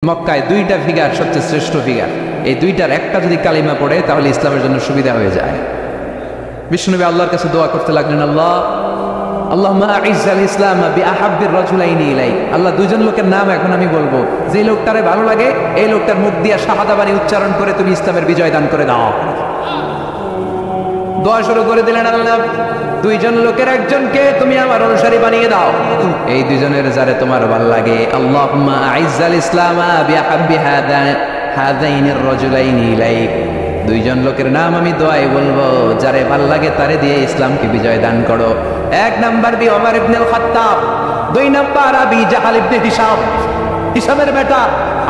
মক্কায় দুইটা ফিগার সবচেয়ে শ্রেষ্ঠ ফিগার, এই দুইটার একটা যদি কালিমা পড়ে তাহলে ইসলামের জন্য সুবিধা হয়ে যায়। বিষ্ণুনবী আল্লাহর কাছে দোয়া করতে লাগলেন, আল্লাহুম্মা আইজ্জাল ইসলাম বিআহাব্বির রাজুলাইনি ইলাইক। আল্লাহ, দুইজন লোকের নাম এখন আমি বলবো, যে লোকটারে ভালো লাগে এই লোকটার মুখ দিয়ে শাহাদা বাণী উচ্চারণ করে তুমি ইসলামের বিজয় দান করে দাও। দোয়া শুরু করে দিলেন, আল্লাহ দুইজন লোকের একজনকে তুমি আমার অনুসারী বানিয়ে দাও, এই দুইজনের যারে তোমার ভালো লাগে। আল্লাহুম্মা আইজ্জাল ইসলাম বিআহাব্বি হাযাইনির রাজুলাইনি ইলাইক। দুইজন লোকের নাম আমি দোয়ায় বলবো, যারে ভাল লাগে তারে দিয়ে ইসলামকে বিজয় দান করো। এক নাম্বার বি ওমর ইবনে আল খাত্তাব, দুই নাম্বার আবি জাহাল ইবনে হিশাম। হিশামের বেটা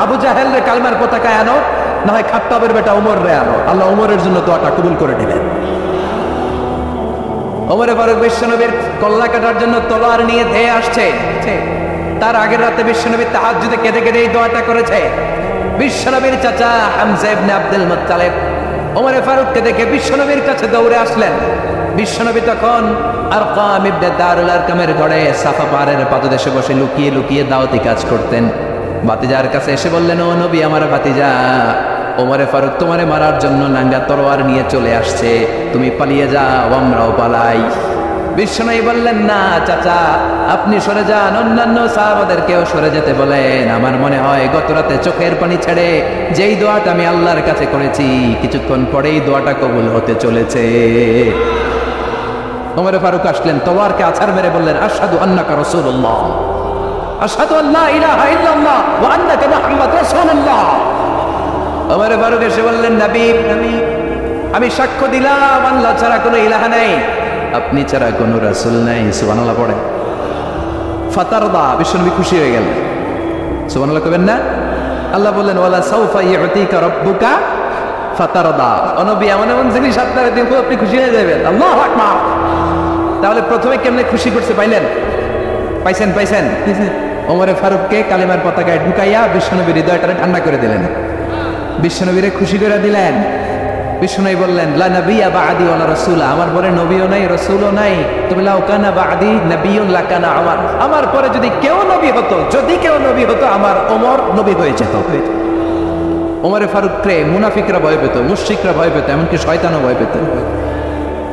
আবু জাহেল রে কালমার পতাকায় আনো, না হয় খাত্তাবের বেটা ওমর রে আনো। আল্লাহ ওমরের জন্য দোয়াটা কবুল করে নিলেন। ওমরে ফারুক বিশ্বনবীর কল্লা কাটার জন্য তলোয়ার নিয়ে ধেয়ে আসছে, তার আগের রাতে বিশ্বনবী তাহাজ্জুদে কেঁদে কেঁদে এই দোয়াটা করেছে। বিশ্বনবীর চাচা হামজা ইবনে আব্দুল মুত্তালিব ওমরে ফারুককে দেখে বিশ্বনবীর কাছে দৌড়ে আসলেন। বিশ্বনবী তখন আরকাম ইবনে দারুল আরকামের ঘরে সাফা পাহাড়ের পাদদেশে বসে লুকিয়ে লুকিয়ে দাওয়াতি কাজ করতেন। ভাতিজার কাছে এসে বললেন, ও নবী, আমার ভাতিজা ওমরে ফারুক তোমারে মারার জন্য নাঙ্গা তরোয়ার নিয়ে চলে আসছে, তুমি পালিয়ে যাও, আমরাও পালাই। বিশ্বনবী বললেন, না চাচা, আপনি সরে যান, অন্যান্য সাহাবাদেরকেও সরে যেতে বলেন। আমার মনে হয় গত রাতে চোখের পানি ছেড়ে যেই দোয়াটা আমি আল্লাহর কাছে করেছি, কিছুক্ষণ পরেই দোয়াটা কবুল হতে চলেছে। ওমরে ফারুক আসলেন, তলোয়ারকে আছাড় মেরে বললেন, আশহাদু আন্নাকা রাসূলুল্লাহ, আশহাদু আল্লা ইলাহা ইল্লাল্লাহ ওয়া আন্নাকা মুহাম্মাদুর রাসূলুল্লাহ। ওমরে ফারুক এসে বললেন, নবী, আমি সাক্ষ্য দিলাম আল্লাহ ছাড়া কোনো ইলাহা নাই, আপনি ছাড়া কোনো রাসূল নাই। সুবহানাল্লাহ পড়ে। ফাতারদা, বিশ্বনবী খুশি হয়ে গেলেন। সুবহানাল্লাহ কবেন না? আল্লাহ বললেন, ওয়ালা সাউফা ইউতিকা রাব্বুকা ফাতারদা। ও নবী, এমন এমন জিনিস আপনারা দিব আপনি খুশি হয়ে যাবেন। আল্লাহু আকবার। তাহলে প্রথমে কেমনে খুশি করতে পাইলেন? পাইছেন। ওমরে ফারুককে কালিমার পতাকায় ঢুকাইয়া বিশ্বনবীর হৃদয়টারে ঠান্ডা করে দিলেন, বিশ্বনবীরে খুশি করে দিলেন। বিষ্ণু বললেন, লা নাবিয়্যা বা'দি ওয়ালা রাসূলা, আমার পরে নবীও নাই রাসূলও নাই। তুমি লাউ কানা বা'দি নাবিয়্যুন লাকানা ওমর, আমার পরে যদি কেউ নবী হতো, আমার ওমর নবী হয়ে যেত। ওমরে ফারুককে মুনাফিকরা ভয় পেত, মুশরিকরা ভয় পেত, এমনকি শয়তানও ভয় পেত।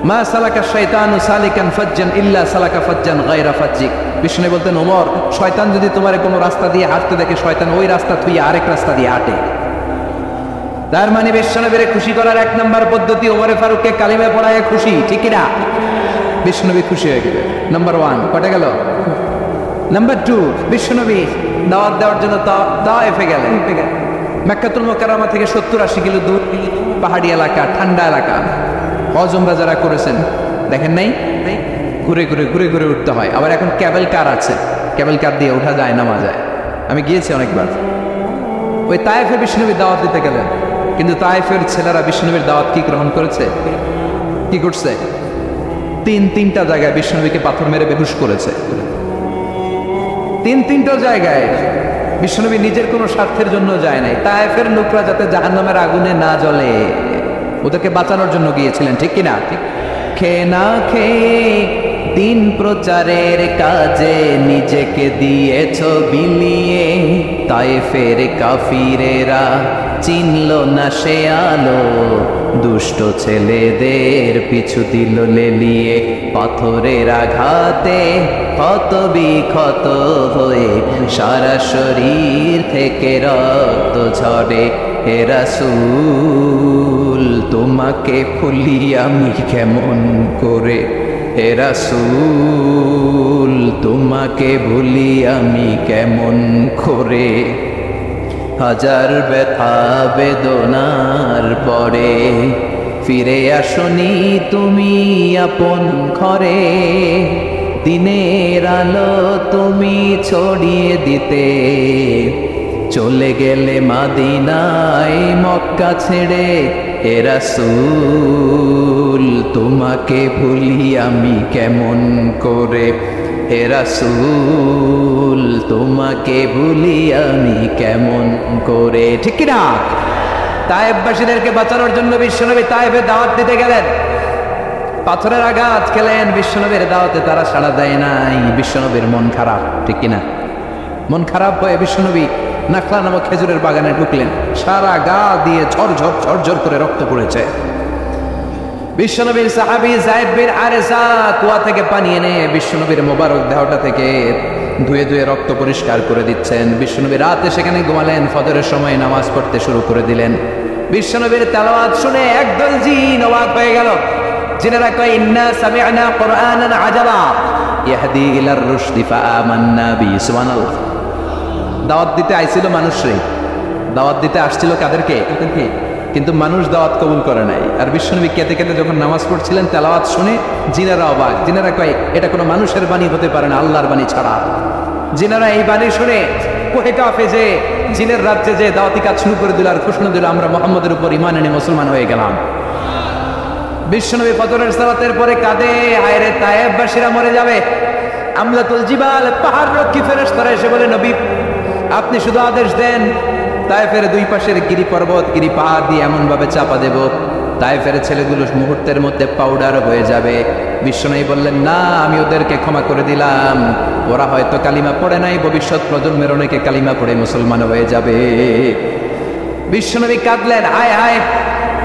মা সালাকা শাইতানু সালিকান ফাজ্জান ইল্লা সালাকা ফাজ্জান গায়রা ফাজ্জিক। বিষ্ণু বলতেন, ওমর, শয়তান যদি তোমারে কোনো রাস্তা দিয়ে হাঁটতে দেখে, শয়তান ওই রাস্তা থুইয়া আরেক রাস্তা দিয়ে হাঁটে। তার মানে বিশ্বনবীরে খুশি করার এক নম্বর পদ্ধতি ওমরে ফারুককে কালিমা পড়ায় খুশি, ঠিক কিনা? বিশ্বনবী খুশি হয়ে গেল। নাম্বার 1 কটে গেল। নাম্বার 2, বিশ্বনবী দাওয়াত দেওয়ার জন্য তায়েফে গেলেন। মক্কাতুল মুকাররমা থেকে 70-80 কিলো দূর, পাহাড়ি এলাকা, ঠান্ডা এলাকা। হজ উমরা যারা করেছেন দেখেন নাই, ঘুরে ঘুরে উঠতে হয়। আবার এখন ক্যাবেল কার আছে, ক্যাবেল কার দিয়ে ওঠা যায়, নামা যায়। আমি গিয়েছি অনেকবার। ওই তায়েফে বিশ্বনবী দাওয়াত দিতে গেলেন, কিন্তু তায়েফের ছেলেরা বিশ্বনবীর দাওয়াত কি গ্রহণ করেছে? কি করছে? তিনটা জায়গায় বিশ্বনবীকে পাথর মেরে বেহুশ করেছে। তিনটা জায়গায় বিশ্বনবী নিজের কোনো স্বার্থের জন্য যায় নাই, তায়েফের লোকরা যাতে জাহান্নামের আগুনে না জ্বলে ওদেরকে বাঁচানোর জন্য গিয়েছিলেন, ঠিক কিনা? খেয়ে না খেয়ে দিন প্রচারের কাজে নিজেকে দিয়েছ বিলিয়ে, তায়েফের কাফিরেরা চিনল না সে আলো, দুষ্ট ছেলেদের পিছু দিল লেলিয়ে, পাথরের আঘাতে ক্ষত বিক্ষত হয়ে সারা শরীর থেকে রক্ত ঝরে। হে রাসূল, তোমাকে ভুলি আমি কেমন করে, হে রাসূল, তোমাকে ভুলি আমি কেমন করে। হাজার ব্যথা বেদনার পরে ফিরে আসনি তুমি আপন ঘরে, দিনের আলো তুমি ছড়িয়ে দিতে, চলে গেলে মদিনায় মক্কা ছেড়ে। হে রাসূল, তোমাকে ভুলি আমি কেমন করে, হে রাসূল, তোমাকে ভুলি আমি কেমন করে, ঠিক না? তায়েফবাসীদেরকে বাঁচানোর জন্য বিশ্বনবী তায়েফে দাওয়াত দিতে গেলেন। পাথরের আঘাত খেলেন, বিশ্বনবীর দাওয়াতে তারা সাড়া দেয় নাই। বিশ্বনবীর মন খারাপ, ঠিক কিনা? মন খারাপ হয়ে বিশ্বনবী নাখলা নামক খেজুরের বাগানে ঢুকলেন, সারা গা দিয়ে ঝরঝর ঝরঝর করে রক্ত পড়েছে। বিশ্বনবীর সাহাবী যায়েদ বিন আরেসা কুয়া থেকে পানি এনে বিশ্বনবীর মোবারক দেহটা থেকে ধুয়ে ধুয়ে রক্ত পরিষ্কার করে দিচ্ছেন। বিশ্বনবী রাতে সেখানে ঘুমালেন, ফজরের সময় নামাজ পড়তে শুরু করে দিলেন। বিশ্বনবীর তেলাওয়াত শুনে একদল জিন অবাক হয়ে গেল। জিনেরা কয়, ইন্না সামি'না কুরআনান আজাবা ইয়াহদি ইলার রুশদি ফাআমান্না বিহি। সুবহানাল্লাহ। দাওয়াত দিতে আইছিল মানুষরে, দাওয়াত দিতে আসছিল কাদেরকে? কিন্তু মানুষ দাওয়াত কবুল করে নাই। আর বিশ্বনবী কেঁদে কেঁদে যখন নামাজ পড়ছিলেন, তেলাওয়াত শুনে জিনেরা অবাক। জিনেরা কয়, এটা কোনো মানুষের বাণী হতে পারে না, আল্লাহর বাণী ছাড়া। জিনেরা এই বাণী শুনে কোহে কাফে যে জিনের রাজ্যে যে দাওয়াতি কাজ শুরু করে দিল আর ঘোষণা দিল, আমরা মুহাম্মদের উপর ঈমান এনে মুসলমান হয়ে গেলাম। বিশ্বনবী ফজরের সালাতের পরে কাঁদে, হায় রে তায়েববাসীরা মরে যাবে। আমলাতুল জিবাল, পাহাড় রক্ষী ফেরেশতারা এসে বলে, নবী আপনি শুধু আদেশ দেন, তায়েফের দুই পাশের গিরি পর্বত গিরি পাহাড় দিয়ে এমন ভাবে চাপা দেব, তায়েফের ছেলেগুলো মুহূর্তের মধ্যে পাউডার হয়ে যাবে। বিশ্বনবী বললেন, না, আমি ওদেরকে ক্ষমা করে দিলাম, ওরা হয়তো কালিমা পড়ে নাই, ভবিষ্যৎ প্রজন্মের অনেকে কালিমা পড়ে মুসলমান হয়ে যাবে। বিশ্বনবী কাঁদলেন, হায় হায়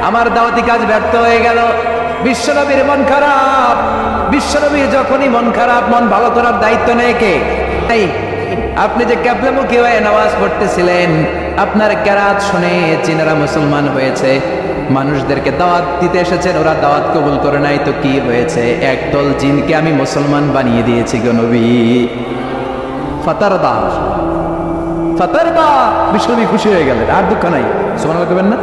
আমার দাওয়াতি কাজ ব্যর্থ হয়ে গেল। বিশ্বনবীর মন খারাপ। বিশ্বনবীর যখনই মন খারাপ, মন ভালো করার দায়িত্ব নেয় কে? আপনি যে কিবলামুখী হয়ে নামাজ পড়তেছিলেন, আপনার কেরাত শুনে জিনেরা মুসলমান হয়েছে, মানুষদেরকে দাওয়াত দিতে এসেছেন, ওরা দাওয়াত কবুল করে নাই, তো কি হয়েছে? একদল জিনকে আমি মুসলমান বানিয়ে দিয়েছি গো নবী। ফাতারদা, ফাতারদা। বিশ্বনবী খুশি হয়ে গেলেন, আর দুঃখ নাই। সুবহানাল্লাহ করবেন না?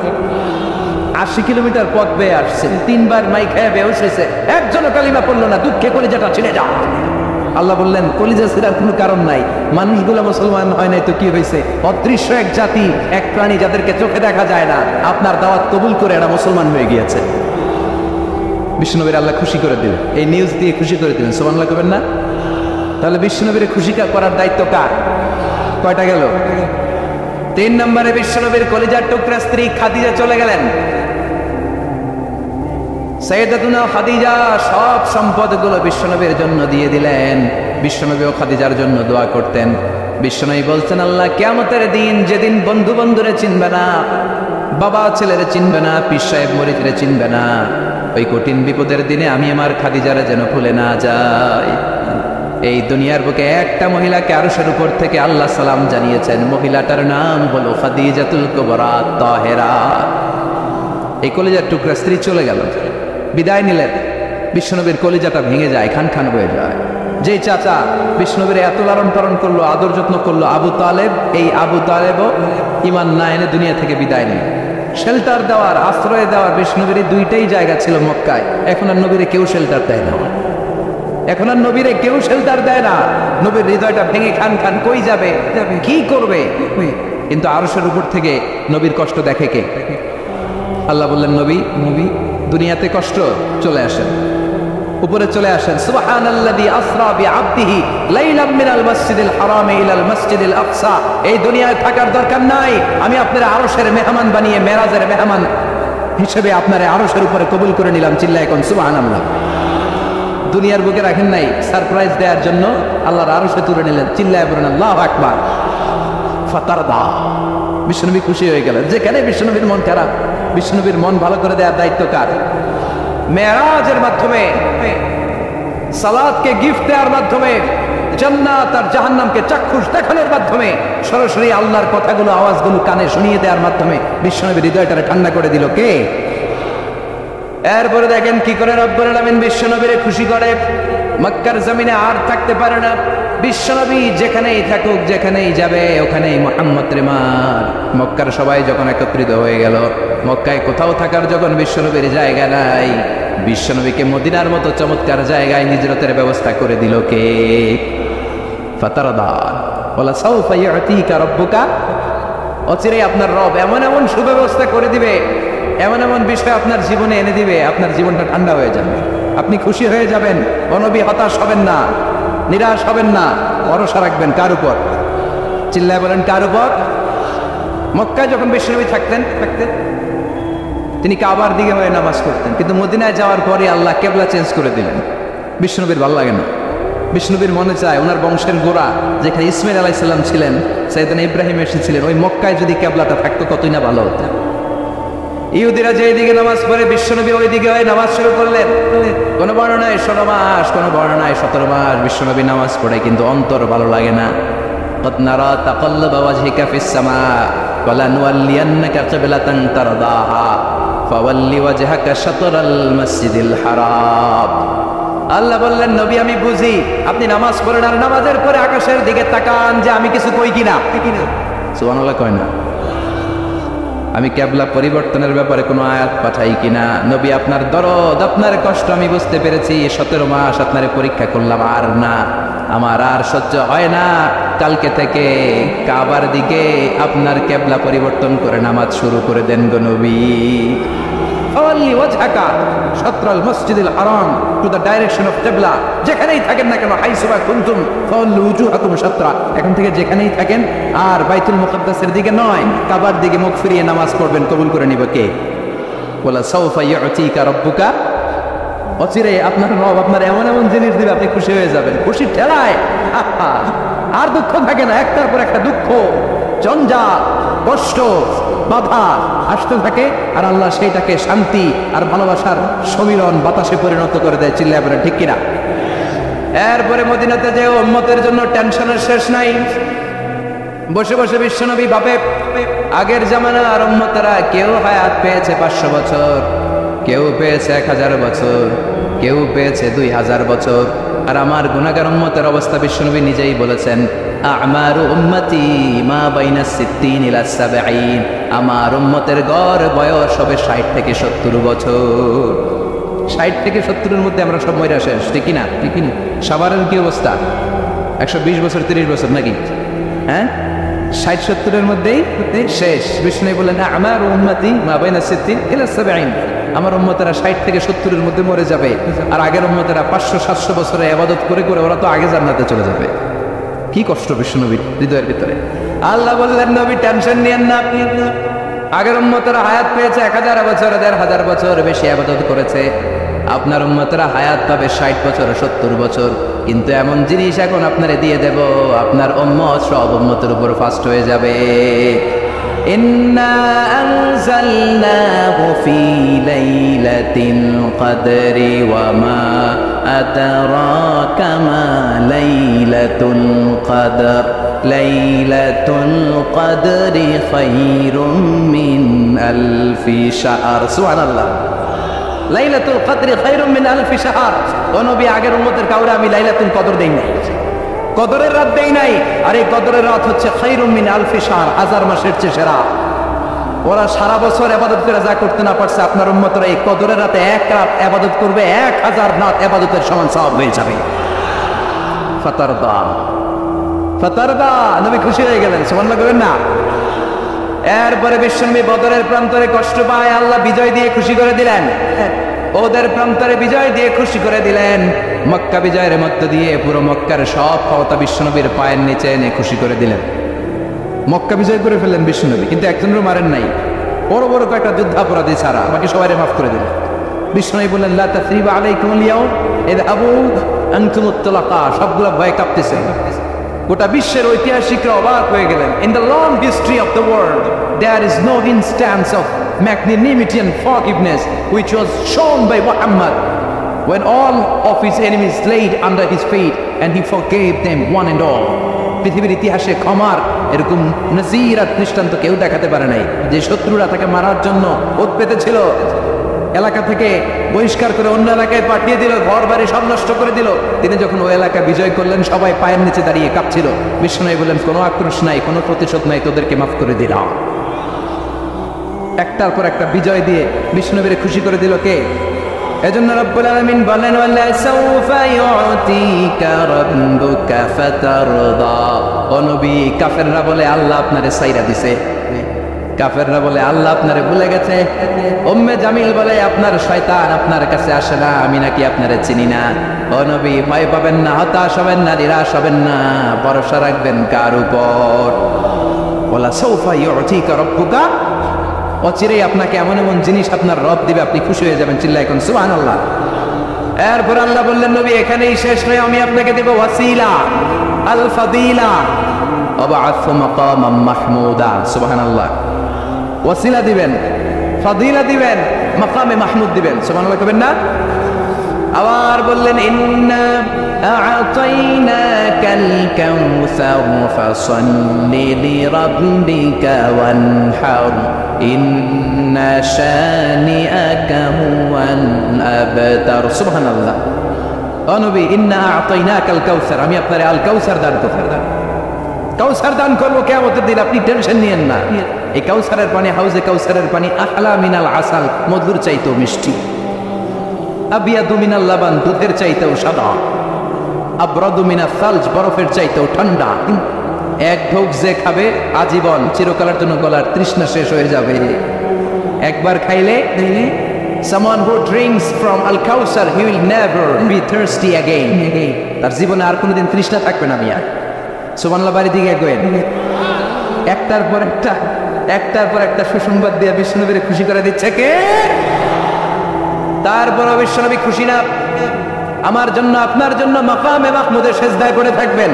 80 কিলোমিটার পথ বেয়ে আসছেন, 3 বার মাই খেয়ে বেহুশ হয়েছে, একজনও কালিমা পড়লো না, দুঃখে কলিজাটা ছিঁড়ে যাও। আল্লাহ বললেন, কলিজা ছিঁড়ার কোনো কারণ নাই, মানুষগুলো মুসলমান হয় নাই তো কি হয়েছে? অদৃশ্য এক জাতি, এক প্রাণী যাদেরকে চোখে দেখা যায় না, আপনার দাওয়াত কবুল করে এরা মুসলমান হয়ে গিয়েছে। বিশ্বনবীর আল্লাহ খুশি করে দিবেন, এই নিউজ দিয়ে খুশি করে দিবেন। সুবহানাল্লাহ করবেন না? তাহলে বিশ্বনবীর খুশি করার দায়িত্ব কার? কয়টা গেল? 3 নম্বরে বিশ্বনবীর কলিজার টুকরা স্ত্রী খাদিজা চলে গেলেন। সাইয়েদাতুনা খাদিজা সব সম্পদগুলো বিশ্বনবীর জন্য দিয়ে দিলেন। বিশ্বনবীও খাদিজার জন্য দোয়া করতেন। বিশ্বনবী বলছেন, আল্লাহ কিয়ামতের দিন, যেদিন বন্ধু বন্ধুরে চিনবে না, বাবা ছেলেরে চিনবে না, পীর সাহেব মুরিদরে চিনবে না, ওই কঠিন বিপদের দিনে আমি আমার খাদিজারে যেন ভুলে না যাই। এই দুনিয়ার বুকে একটা মহিলাকে আরশের উপর থেকে আল্লাহ সালাম জানিয়েছেন, মহিলাটার নাম হলো খাদিজাতুল কুবরা তাহেরা। এই কলিজার টুকরা স্ত্রী চলে গেল, বিদায় নিলেন। বিশ্বনবীর কলিজাটা ভেঙে যায়, খান খান হয়ে যায়। যেই চাচা বিশ্বনবীর এত লালন পালন করলো, আদর যত্ন করলো, আবু তালেব, এই আবু তালেবও ঈমান না এনে দুনিয়া থেকে বিদায় নেয়। শেল্টার দেওয়ার, আশ্রয় দেওয়ার বিশ্বনবীর দুইটাই জায়গা ছিল মক্কায়। এখন আর নবীরে কেউ শেল্টার দেয় না, এখন আর নবীরে কেউ শেল্টার দেয় না। নবীর হৃদয়টা ভেঙে খান খান, কই যাবে, কি করবে? কিন্তু আরশের উপর থেকে নবীর কষ্ট দেখে কে? আল্লাহ বললেন, নবী নবী দুনিয়াতে কষ্ট, চলে আসেন, উপরে চলে আসেন। সুবহানাল্লাযী আসরা বিআবদিহি লাইলাম মিনাল মাসজিদিল হারামি ইলাল মাসজিদিল আকসা। এই দুনিয়ায় থাকার দরকার নাই, আমি আপনার আরশের মেহমান বানিয়ে মেরাজের মেহমান হিসেবে আপনার আরশের উপরে কবুল করে নিলাম। চিল্লায় কোন সুবহানাল্লাহ। দুনিয়ার বুকে রাখেন নাই, সারপ্রাইজ দেওয়ার জন্য আল্লাহর আরশে তুলে নিলেন। চিল্লায় বলেন আল্লাহু আকবার। ফাতারদা। বিশ্বনবী খুশি হয়ে গেলেন। যেখানে বিশ্বনবীর মন খারাপ, বিশ্বনবীর মন ভালো করে দেওয়ার দায়িত্ব কার? মেরাজের মাধ্যমে, সালাতকে গিফট দেওয়ার মাধ্যমে, জান্নাত আর জাহান্নামকে চাক্ষুষ দেখানোর মাধ্যমে, সরাসরি আল্লাহর কথাগুলো, আওয়াজগুলো কানে শুনিয়ে দেওয়ার মাধ্যমে বিশ্বনবীর হৃদয়টারে ঠান্ডা করে দিল কে? এরপরে দেখেন কি করে রব্বুল আলামিন বিশ্বনবীরে খুশি করে। মক্কার জমিনে আর থাকতে পারে না। বিশ্বনবী যেখানেই থাকুক, যেখানেই যাবে, ওখানেই মুহাম্মদ রেমার। মক্কার সবাই যখন একত্রিত হয়ে গেল, মক্কায় কোথাও থাকার যখন বিশ্বনবীর জায়গা নাই, বিশ্বনবীকে মদিনার মতো চমৎকার জায়গায় হিজরতের ব্যবস্থা করে দিল কে? ফাতারদা। ওয়ালা সাউফা ইউতিকা রাব্বুকা। অচিরেই আপনার রব এমন এমন সুব্যবস্থা করে দিবে, এমন এমন বিষয় আপনার জীবনে এনে দিবে, আপনার জীবনটা ঠান্ডা হয়ে যাবে, আপনি খুশি হয়ে যাবেন। নবী হতাশ হবেন না, নিরাশ হবেন না, ভরসা রাখবেন কার উপর? চিল্লায় বলেন কার উপর? মক্কায় যখন বিশ্বনবী থাকতেন তিনি কাবার দিকে হয়ে নামাজ পড়তেন, কিন্তু মদিনায় যাওয়ার পরে আল্লাহ কেবলা চেঞ্জ করে দিলেন। বিশ্বনবীর ভালো লাগে না, বিষ্ণুবীর মনে চায় ওনার বংশের গোড়া যেখানে ইসমাইল আলাইহিস সালাম ছিলেন, সাইয়েদনা ইব্রাহিম এসেছিলেন, ওই মক্কায় যদি কিবলাটা থাকতো কতই না ভালো হতো। ইহুদিরা যেদিকে নামাজ পড়ে বিশ্বনবী ওইদিকে হয়ে নামাজ শুরু করলেন। কোন বর্ণনায় 16 মাস, কোন বর্ণনায় 17 মাস বিশ্বনবী নামাজ পড়ে, কিন্তু অন্তর ভালো লাগে না। قد نرى تقلب وجهك في السماء ولنولينك قبلة ترضاها فول وجهك شطر المسجد الحرام। আল্লাহ বললেন, নবী আমি বুঝি আপনি নামাজ পড়েন আর নামাজের পরে আকাশের দিকে তাকান যে আমি কিছু কই কিনা। সুবহানাল্লাহ কয় না? আমি কিবলা পরিবর্তনের ব্যাপারে কোনো আয়াত পাঠাই কিনা। নবী আপনার দরদ, আপনার কষ্ট আমি বুঝতে পেরেছি। 17 মাস আপনার পরীক্ষা করলাম, আর না, আমার আর সহ্য হয় না। কালকে থেকে কাবার দিকে আপনার কিবলা পরিবর্তন করে নামাজ শুরু করে দেন গো নবী। ফাওয়াল্লি ওয়াজহাকা শাতরাল মসজিদিল হারাম, টু দ্য ডাইরেকশন অফ কিবলা। যেখানেই থাকেন না কেন, হাইসুমা কুনতুম ফাওয়াল্লু উজুহাকুম শাতরা, এখন থেকে যেখানেই থাকেন আর বাইতুল মুকাদ্দাসের দিকে নয়, কাবার দিকে মুখ ফিরিয়ে নামাজ পড়বেন। কবুল করে নিব কে? ওয়ালা সাউফা ইউতিকা রাব্বুকা, অচিরে আপনার রব আপনার এমন এমন জিনিস দিবে আপনি খুশি হয়ে যাবেন। খুশির ঠেলায় আর দুঃখ থাকে না, একটার পর একটা দুঃখ, জঞ্জাল, কষ্ট, বাধা আসতে থাকে, আর আল্লাহ সেইটাকে শান্তি আর ভালোবাসার সমীরণ বাতাসে পরিণত করে দেয়। চিল্লায় বলেন ঠিক কিনা? এরপরে মদিনাতে যে উম্মতের জন্য টেনশনের শেষ নাই। বসে বসে বিশ্বনবী ভাবে, আগের জামানার উম্মতেরা কেউ হায়াত পেয়েছে 500 বছর, কেউ পেয়েছে 1000 বছর, কেউ পেয়েছে 2000 বছর, আর আমার গুনাহগার উম্মতের অবস্থা বিশ্বনবী নিজেই বলেছেন, আমারু উম্মতি মা বাইনা 60 ইলা 70। আমার উম্মতের গড় বয়স হবে 60 থেকে 70 বছর। 60 থেকে 70-এর মধ্যে আমরা সব মইরা শেষ, ঠিক না? ঠিক না? সবারের কি অবস্থা? 120 বছর 30 বছর নাকি? হ্যাঁ, 60-70-এর মধ্যেই শেষ। বিষ্ণু বলেন, আমার উম্মতি মা বাইনা 60 ইলা 70, আমার উম্মতেরা 60 থেকে 70-এর মধ্যে মরে যাবে, আর আগের উম্মতেরা 500-700 বছরে ইবাদত করে করে ওরা তো আগে জান্নাতে চলে যাবে। কি কষ্ট বিশ্বনবীর হৃদয়ের ভিতরে। আল্লাহ বললেন, নবী টেনশন নিয়েন না, আপনি আগের উম্মতেরা হায়াত পেয়েছে 1000 বছর, 1500 বছর বেশি ইবাদত করেছে, আপনার উম্মতেরা হায়াত পাবে 60 বছর 70 বছর। কিন্তু এমন জিনিস এখন আপনারে দিয়ে দেব, আপনার উম্মত সব উম্মতের উপর ফাস্ট হয়ে যাবে। ইন্না আনজালনাহু ফি লাইলাতিল কদরি ওয়া মা আদরাকা মা লাইলাতুল কদর লাইলাতুল কদরি খায়রুম মিন আলফি শাহর। সুবহানাল্লাহ। লাইলাতুল কদরি খায়রুম মিন আলফি শাহর। ও নবী, আগের উম্মতের কাউরে আমি লাইলাতুল কদর দেই নাই, কদরের রাত দেই নাই, আর এই কদরের রাত হচ্ছে খায়রুম মিন আলফি শাহর, 1000 মাসের চেয়ে সেরা। ওরা সারা বছর ইবাদত করে যা করতে না পারছে, আপনার উম্মতরা এই কদরের রাতে এক রাত ইবাদত করবে, 1000 রাত ইবাদতের সমান সওয়াব হয়ে যাবে। ফাতারদা ফাতারদা, নবী খুশি হয়ে গেলেন। সুবহানাল্লাহ বলেন না? এরপরে বিশ্বনবী বদরের প্রান্তরে কষ্ট পায়, আল্লাহ বিজয় দিয়ে খুশি করে দিলেন। ওদের প্রান্তরে বিজয় দিয়ে খুশি করে দিলেন। মক্কা বিজয়ের মধ্য দিয়ে পুরো মক্কার সব ক্ষমতা বিশ্বনবীর পায়ের নিচে এনে খুশি করে দিলেন। মক্কা বিজয় করে ফেললেন বিশ্বনবী, কিন্তু একজনেরও মারেন নাই, বড় বড় কয়েকটা যুদ্ধাপরাধী ছাড়া বাকি সবাই মাফ করে দিলেন। বিশ্বনবী বললেন, লা তাসরিবা আলাইকুমুল ইয়াউম ইযহাবু আনতুমুত তুলাকা। সবগুলো ভয়ে কাঁপতেছে। গোটা বিশ্বের ঐতিহাসিকরা অবাক হয়ে গেলেন। In the long history of the world there is no instance of magnanimity and forgiveness which was shown by Muhammad when all of his enemies laid under his feet and he forgave them one and all. পৃথিবীর ইতিহাসে ক্ষমার এরকম নজির আর দৃষ্টান্ত কেউ দেখাতে পারে নাই। যে শত্রুরা তাকে মারার জন্য ওত পেতেছিল, এলাকা থেকে বহিষ্কার করে অন্য এলাকায় পাঠিয়ে দিল, ঘর বাড়ি সব নষ্ট করে দিল, তিনি যখন ওই এলাকা বিজয় করলেন সবাই পায়ের নিচে দাঁড়িয়ে কাঁপছিল। বিষ্ণু বললেন, কোনো আক্রোশ নাই, কোনো প্রতিশোধ নাই, তোদেরকে মাফ করে দিলাম। একটার পর একটা বিজয় দিয়ে বিষ্ণুবীরে খুশি করে দিল কে? এজন্য রব্বুল আলামিন বলেন, ওয়ালা সাউফা ইউতিকা রাব্বুকা ফাতারদা। ও নবী, কাফেররা বলে আল্লাহ আপনারে সাইরা দিছে, কাফেররা বলে আল্লাহ আপনারে ভুলে গেছে। উম্মে জামিল বলে আপনার শয়তান আপনার কাছে আসে না, আমি নাকি আপনারে চিনি না। ও নবী, ভয় পাবেন না, হতাশ হবেন না, নিরাশ হবেন না, ভরসা রাখবেন কার উপর? ওয়ালা সাউফা ইউতিকা রাব্বুকা, অচিরেই আপনাকে এমন এমন জিনিস আপনার রব দিবে, আপনি খুশি হয়ে যাবেন। চিল্লায় এখন সুবহানাল্লাহ। এরপর আল্লাহ বললেন নবী এখানেই শেষ নয়, আমি আপনাকে দেব ওয়াসিলা আল ফাদিলা ওয়াবআথু মাকামাম মাহমুদা। সুবহানাল্লাহ। ওয়াসিলা দিবেন, ফাদিলা দিবেন, মাকামে মাহমুদ দিবেন। সুবহানাল্লাহ কবেন না? আবার বললেন ইন্না আ'তাইনাকাল কাউসার ফাসাল্লি লিরাব্বিকা ওয়ানহার ইন্না শানিআকা হুয়াল আবতার। সুবহানাল্লাহ। ও নবী, ইন্না আ'তাইনাকাল কাউসার, আমি আপনারে আল কাউসার দান করব। কাউসার দান করবো কিয়ামতের দিন, আপনি টেনশন নিয়েন না। এই কাউসারের পানি, হাউজে কাউসারের পানি আহলা মিনাল আসাল, মধুর চাইতেও মিষ্টি। আবিয়াদু মিনাল লাবান, দুধের চাইতেও সাদা। আবরাদু মিনাস সালজ, বরফের চাইতেও ঠান্ডা। এক ঢোক যে খাবে আজীবন, চিরকালের জন্য গলার তৃষ্ণা শেষ হয়ে যাবে। একবার খাইলে someone who drinks from al kausar he will never be thirsty again, তার জীবনে আর কোনোদিন তৃষ্ণা থাকবে না। মিয়া সুবহানাল্লাহ। বাড়ি দিকে গেলেন, একটার পর একটা সুসংবাদ দিয়ে বিশ্বনবীরে খুশি করে দিচ্ছে কে? তারপর বিশ্বনবী খুশি না, আমার জন্য আপনার জন্য মাকামে মাহমুদের সেজদায় পড়ে থাকবেন।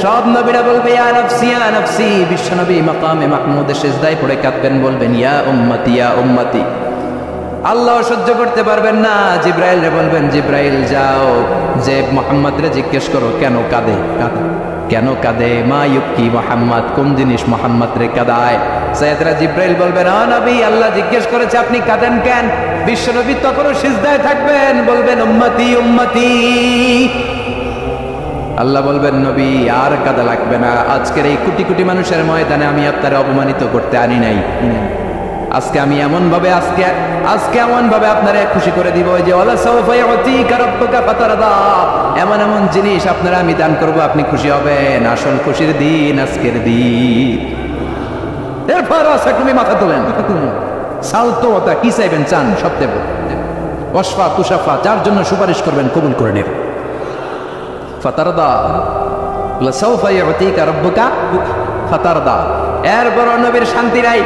সব নবীরা বলবে ইয়া নফসি ইয়া নফসি, বিশ্বনবী মাকামে মাহমুদের সেজদায় পড়ে কাঁদবেন, বলবেন ইয়া উম্মতি ইয়া উম্মতি। আল্লাহ সহ্য করতে পারবেন না, জিব্রাইল রে বলবেন জিব্রাইল যাও, যে মুহাম্মদ রে জিজ্ঞেস করো কেন কাঁদে, কেন কাঁদে, মা ইউবকি মুহাম্মদ, কোন জিনিস মুহাম্মদ রে কাঁদায়। সাইয়েদরা জিব্রাইল বলবেন ও নবী, আল্লাহ জিজ্ঞেস করেছে আপনি কাঁদেন কেন? বিশ্বনবী তখনও সিজদায় থাকবেন, বলবেন উম্মতি উম্মতি। আল্লাহ বলবেন নবী আর কাঁদা লাগবে না, আজকের এই কোটি কোটি মানুষের ময়দানে আমি আপনারে অপমানিত করতে আনি নাই। আজকে আমি এমন ভাবে আপনারা খুশি করে দিব যে ওয়ালা সাওফা ইউতিকা রাব্বুকা ফাতারদা, এমন এমন জিনিস আপনারা আমি দান করব, আপনি খুশি হবেন। আসল খুশির দিন আজকের দিন। এরপর আছে তুমি মাথা তোলেন, সালতো ওটা কি চাইবেন চান সব দেব। ওয়াসফা তুশাফা, যার জন্য সুপারিশ করবেন কবুল করে নেব। ফাতারদা ওয়ালা সাওফা ইউতিকা রাব্বুকা ফাতারদা। এরপর নবীর শান্তি নাই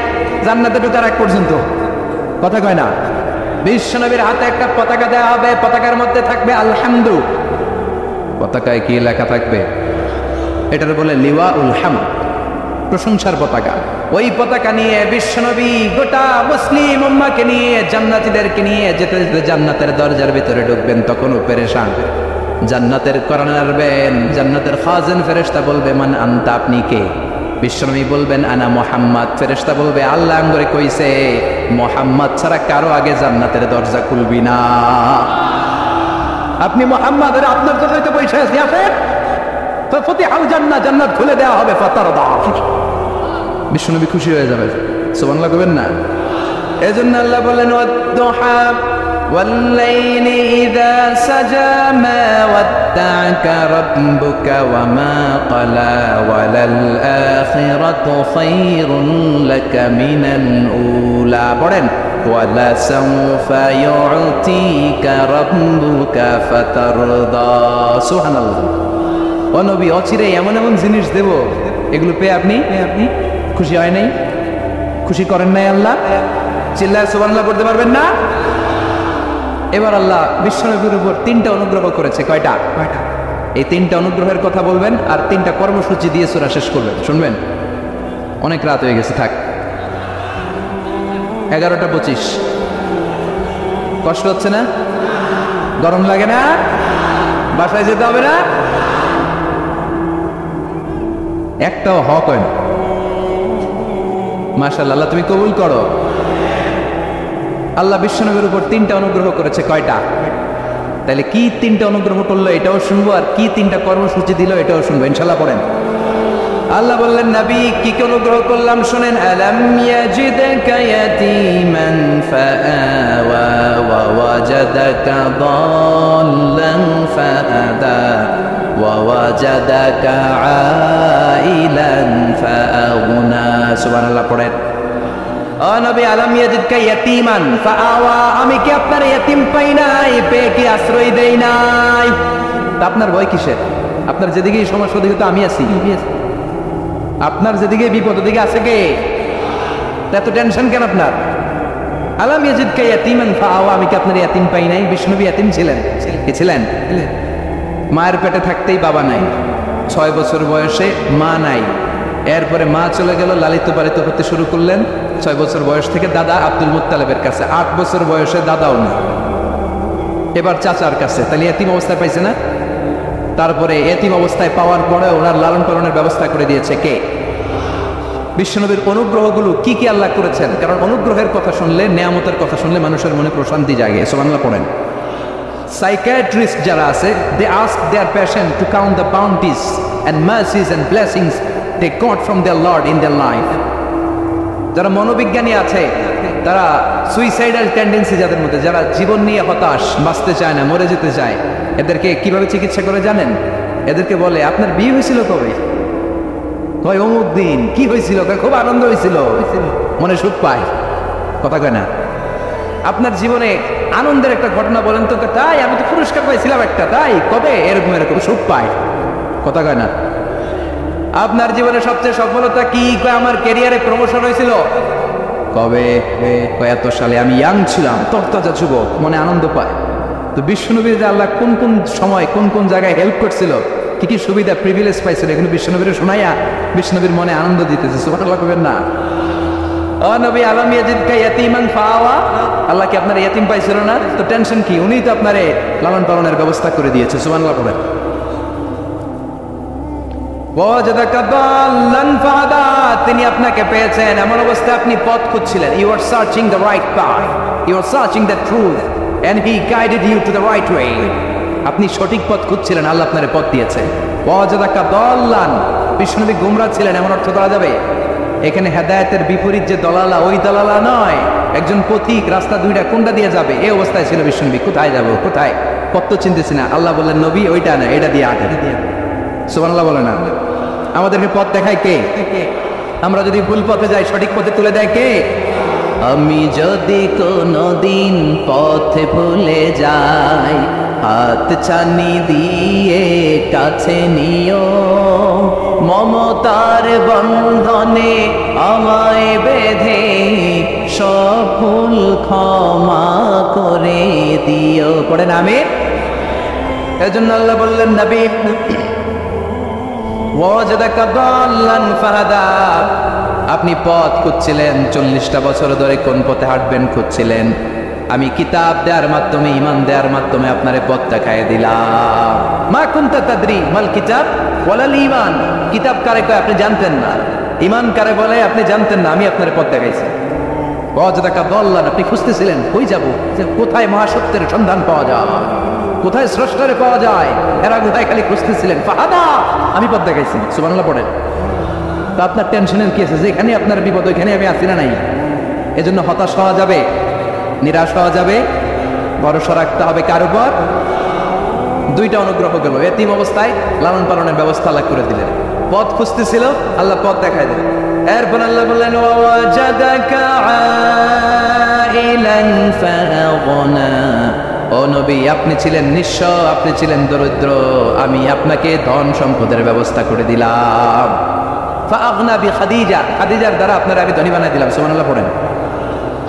জান্নাতে ঢোকার আগ পর্যন্ত, কথা কয় না। বিশ্বনবীর হাতে একটা পতাকা দেওয়া হবে, পতাকার মধ্যে থাকবে আলহামদু। পতাকায় কি লেখা থাকবে? এটার বলে লিওয়া উল হামদ, প্রশংসার পতাকা। ওই পতাকা নিয়ে বিশ্বনবী গোটা মুসলিম উম্মাহকে নিয়ে, জান্নাতীদেরকে নিয়ে যেতে যেতে জান্নাতের দরজার ভিতরে ঢুকবেন, তখনও পেরেশান। জান্নাতের কোরআন আরবেন, জান্নাতের খাজিন ফেরেশতা বলবে মান আনতা, আপনি কে? বিশ্বনবী বলবেন আনা মুহাম্মদ। ফেরেশতা বলবে আল্লাহ আমরে কইছে মুহাম্মদ ছাড়া কারো আগে জান্নাতের দরজা খুলবি না। আপনি মুহাম্মদ, আর আপনার জন্যই তো বসে আছি, আসেন। ফাতিহাল জান্নাহ, জান্নাত খুলে দেওয়া হবে। ফাতারদা, বিশ্বনবী খুশি হয়ে যাবে। সুবহানাল্লাহ কইবেন না? এজন্য আল্লাহ বলেন ওয়াদ-দুহা والليل إذا سجى ما ودعك ربك وما قلى وللآخرة خير لك من الأولى ولسوف يعطيك ربك فترضى। সুবহানাল্লাহ। ও নবী, অচিরে এমন এমন জিনিস দেব, এগুলো পেয়ে আপনি খুশি হয় নাই? খুশি করেন নাই আল্লাহ? চিল্লায় সুবহানাল্লাহ পড়তে পারবেন না? এবার আল্লাহ বিশ্বনবীর উপর 3টা অনুগ্রহ করেছে। কয়টা? এই 3টা অনুগ্রহের কথা বলবেন, আর 3টা কর্মসূচি দিয়ে সূরা শেষ করবেন। শুনবেন? অনেক রাত হয়ে গেছে, থাক। 11:25। কষ্ট হচ্ছে না? গরম লাগে না? বাসায় যেতে হবে না? একটাও হক হয় না। মাশাআল্লাহ, আল্লাহ তুমি কবুল করো। আল্লাহ বিশ্বনবীর উপর 3টা অনুগ্রহ করেছে। কয়টা? তাহলে কি 3টা অনুগ্রহ করলো এটাও শুনবো, আর কি 3টা কর্মসূচি দিল এটাও শুনবো ইনশাআল্লাহ। পড়েন। আল্লাহ বললেন নবী কি কি অনুগ্রহ করলাম শুনেন। আলাম ইয়াজিদকা ইয়াতীমান ফাআওয়া ওয়া ওয়াজাদাকা দাল্লান ফাহাদা ওয়া ওয়াজাদাকা আইলান ফাআগনা। সুবহানাল্লাহ পড়েন। ও নবী, আলাম ইয়াজিদকা ইয়াতীমান ফাআওয়া, আমি কি আপনার ইয়াতীম পাই নাই, পেয়ে কি আশ্রয় দেই নাই? তা আপনার ভয় কিসের? আপনার যেদিকে সমস্যা ওদিকে তো আমি আছি। আপনার যেদিকে বিপদ ওদিকে আছে কে? এত টেনশন কেন আপনার? আলাম ইয়াজিদকা ইয়াতীমান ফাআওয়া, আমি কি আপনার ইয়াতীম পাই নাই? বিষ্ণুনবী ইয়াতীম ছিলেন, কি ছিলেন? মায়ের পেটে থাকতেই বাবা নাই, 6 বছর বয়সে মা নাই, এরপরে মা চলে গেল, লালিত পালিত করতে শুরু করলেন 6 বছর বয়স থেকে দাদা আব্দুল মুত্তালিবের কাছে, 8 বছর বয়সে দাদাও না, এবার চাচার কাছে, তাহলে এতিম অবস্থায় পাইছে না? তারপরে এতিম অবস্থায় পাওয়ার পরে ওনার লালন পালনের ব্যবস্থা করে দিয়েছে কে? বিশ্বনবীর অনুগ্রহগুলো কি কি আল্লাহ করেছেন, কারণ অনুগ্রহের কথা শুনলে, নেয়ামতের কথা শুনলে মানুষের মনে প্রশান্তি জাগে। সুবহানাল্লাহ পড়েন। সাইকিয়াট্রিস্ট যারা আছে, they ask their patient to count the bounties and mercies and blessings they got from their Lord in their life. যারা মনোবিজ্ঞানী আছে, তারা সুইসাইডাল টেন্ডেন্সি যাদের মধ্যে, যারা জীবন নিয়ে হতাশ, বাঁচতে চায় না, মরে যেতে চায়, এদেরকে কিভাবে চিকিৎসা করে জানেন? এদেরকে বলে আপনার বিয়ে হয়েছিল কবে? কয় অমুক দিন। কি হয়েছিল? খুব আনন্দ হয়েছিল, মনে সুখ পায়। কথা কয় না? আপনার জীবনে আনন্দের একটা ঘটনা বলেন তো। তাই আমি তো পুরস্কার পাইছিলাম একটা। তাই কবে? এরকম এরকম সুখ পায়। কথা কয় না? আপনার জীবনে সবচেয়ে সফলতা কি? কয় আমার ক্যারিয়ারে প্রমোশন হয়েছিল। কবে? এত সালে, আমি ইয়াং ছিলাম, তরতাজা যুবক, মনে আনন্দ পায়। তো বিশ্বনবীর যে আল্লাহ কোন কোন সময় কোন কোন জায়গায় হেল্প করছিল, কি কি সুবিধা প্রিভিলেজ পাইছিল, এখানে বিশ্বনবীর শোনাইয়া বিশ্বনবীর মনে আনন্দ দিতেছে। সুবহানাল্লাহ কবেন না? ও নবী, আলাম ইয়াজিদকা ইয়াতীমান ফাআওয়া, আল্লাহ কি আপনার ইয়াতীম পাইছিল না? তো টেনশন কি? উনিই তো আপনারে লালন পালনের ব্যবস্থা করে দিয়েছে। সুবহানাল্লাহ কবেন। ওয়াজাদাকা দাল্লান ফাহাদা, তিনি আপনাকে পেয়েছেন এমন অবস্থায় আপনি পথ খুঁজছিলেন। You are searching the right path, you are searching the truth and he guided you to the right way. আপনি সঠিক পথ খুঁজছিলেন, আল্লাহ আপনারে পথ দিয়েছে। ওয়াজাদাকা দাল্লান, বিষ্ণুনবী গোমরাহ ছিলেন এমন অর্থ করা যাবে? এখানে হেদায়েতের বিপরীত যে দলালা, ওই দলালা নয়, একজন পথিক, রাস্তা দুইটা কোনটা দিয়ে যাবে এই অবস্থায় ছিল বিষ্ণুনবী। কোথায় যাব, কোথায়? পথ তো চিনতেছি না। আল্লাহ বললেন নবী ওইটা না, এটা দিয়ে আগে। সুবহানাল্লাহ বলে না? আমাদেরকে পথ দেখায় কে? আমরা যদি ভুল পথে যাই, সঠিক পথে তুলে দেয় কে? আমি যদি কোনদিন পথে ভুলে যাই, হাত ছানি দিয়ে কাছে নিও, মমতার বন্ধনে আমায় বেঁধে সব ভুল ক্ষমা করে দিও। পড়েন আমিন। এজন্য আল্লাহ বললেন নবী ওয়াজাদাকা দাল্লান ফাহাদা, আপনি পথ খুঁজছিলেন 40টা বছর ধরে, কোন পথে হাঁটবেন খুঁজছিলেন। আমি কিতাব দেওয়ার মাধ্যমে, ঈমান দেওয়ার মাধ্যমে আপনারে পথ দেখায় দিলাম। মা কুনতা তাদরি মাল কিতাব ওয়ালাল ঈমান, কিতাব কারে কয় আপনি জানতেন না, ঈমান কারে বলে আপনি জানতেন না, আমি আপনারে পথ দেখাইছি। ওয়াজাদাকা দাল্লান, আপনি খুঁজতেছিলেন কই যাব, কোথায় মহাসত্যের সন্ধান পাওয়া যায়, কোথায় স্রষ্টারে পাওয়া যায়, এরা কোথায় খালি খুঁজতেছিলেন। ফাহাদা, আমি পথ দেখাইছি। সুবহানাল্লাহ পড়েন। তা আপনার টেনশনের কি আছে? যেখানে আপনার বিপদ ওইখানে আমি আছি না নাই? এজন্য হতাশ হওয়া যাবে, নিরাশ হওয়া যাবে, ভরসা রাখতে হবে কার উপর? দুইটা অনুগ্রহ গেল। এতিম অবস্থায় লালন পালনের ব্যবস্থা আল্লাহ করে দিলেন। পথ খুঁজতেছিল, আল্লাহ পথ দেখায় দিলেন। এরপর আল্লাহ বললেন ওয়াজাদাকা আইলান ফাগনা, ও নবী আপনি ছিলেন নিঃস্ব, আপনি ছিলেন দরিদ্র, আমি আপনাকে ধন সম্পদের ব্যবস্থা করে দিলাম। ফাগনা বিখাদিজা, খাদিজার দ্বারা আপনারা আমি ধনী বানাই দিলাম। সুবহানাল্লাহ পড়েন।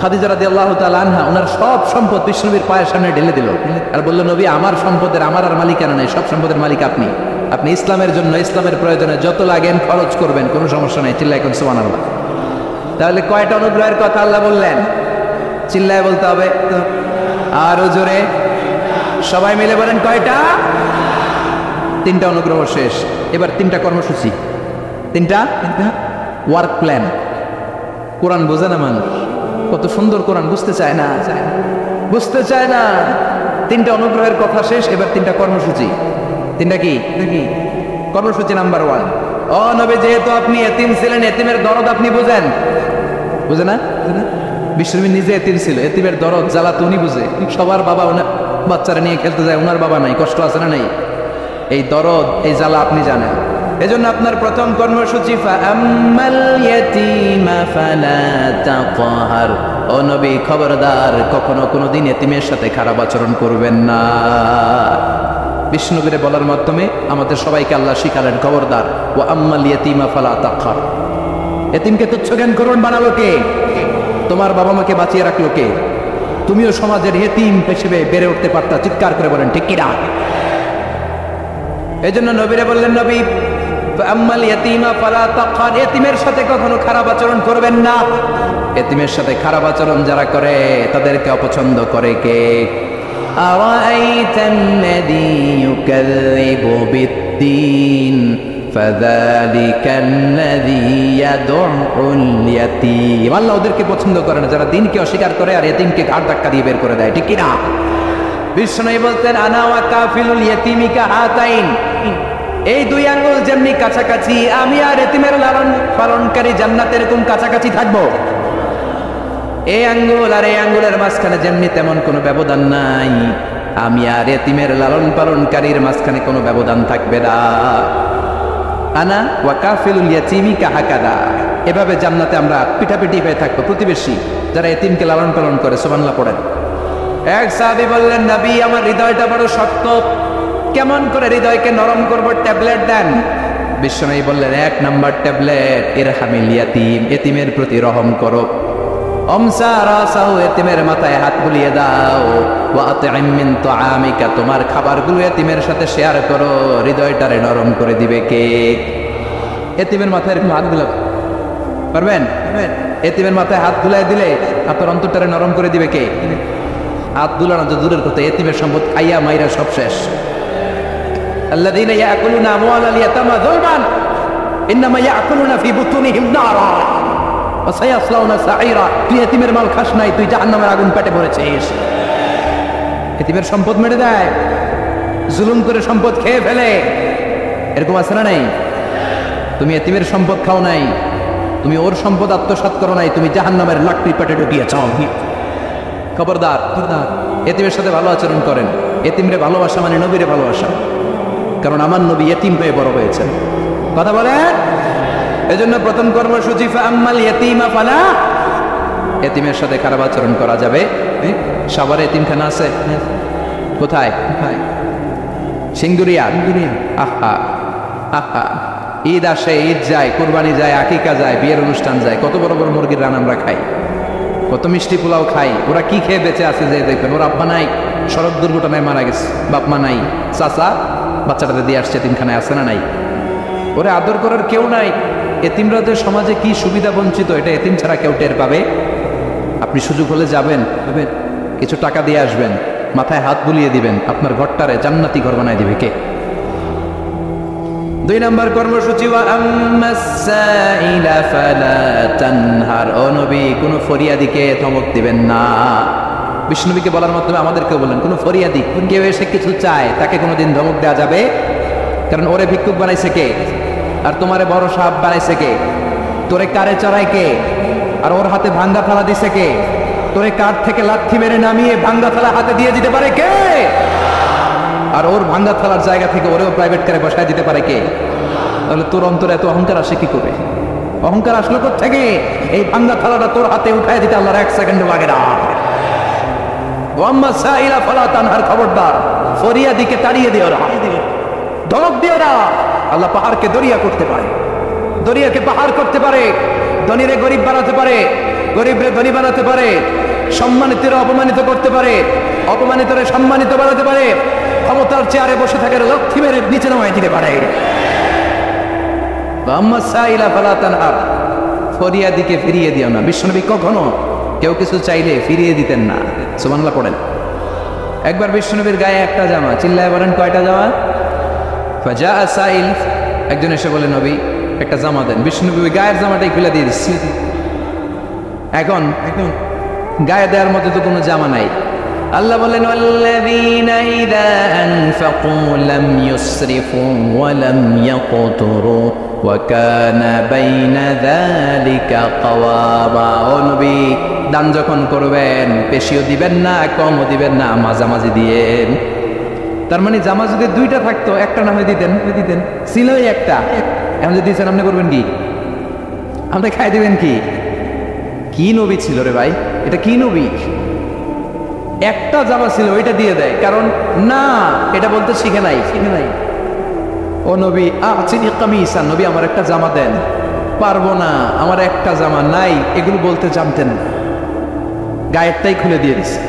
খাদিজা রাদিয়াল্লাহু তাআলা আনহা ওনার সব সম্পদ বিশ্বনবীর পায়ের সামনে ঢেলে দিল আর বলল নবী আমার সম্পদের আমার আর মালিকানা নেই, সব সম্পদের মালিক আপনি। আপনি ইসলামের জন্য, ইসলামের প্রয়োজনে যত লাগেন খরচ করবেন, কোনো সমস্যা নেই। চিল্লায় কোন সুবহানাল্লাহ। তাহলে কয়টা অনুগ্রহের কথা আল্লাহ বললেন? চিল্লায় বলতে হবে আরো জোরে, সবাই মিলে বলেন কয়টা? 3টা অনুগ্রহ শেষ। এবার 3টা কর্মসূচি, 3টা ওয়ার্ক প্ল্যান। কোরআন বোঝে না মানুষ, কত সুন্দর কোরআন, বুঝতে চায় না, বুঝতে চায় না। 3টা অনুগ্রহের কথা শেষ, এবার 3টা কর্মসূচি। 3টা কি? কর্মসূচি নাম্বার 1, ও নবী যেহেতু আপনি এতিম ছিলেন, এতিমের দরদ আপনি বুঝেন। বুঝে না? বিশ্বনবী নিজে এতিম ছিল, এতিমের দরদ জ্বালা তো উনি বুঝে। সবার বাবা ওনার বাচ্চারা নিয়ে খেলতে যায়, ওনার বাবা নাই, কষ্ট আছে না নাই? এই দরদ, এই জ্বালা আপনি জানেন। এজন্য আপনার প্রথম কর্মসূচি ফাআম্মাল ইয়াতীমা ফালা তাকহার, ও নবী খবরদার কখনো কোনোদিন এতিমের সাথে খারাপ আচরণ করবেন না। বিষ্ণুবীরে বলার মাধ্যমে আমাদের সবাইকে আল্লাহ শিখালেন খবরদার ওয়া আম্মাল ইয়াতীমা ফালা তাকহার। এতিমকে তুচ্ছ জ্ঞান করুন বানালো কে? তোমার বাবা মাকে বাঁচিয়ে রাখলো কে? তুমিও সমাজের এতিম হিসেবে বেড়ে উঠতে পারতা। চিৎকার করে বলেন ঠিক কিনা? এই জন্য নবীরে বললেন, নবী আম্মাল ইয়াতীমা ফালা তাকহার, এতিমের সাথে কখনো খারাপ আচরণ করবেন না। এতিমের সাথে খারাপ আচরণ যারা করে তাদেরকে অপছন্দ করে কে? আরাআইতাল্লাযী ইউকাযযিবু বিদ্দীন ফাযালিকাল্লাযী ইয়াদউল ইয়াতীম। আল্লাহ ওদেরকে পছন্দ করে না যারা দ্বীনকে অস্বীকার করে আর এতিমকে ঘাড় ধাক্কা দিয়ে বের করে দেয়। ঠিক কি না? বিষ্ণু বলতেন, আনা ওয়া কাফিলুল ইয়াতীমি কাহাতাইন, এই দুই আঙ্গুল যেমনি কাছাকাছি, আমি আর এতিমের লালন পালনকারী জান্নাতে এরকম কাছাকাছি থাকবো। এই আঙ্গুল আর এই আঙ্গুলের মাঝখানে যেমনি তেমন কোনো ব্যবধান নাই, আমি আর এতিমের লালন পালনকারীর মাঝখানে কোনো ব্যবধান থাকবে না। আনা ওয়া কাফিলুল ইয়াতীমি কাহাকাদা, এভাবে জান্নাতে আমরা পিঠাপিঠি হয়ে থাকবো, প্রতিবেশী যারা এতিমকে লালন পালন করে। সুবহানাল্লাহ পড়েন। এক সাহাবী বললেন, নবী আমার হৃদয়টা বড় শক্ত, কেমন করে হৃদয়কে নরম করব? ট্যাবলেট দেন। বিশ্বনবী বললেন, এক নাম্বার ট্যাবলেট ইরহামিল ইয়াতীম, এতিমের প্রতি রহম করো। অমসা রাসাহু, এতিমের মাথায় হাত বুলিয়ে দাও। ওয়া আতইম মিন তুআমিকা, তোমার খাবারগুলো এতিমের সাথে শেয়ার করো। হৃদয়টারে নরম করে দিবে কে? এতিমের মাথায় এরকম হাত বুলাবে পারবেন? এতিমের মাথায় হাত বুলাই দিলে আপনার অন্তরটারে নরম করে দিবে কে? হাত বুলানো তো দূরের কথা, এতিমের সম্পদ খাইয়া মাইরা সব শেষ। আল্লাযীনা ইয়াকুলুনা আমওয়ালাল ইয়াতামা যুলমান ইন্নামা ইয়াকুলুনা ফি বুতুনিহিম নারা ওয়া সায়াসলাউনা সাঈরা। তুই এতিমের মাল খাস নাই, তুই জাহান্নামের আগুন পেটে ভরেছিস। এতিমের সম্পদ মেরে দেয়, জুলুম করে সম্পদ খেয়ে ফেলে, এরকম আছে না নাই? তুমি এতিমের সম্পদ খাও নাই, তুমি ওর সম্পদ আত্মসাৎ করো নাই, তুমি জাহান্নামের লাকড়ি পেটে ঢুকিয়েছ। খবরদার, এতিমের সাথে ভালো আচরণ করেন। এতিমরে ভালোবাসা মানে নবীরে ভালোবাসা, কারণ আমার নবী এতিম হয়ে বড় হয়েছেন। কথা বলেন। এজন্য প্রথম কর্মসূচি ফাআম্মাল ইয়াতীমা ফালা, এতিমের সাথে খারাপ আচরণ করা যাবে। সাভারে এতিমখানা আছে কোথায়? সিঙ্গুরিয়া। আহা আহা, ঈদ আসে, ঈদ যায়, কুরবানি যায়, আকিকা যায়, বিয়ের অনুষ্ঠান যায়, কত বড় বড় মুরগির রান আমরা খাই, কত মিষ্টি পোলাও খাই। ওরা কি খেয়ে বেঁচে আছে যে দেখবেন, ওর আব্বা নাই, সড়ক দুর্ঘটনায় মারা গেছে, বাপ মা নাই, চাচা বাচ্চাটাতে দিয়ে আসছে, এতিমখানায় আছে না নাই? ওরে আদর করার কেউ নাই। এতিমরা যে সমাজে কি সুবিধা বঞ্চিত, এটা এতিম ছাড়া কেউ টের পাবে? আপনি সুযোগ হলে যাবেন, কিছু টাকা দিয়ে আসবেন, মাথায় হাত বুলিয়ে দিবেন, আপনার ঘরটারে জান্নাতি ঘর বানায় দিবে কে? দুই নম্বর কর্মসূচি, ওয়া আম্মাস সাইলা ফালা তানহার, ও নবী কোনো ফরিয়াদিকে ধমক দিবেন না। বিষ্ণুবীকে বলার মাধ্যমে আমাদেরকেও বলেন, কোনো ফরিয়াদি, কেউ এসে কিছু চায়, তাকে কোনোদিন ধমক দেওয়া যাবে? কারণ ওরে ভিক্ষুক বানাইছে কে? আর তোমারে বড় সাপ বানাইছে কে? তোরে কারে চড়ায় কে? আর ওর হাতে ভাঙ্গা থালা দিছে কে? তোরে কাঠ থেকে লাথি মেরে নামিয়ে ভাঙ্গা থালা হাতে দিয়ে দিতে পারে কে? আর ওর ভাঙ্গা থালার জায়গা থেকে ওরেও প্রাইভেট কারে বসায় দিতে পারে কে? তাহলে তোর অন্তরে এত অহংকার আসে কি করে? অহংকার আসলো কোত্থেকে? এই ভাঙ্গা থালাটা তোর হাতে উঠায় দিতে আল্লাহর এক সেকেন্ড লাগে না। খবরদার, ফরিয়াদিকে তাড়িয়ে দিও না, ধমক দিও না। আল্লাহ পাহাড়কে দরিয়া করতে পারে, দরিয়াকে পাহাড় করতে পারে, ধনীরে গরিব বানাতে পারে, গরিবরে ধনী বানাতে পারে, সম্মানিতরে অপমানিত করতে পারে, অপমানিতরে সম্মানিত বানাতে পারে, ক্ষমতার চেয়ারে বসে থাকে লক্ষ্মী মেরে নিচে নামায় দিতে পারে। ফরিয়াদিকে ফিরিয়ে দিও না। বিশ্বনবী কখনো কেউ কিছু চাইলে ফিরিয়ে দিতেন না। সুবহানাল্লাহ পড়েন। একবার বিশ্বনবীর গায়ে একটা জামা, চিল্লায় বলেন কয়টা জামা? ফাজা সাইল, একজন এসে বলে নবী একটা জামা দেন। বিশ্বনবী ওই গায়ের জামাটাই খুলে দিয়ে দিচ্ছি। এখন গায়ে দেওয়ার মতো তো কোনো জামা নাই। আল্লাহ বলেন, ওয়াল্লাযীনা ইযা আনফাকু লাম ইউসরিফু ওয়া লাম ইয়াকতুরু ওয়া কানা বাইনা যালিকা কাওয়ামা। ও নবী, দান যখন করবেন বেশিও দিবেন না, কমও দিবেন না, মাঝামাঝি দিয়েন। তার মানে জামা যদি দুইটা থাকতো, একটা না হয় দিতেন, ছিলই একটা, এখন যদি দিচ্ছেন আপনি করবেন কি? আপনি খাই দিবেন কি? কি নবী ছিল রে ভাই, এটা কি নবী? একটা জামা ছিল ওইটা দিয়ে দেয়, কারণ না এটা বলতে শিখে নাই। ও নবী আচিনি কামিসা, নবী আমার একটা জামা দেন। পারবো না, আমার একটা জামা নাই, এগুলো বলতে জানতেন না। গায়েরটাই খুলে দিয়ে দিছে।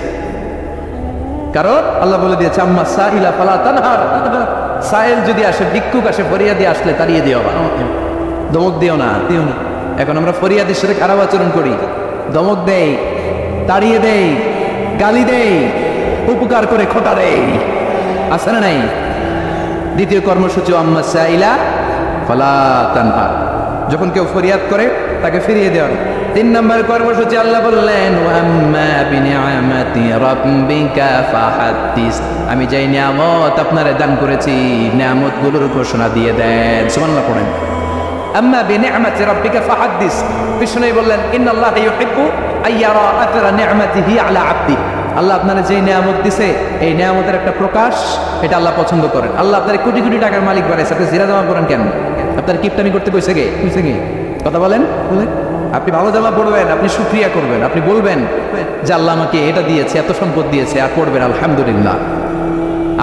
কারণ আল্লাহ বলে দিয়েছে আম্মা সাইলা ফালা তানহার, সাইল যদি আসে, ভিক্ষুক আসে, ফরিয়াদি আসলে তাড়িয়ে দিও না, ধমক দিও না। এখন আমরা ফরিয়াদির সাথে খারাপ আচরণ করি, ধমক দেই, তাড়িয়ে দেই, গালি দেই, উপকার করে খোটা দেই, আছে না নাই? দ্বিতীয় কর্মসূচি আম্মা সাইলা ফালা তানহার, যখন কেউ ফরিয়াদ করে তাকে ফিরিয়ে দেওয়া। 3 নম্বর কর্মসূচি আল্লাহ বললেন ওয়াম্মা বিনিআমাতি রাব্বিকা ফাহাদ্দিস, আমি যেই নিয়ামত আপনারে দান করেছি নিয়ামতগুলোর ঘোষণা দিয়ে দেন। সুবহানাল্লাহ পড়েন। আম্মা বিনিআমাতি রাব্বিকা ফাহাদ্দিস, বিষ্ণু বললেন ইন্নাল্লাহা ইউহিব্বু আইয়ারা আথরা নি'মাতিহি আলা আবদি, আল্লাহ আপনারা যে নিয়ামত দিছে এই নিয়ামতের একটা প্রকাশ, এটা আল্লাহ পছন্দ করেন। আল্লাহ আপনার কোটি কোটি টাকার মালিক বানাইছে, আপনি জিরা জামা পরেন কেন? আপনার কিপটামি করতে কইছে কে? কথা বলেন। আপনি ভালো জামা পড়বেন, আপনি শুকরিয়া করবেন, আপনি বলবেন যে আল্লাহ আমাকে এটা দিয়েছে, এত সম্পদ দিয়েছে, আর পড়বেন আলহামদুলিল্লাহ।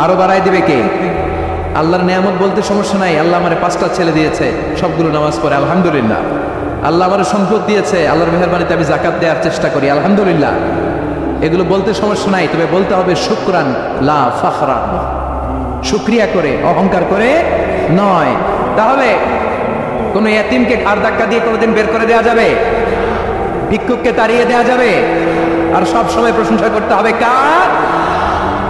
আরো বাড়াই দিবে কে? আল্লাহর নিয়ামত বলতে সমস্যা নাই, আল্লাহ আমার 5টা ছেলে দিয়েছে, সবগুলো নামাজ পড়ে আলহামদুলিল্লাহ। আল্লাহ আমার সম্পদ দিয়েছে, আল্লাহর মেহেরবানিতে আমি যাকাত দেওয়ার চেষ্টা করি আলহামদুলিল্লাহ। এগুলো বলতে সমস্যা নাই, তবে বলতে হবে শুকরান লা ফাখরান, শুকরিয়া করে, অহংকার করে নয়। তাহলে কোন ইয়াতিমকে ঘাড় ধাক্কা দিয়ে কোনোদিন বের করে দেওয়া যাবে? ভিক্ষুককে তাড়িয়ে দেওয়া যাবে? আর সব সময় প্রশংসা করতে হবে কার?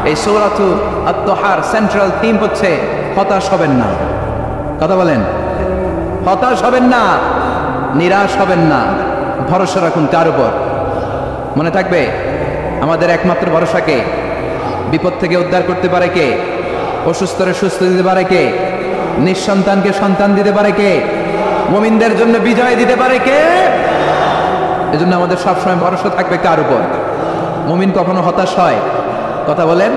এই সূরাতু আত-তাহার সেন্ট্রাল থিম হচ্ছে হতাশ হবেন না। কথা বলেন, হতাশ হবেন না, নিরাশ হবেন না, ভরসা রাখুন কার উপর? মনে থাকবে আমাদের একমাত্র ভরসা কে? বিপদ থেকে উদ্ধার করতে পারে কে? অসুস্থরে সুস্থ দিতে পারে কে? নিঃসন্তানকে সন্তান দিতে পারে কে? মুমিনদের জন্য বিজয় দিতে পারে কে? এজন্য আমাদের সবসময় ভরসা থাকবে কার উপর? মুমিন কখনো হতাশ হয়? কথা বলেন।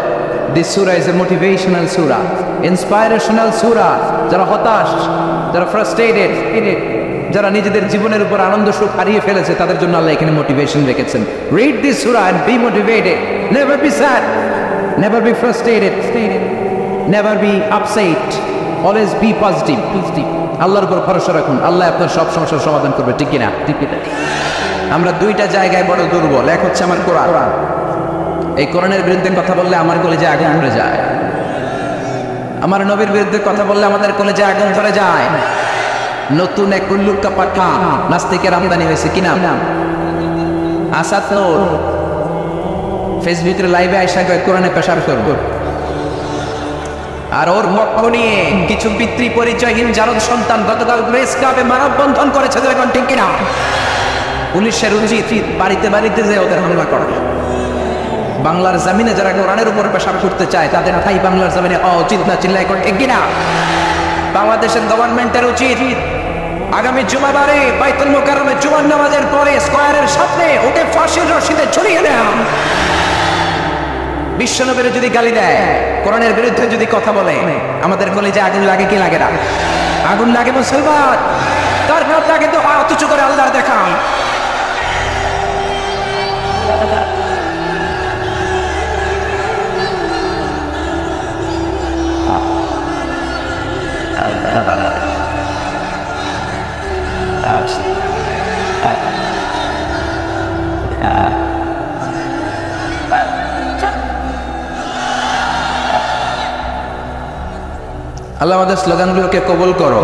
This surah is a motivational surah, inspirational surah. যারা হতাশ, যারা ফ্রাস্ট্রেটেড, যারা নিজেদের জীবনের উপর আনন্দ সুখ হারিয়ে ফেলেছে, তাদের জন্য আল্লাহ এখানে মোটিভেশন রেখেছেন। রিড দিস সূরা and be motivated, never be sad, never be frustrated, never be upset, always be positive. আল্লাহর উপর ভরসা রাখুন, আল্লাহ আপনার সব সমস্যার সমাধান করবে। ঠিক কিনা? আমরা 2টা জায়গায় বড় দুর্বল। এক হচ্ছে আমার কোরআন, এই কোরআনের বিরুদ্ধে কথা বললে আমার কলেজে আগুন ধরে যায়। আমার নবীর বিরুদ্ধে কথা বললে আমাদের কলেজে আগুন ধরে যায়। নতুন এক উল্লুক্কা পাঠা নাস্তিকের আমদানি হয়েছে, কি নাম? আসাদ নূর। ফেসবুকের লাইভে আইসা কোরআনে পেশার করব, আর ওর পক্ষ নিয়ে কিছু পিতৃ পরিচয়হীন জারদ সন্তান গতকাল প্রেস ক্লাবে মানববন্ধন করেছে। এখন ঠিক কিনা? পুলিশের উচিত বাড়িতে বাড়িতে যে ওদের হামলা করা। বাংলার জমিনে যারা কোরআনের উপর পেশাব করতে চায় তাদের ঠাই বাংলার জমিনে উচিত না, চিল্লাই করে ঠিক কিনা? বাংলাদেশের গভর্নমেন্টের উচিত আগামী জুমাবারে বাইতুল মুকাররমে জুমার নামাজের পরে স্কয়ারের সামনে ওকে ফাঁসির রশিদে ঝুলিয়ে দেয়া। বিশ্বনবীর যদি গালি দেয়, কোরআনের বিরুদ্ধে যদি কথা বলে, আমাদের কলেজে আগুন লাগে কি লাগে না? আগুন লাগে মুসলমান। তার নাম লাগে তো হাত উঁচু করে আল্লাহর দেখান। আল্লাহ আমাদের স্লোগানগুলোকে কবুল করো।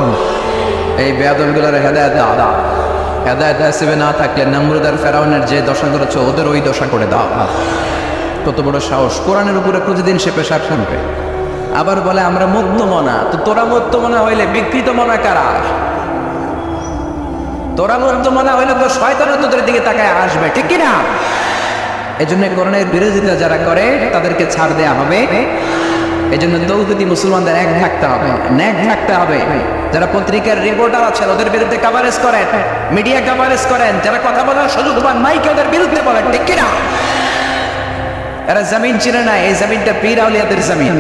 এই বেয়াদবগুলোর হেদায়েত দাও। হেদায়েত নসিবে না থাকলে নমরুদ আর ফেরাউনের যে দশা করেছো ওদের ওই দশা করে দাও। কত বড় সাহস! কোরআনের উপরে প্রতিদিন সে পেশাব শুনবে, আবার বলে আমরা মুক্ত মনা। তো তোরা মুক্ত মনা হইলে বিকৃত মনা কারা? তোরা মুক্ত মনা হইলে তো শয়তান তোদের দিকে তাকায় আসবে, ঠিক কিনা? এজন্য কোরআনের বিরোধিতা যারা করে তাদেরকে ছাড় দেয়া হবে। এজন্য তৌহিদি মুসলমানদের এক থাকতে হবে, ন্যাক থাকতে হবে। যারা পত্রিকার রিপোর্টার আছেন ওদের বিরুদ্ধে কভারেজ করেন, মিডিয়া কভারেজ করেন, যারা কথা বলার সুযোগ পান মাইকে ওদের বিরুদ্ধে বলেন, ঠিক কিনা? এরা জমিন চিনে না, এই জমিনটা পীর আউলিয়াদের জমিন,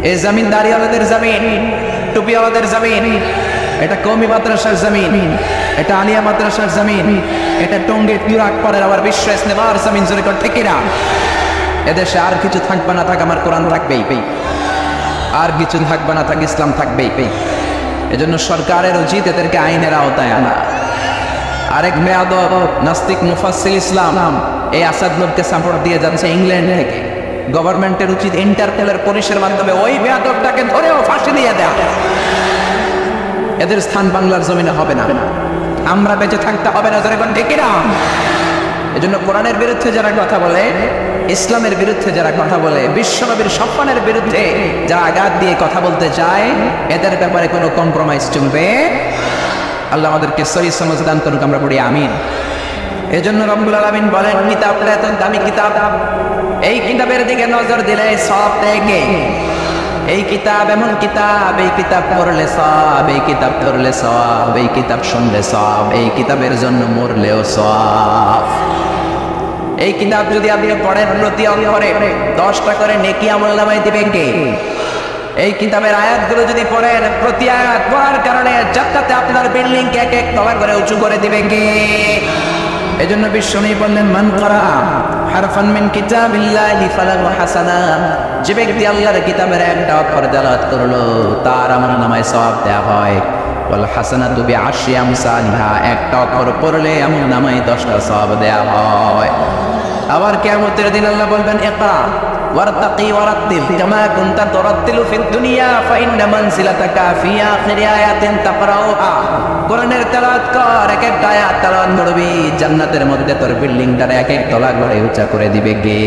এই জমিন দাড়িওয়ালাদের জমিন, টুপিওয়ালাদের জমিন, এটা কওমি মাদ্রাসার জমিন, এটা আলিয়া মাদ্রাসার জমিন, এটা টঙ্গী পিরাকপাড়ের আবার বিশ্ব ইসলামের জমিন। জোরে কর ঠিক কিনা? এদেশে আর কিছু থাকবে না থাক, আমার কোরআন থাকবেই, আর কিছু থাকবে না থাক, ইসলাম থাকবেই। এজন্য সরকারের উচিত এদেরকে আইনের আওতায় আনা। আরেক বেয়াদব নাস্তিক মুফাসসিল ইসলাম এই আসাদ নূরকে সাপোর্ট দিয়ে যাচ্ছে ইংল্যান্ড থেকে। গভর্নমেন্টের উচিত ইন্টারপোলের পুলিশের মাধ্যমে ওই বেয়াদবটাকে ধরেও ফাঁসি দিয়ে দেয়া। এদের স্থান বাংলার জমিনে হবে না, আমরা বেঁচে থাকতে হবে না, যারা ঠিক না। এজন্য কোরআনের বিরুদ্ধে যারা কথা বলে, ইসলামের বিরুদ্ধে যারা কথা বলে, বিশ্বনবীর সম্মানের বিরুদ্ধে যারা আঘাত দিয়ে কথা বলতে চায়, এদের ব্যাপারে কোনো কম্প্রোমাইজ চলবে। আল্লাহ আমাদেরকে সহি সমঝ দান করুক, আমরা পড়ি আমিন। এজন্য রব্বুল আলামিন বলেন, কিতাবটা এত দামি কিতাব, এই কিতাবের দিকে নজর দিলে সব থেকে, এই কিতাব এমন কিতাব, এই কিতাব পড়লে সব, এই কিতাব পড়লে সব, এই কিতাব শুনলে সব, এই কিতাবের জন্য মরলেও সব। এই কিতাব যদি আপনি পড়েন প্রতি অক্ষরে 10টা করে নেকি আমলনামায় দিবে কে? এই কিতাবের আয়াতগুলো যদি পড়েন প্রতি আয়াত পড়ার কারণে জান্নাতে আপনার বিল্ডিং কে এক এক তলা করে উঁচু করে দিবে কে? এজন্য বিশ্বনবী বললেন, মান করা হারফান মিন কিতাবিল্লাহি ফালাহু হাসানা, যে ব্যক্তি আল্লাহর কিতাবের একটা অক্ষর তেলাওয়াত করলো তার আমলনামায় সওয়াব দেয়া হয়। ওয়াল হাসানাতু বিআশরি আমসালিহা, একটা অক্ষর পড়লে আমলনামায় 10টা সওয়াব দেয়া হয়। আবার কিয়ামতের দিন আল্লাহ বলবেন, ইকরা ওয়ারতাকি ওয়ারাত্তিল কামা কুনতা তুরাত্তিলু ফিদ দুনিয়া ফাইন্না মানজিলাতাকা ফি আখিরি আয়াতিন তাকরাউহা। কোরআনের তেলাওয়াত কর, এক একটা আয়াত তেলাওয়াত করবি, জান্নাতের মধ্যে তোর বিল্ডিংটারে এক এক তলা করে উঁচা করে দিবে গে।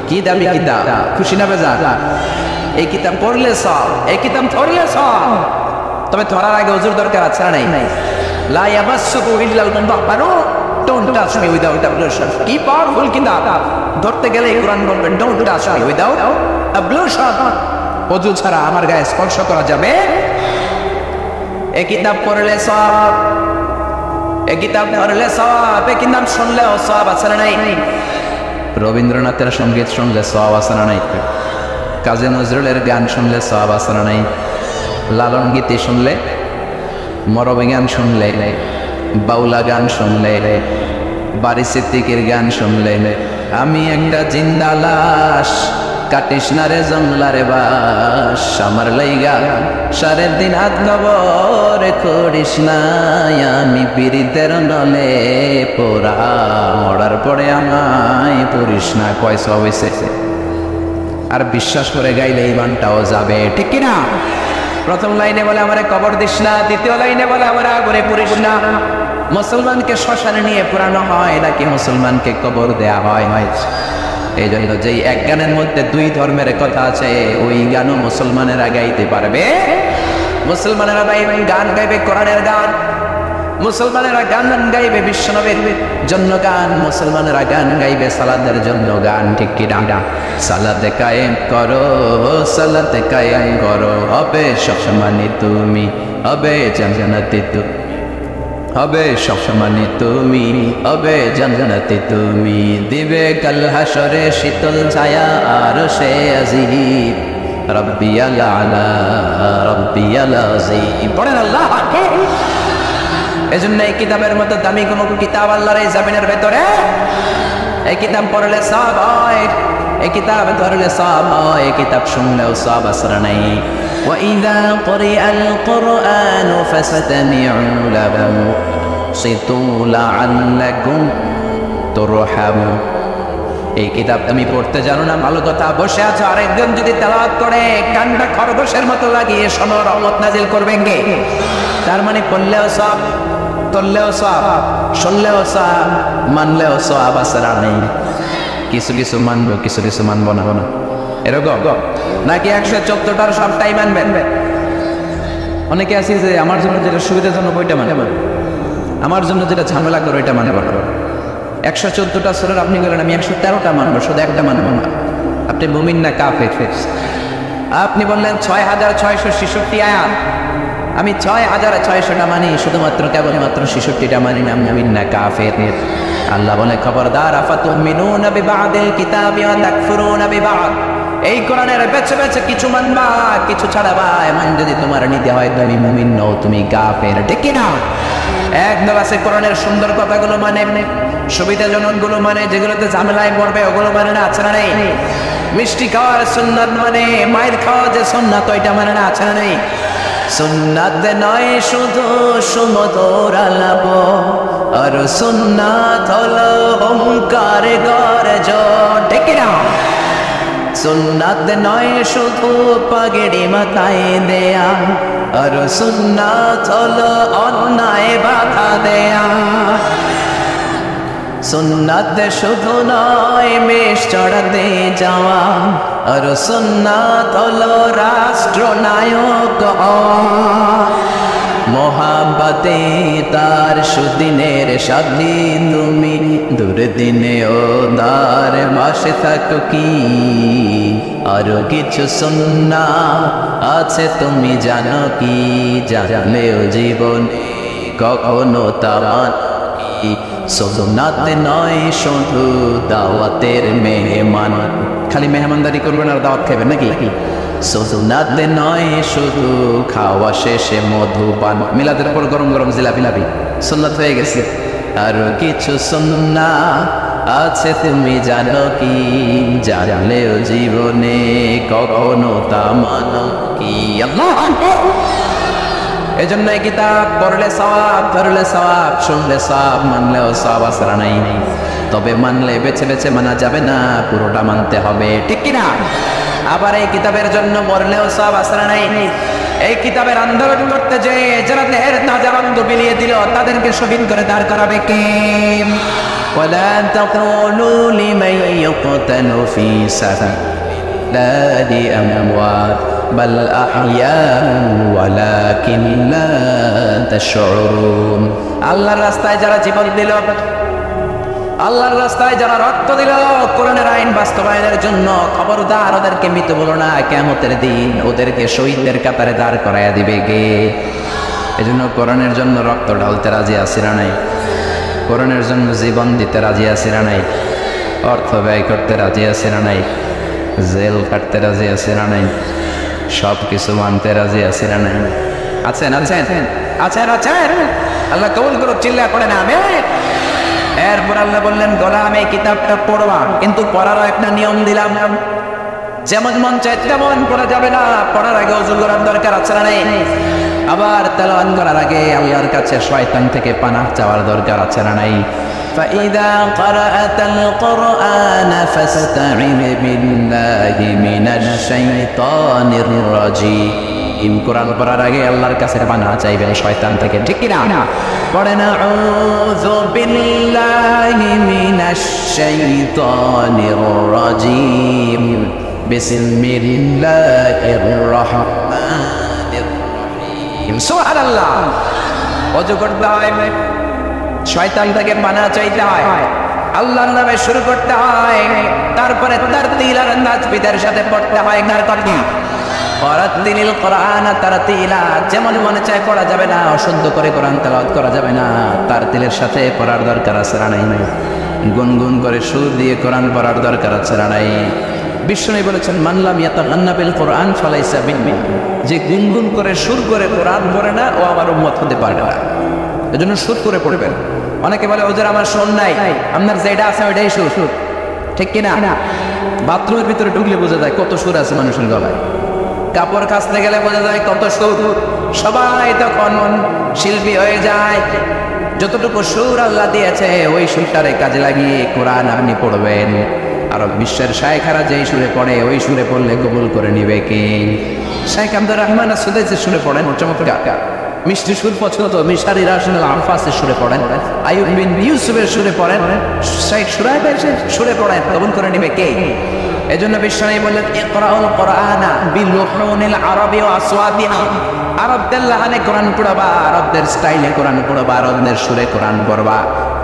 কি দামি কিতাব, খুশি না বেজার? এই কিতাব পড়লে সব, এই কিতাব ধরলে সব। তবে ধরার আগে ওযুর দরকার আছে না নাই? লা ইয়ামাসসুহু ইল্লাল মুতাহহারুন, don't touch me without ablution। কি পাওয়ারফুল কিতাব, ধরতে গেলে কোরআন বলবে don't touch me without ablution, ওযু ছাড়া আমার গায়ে স্পর্শ করা যাবে। এই কিতাব পড়লে সব, এই কিতাব পড়লে সব, এই কিতাব শুনলেও সব আছে না নাই? রবীন্দ্রনাথের সঙ্গীত শুনলে সব আছে না নাই? কাজী নজরুলের গান শুনলে সব আছে না নাই? লালন গীতি শুনলে, মরমী গান শুনলে, বাউলা গান শুনলে, বাড়ি সিদ্দিকের গান শুনলে, আমি একটা জিন্দা লাশ, কাটিস না রে জংলারে বাস, আমার লাইগা সারের দিন হাত খবর করিস না, আমি পীড়িতের নলে পোড়া, মরার পরে আমায় পড়িস না। কয়সা হয়েছে? আর বিশ্বাস করে গাইলে এই গানটাও যাবে, ঠিক কিনা? প্রথম লাইনে বলে আমারে কবর দিস না, দ্বিতীয় লাইনে বলে আমারে আগুনে পুড়িস না। মুসলমানকে শ্মশানে নিয়ে পুরানো হয় নাকি মুসলমানকে কবর দেয়া হয়? এই জন্য যেই এক গানের মধ্যে দুই ধর্মের কথা আছে, ওই গানও মুসলমানেরা গাইতে পারবে। মুসলমানেরা গান গাইবে কোরআনের গান, মুসলমানেরা গান গাইবে বিশ্বনবীর জন্য গান, মুসলমানেরা গান গাইবে সালাতের জন্য গান, ঠিক কি না? সালাতে কায়েম করো, সালাতে কায়েম করো, হবে সবসময় তুমি, হবে জান্নাতে তুমি, হবে সবসময় তুমি, হবে জান্নাতে তুমি, দিবে কাল হাসরে শীতল ছায়া আর সে আজিব, রব্বিয়াল আলা রব্বিয়াল আযীম। পড়েন আল্লাহ। এজন্য এই কিতাবের মতো দামি কোনো কিতাব আল্লাহর এই জমিনের ভেতরে, এই কিতাব পড়লে সব হয়, এই কিতাব ধরলে সব হয়, এই কিতাব শুনলেও সব আসর নাই। وَإِذَا قُرِئَ الْقُرْآنُ فَاسْتَمِعُوا لَهُ وَأَنصِتُوا لَعَلَّكُمْ تُرْحَمُونَ। এই কিতাব তুমি পড়তে জানো না, ভালো কথা, বসে আছো আরেকজন যদি তেলাওয়াত করে কানটা খরগোশের মতো লাগিয়ে শোনো, রহমত নাজিল করবেন কে? তার মানে পড়লেও সব, করলেও সব, শুনলেও সব, মানলেও সব আসর নেই। কিছু কিছু মানবো, কিছু কিছু মানবো না, এরকম নাকি 114টার সবটাই মানবেন? অনেকে আছে যে আমার জন্য যেটা সুবিধাজনক ওইটা মানে, আমার জন্য যেটা ঝামেলা করে ওইটা মানে। 114টা সূরার আপনি বলেন আমি 113টা মানবো, শুধু একটা মানবো না। আপনি মুমিন না কাফের? আপনি বললেন 6666 আয়াত, আমি 6600টা মানি, শুধুমাত্র কেবলমাত্র 66টা মানি না, আমি মুমিন না কাফের? আল্লাহ বলে খবরদার, আফাতুমিনুনা বিবাদিল কিতাবি ওয়া তাকফুরুনা বিবাদ। এই কোরআনের বেছে বেছে কিছু মানবা, কিছু ছাড়াবা, এমন যদি তোমার নিতে হয় তুমি মুমিন নও, তুমি কাফের, ঠিক কি না? একদম আছে কোরআনের সুন্দর কথাগুলো মানে, সুবিধাজনক গুলো মানে, যেগুলোতে ঝামেলায় পড়বে ওগুলো মানে না, আছে না নেই? মিষ্টি খাওয়ার সুন্নাত মানে, মায়ের খাওয়া যে সুন্নাত ওইটা মানে না, আছে না নেই? সুন্নাত নয় শুধু সুমধুর আলাপ, আর সুন্নাত হলো ওঙ্কার গর্জ, ঠিক না? সুন্নাত নয় শুধু পাগড়ি মাথায় দেয়া, আর সুন্নাত হলো অন্যায় বাধা দেয়া। সুন্নাত শুধু নয় মেষ চড়াতে যাওয়া, আর সুন্নাত হলো রাষ্ট্রনায়ক হওয়া। মোহাব্বতে তার সুদিনের সাথী তুমি, দুর্দিনে ও দার মাসে থাকো কি? আরো কিছু সুন্নাত আছে তুমি জানো কি? জানলেও জীবনে কখনো তা কি? সুন্নাত নয় শুধু দাওয়াতের মেহমান, খালি মেহমানদারি করবেন আর দাওয়াত খাবেন নাকি? সুন্নাত নয় শুধু খাওয়া শেষে মধুপান, মিলাদের পর গরম গরম জিলাপি লাপি সুন্নাত হয়ে গেছে। আর কিছু সুন্নাত আছে তুমি জানো কি? জানলেও জীবনে কখনো তা মানো কি? আল্লাহ এজন্য এই কিতাব পড়লে সওয়াব, ধরলে সওয়াব, শুনলে সওয়াব, মানলেও সওয়াব আসরা নাই। তবে মানলে বেছে বেছে মানা যাবে না, পুরোটা মানতে হবে, ঠিক কি না? আবার এই কিতাবের জন্য মরলেও সওয়াব আসরা নাই। এই কিতাবের আন্দোলন করতে যে যারা দেহের তাজা রক্ত বিলিয়ে দিল তাদেরকে শহীদ করে দাঁড় করাবে কে? ওয়ালা তাকুলু লিমান ইয়াকতালু ফি সাবিলিল্লাহি আমওয়াত বাল আহইয়াউ ওয়ালাকিন লা তাশউরুন। আল্লাহর রাস্তায় যারা জীবন দিল, আল্লাহর রাস্তায় যারা রক্ত দিল কোরআনের আইন বাস্তবায়নের জন্য, খবরদার ওদেরকে মৃত বলো না, কিয়ামতের দিন ওদেরকে শহীদদের কাতারে দাঁড় করাইয়া দিবে কে? এজন্য কোরআনের জন্য রক্ত ঢালতে রাজি আছিরা নাই, কোরআনের জন্য জীবন দিতে রাজি আছিরা নাই, অর্থ ব্যয় করতে রাজি আছিরা নাই, জেল কাটতে রাজি আছিরা নাই, সব কিছু মানতে রাজি আছিরা নাই। আছেন আছেন আছেন আছেন? আল্লাহ কবুল করুক, চিল্লা করে না আমি। এরপর আল্লাহ বললেন গোলাম এই কিতাবটা পড়বা, কিন্তু পড়ারও একটা নিয়ম দিলাম, যেমন মন চায় তেমন পড়া যাবে না, পড়ার আগে ওযু করার দরকার আছে না নেই? আবার তেলাওয়াত করার আগে আল্লাহর কাছে শয়তান থেকে পানাহ চাওয়ার দরকার আছে না নাই? فإذا قرأت القرآن فاستعذ بالله من الشيطان الرجيم। কোরআন পড়ার আগে আল্লাহর কাছে পানাহ চাইবেন শয়তান থেকে, ঠিক কি না? পড়েন আউযু বিল্লাহি মিনাশ শাইতানির রাজীম, বিসমিল্লাহির রহমানির রহিম। সুবহানাল্লাহ। ওযু করতে হয়, শয়তান থেকে পানাহ চাইতে হয়, আল্লাহর নামে শুরু করতে হয়, তারপরে তারতিল আর তাজবিদের সাথে পড়তে হয়। কার কথা? ওয়ারাতিলিল কোরআন তারতিলা। যেমন মনে চায় পড়া যাবে না, অশুদ্ধ করে কোরআন তেলাওয়াত করা যাবে না, তারতিলের সাথে পড়ার দরকার আছে না নাই? গুনগুন করে সুর দিয়ে কোরআন পড়ার দরকার আছে না নাই? বিশ্বনবী বলেছেন মান লাম ইয়াতাগান্না বিল কোরআন ফালাইসা মিন্নি, যে গুনগুন করে সুর করে কোরআন পড়ে না ও আমার উম্মত হতে পারে না। এজন্য সুর করে পড়বেন। অনেকে বলে ওদের আমার সুর নাই, আপনার যেটা আছে ওইটাই সুর, ঠিক কি না? বাথরুমের ভিতরে ঢুকলে বোঝা যায় কত সুর আছে মানুষের গলায়, কাপড় কাচতে গেলে বোঝা যায় কত সুর। সবাই তখন শিল্পী হয়ে যায়। যতটুকু সুর আল্লাহ দিয়েছে ওই সুরটারে কাজে লাগিয়ে কোরআন আপনি পড়বেন। আর বিশ্বের শায়েখারা যেই সুরে পড়ে ওই সুরে পড়লে কবুল করে নিবে কে? শাইখ আব্দুর রহমান আসুদাই যে সুরে পড়েন চমৎকার মিষ্টি সুর পছন্দ, মিশারি রাশনাল আনফাসের সুরে পড়েন, আইয়ুব বিন ইউসুফের সুরে পড়েন, শাইখ সুরাইবের সুরে পড়েন, কবুল করে নিবে কে? এজন্য বিশ্বনবী বললেন ইকরাউল কোরআনা বিলুহুনিল আরবি ওয়া আসওয়াতিহা। আরবদের লাহানে কোরআন পড়বা, আরবদের স্টাইলে কোরআন পড়বা, আরবদের সুরে কোরআন পড়বা,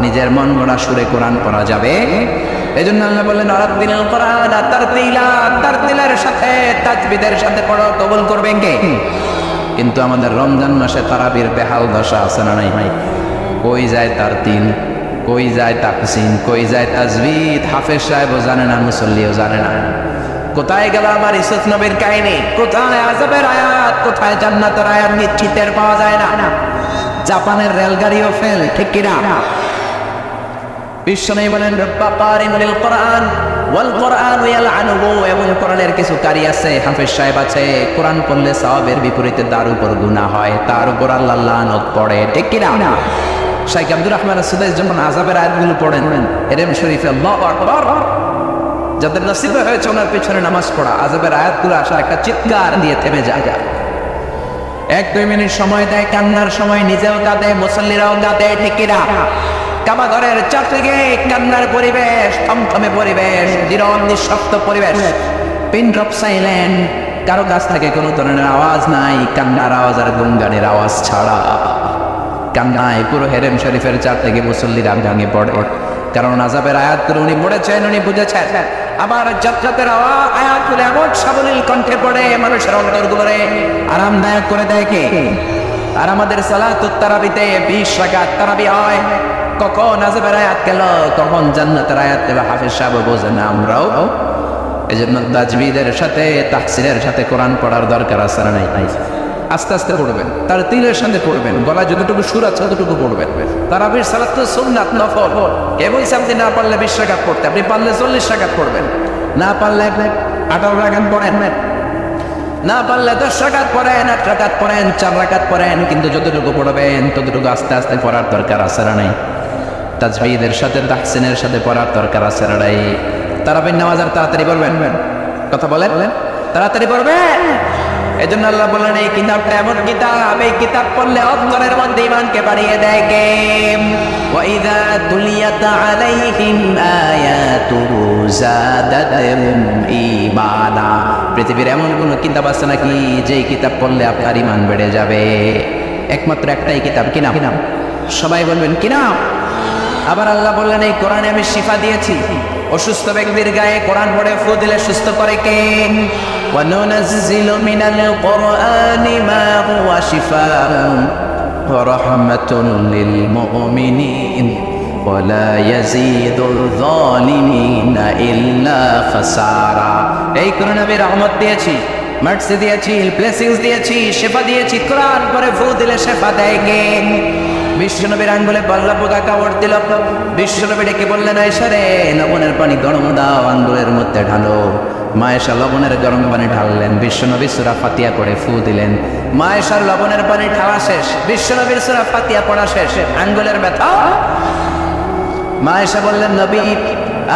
নিজের মন গড়া সুরে কোরআন পড়া যাবে। এজন্য আল্লাহ বললেন ওয়ারাতিলিল কোরআনা তারতিলা, তারতিলের সাথে তাজবিদের সাথে পড়ো, কবুল করবেন কে? কিন্তু আমাদের রমজান মাসে তারাবির বেহাল দশা আছে না নাই? কই যায় তারতিল, কই যায় তাকসিম, কই যায় তাজবিদ? হাফেজ সাহেবও জানে না, মুসল্লিও জানে না। কোথায় গেল আমার ইউসুফ নবীর কাহিনী? কোথায় আযাবের আয়াত, কোথায় জান্নাতের আয়াত? নিশ্চিতের পাওয়া যায় না। জাপানের রেলগাড়িও ফেল, ঠিক কিনা? বিশ্বনবী বলেন রব্বা কারিনুল কোরআন ওয়াল কোরআন ইয়ালআনুহু, এবং কোরআনের কিছু কারি আছে, হাফেজ সাহেব আছে, কোরআন পড়লে সওয়াবের বিপরীতে তার উপর গুনাহ হয়, তার উপর আল্লাহ লানত পড়ে। ঠিক কি না? শাইখ আব্দুর রহমান সুদাইস যখন আযাবের আয়াতগুলো পড়েন এরম শরীফে আল্লাহু আকবার, যাদের নসিবে হয়েছে ওনার পিছনে নামাজ পড়া, আযাবের আয়াতগুলো আসা একটা চিৎকার দিয়ে থেমে যায়। 1-2 মিনিট সময় দেয়, কান্নার সময় নিজেও কাঁদে, মুসল্লিরাও কাঁদে। ঠিক কি না? কাবা ঘরের চারদিকে কান্নার পরিবেশ, থমথমে পরিবেশ, দৃঢ় নিঃশব্দ পরিবেশ, পিন ড্রপ সাইলেন্ট, কারো কাছ থেকে কোনো ধরনের আওয়াজ নাই, কান্নার আওয়াজ আর গুনগানের আওয়াজ ছাড়া। কান্নায় পুরো হেরেম শরীফের চারদিকে মুসল্লিরা ভেঙে পড়ে, কারণ আযাবের আয়াতগুলো উনি পড়েছেন, উনি বুঝেছেন। আবার জাজ্জাতের আয়াতগুলো এমন সাবলীল কণ্ঠে পড়ে মানুষের অন্তরগুলোরে আরামদায়ক করে দেয় কে? আর আমাদের সালাতুত তারাবিতে 20 রাকাত তারাবি হয়, কখন আযাবের আয়াত গেল, কখন জান্নাতের আয়াত গেল, হাফেজ সাহেব বোঝে না, আমরাও। এজন্য তাজবিদের সাথে তাহসিনের সাথে কোরআন পড়ার দরকার আছে না নাই? আস্তে আস্তে পড়বেন, তার তীরের সাথে পড়বেন, গলায় যতটুকু সুর আছে ততটুকু পড়বেন। তারাবির সালাত তো সুন্নাত, নফল। এবং আপনি না পারলে 20 রাকাত পড়তে, আপনি পারলে 40 রাকাত পড়বেন, না পারলে 18 রাকাত পড়েন, না পারলে 10 রাকাত পড়েন, 8 রাকাত পড়েন, 4 রাকাত পড়েন, কিন্তু যতটুকু পড়বেন ততটুকু আস্তে আস্তে পড়ার দরকার আছে না নাই? তাজবিদের সাথে তাহসিনের সাথে পড়ার দরকার আছে না নাই? তারাবির নামাজ আর তাড়াতাড়ি পড়বেন, কথা বলেন, তাড়াতাড়ি পড়বেন। এজন্য আল্লাহ বলেন এই কিতাবটা এমন কিতাব, এই কিতাব পড়লে অন্তরের মধ্যে ঈমানকে বাড়িয়ে দেয় কে? ওয়া ইযা তুলিয়াত আলাইহিম আয়াতুহু যাদাতহুম ঈমানা। পৃথিবীর এমন কোন কিতাব আছে নাকি যে কিতাব পড়লে আপনার ঈমান বেড়ে যাবে? একমাত্র একটাই কিতাব, কি নাম? সবাই বলবেন কি নাম? আবার আল্লাহ বললেন এই কোরআনে আমি শিফা দিয়েছি, অসুস্থ ব্যক্তির গায়ে কোরআন পড়ে ফু দিলে সুস্থ করে কে? وَنُنَزِّلُ مِنَ الْقُرْآنِ مَا هُوَ شِفَاءٌ وَرَحْمَةٌ لِلْمُؤْمِنِينَ وَلَا يَزِيدُ الظَّالِمِينَ إِلَّا خَسَارًا। এই কোরআনে আমি রহমত দিয়েছি, মার্সি দিয়েছি, ব্লেসিংস দিয়েছি, শেফা দিয়েছি। কোরআন পড়ে ফু দিলে শেফা দেয় কে? বিশ্বনবীর আঙ্গুলে পাল্লা পোকা কামড় দিল, বিশ্বনবী ডেকে বললেন আয়েশা রে, লবণের পানি গরম দাও, আঙ্গুলের মধ্যে ঢালো। মায়েশা লবণের গরম পানি ঢাললেন, বিশ্বনবী সূরা ফাতিহা করে ফু দিলেন। মায়েশার লবণের পানি ঢালা শেষ, বিশ্বনবীর সূরা ফাতিহা পড়া শেষ, আঙ্গুলের ব্যথা। মায়েশা বললেন নবী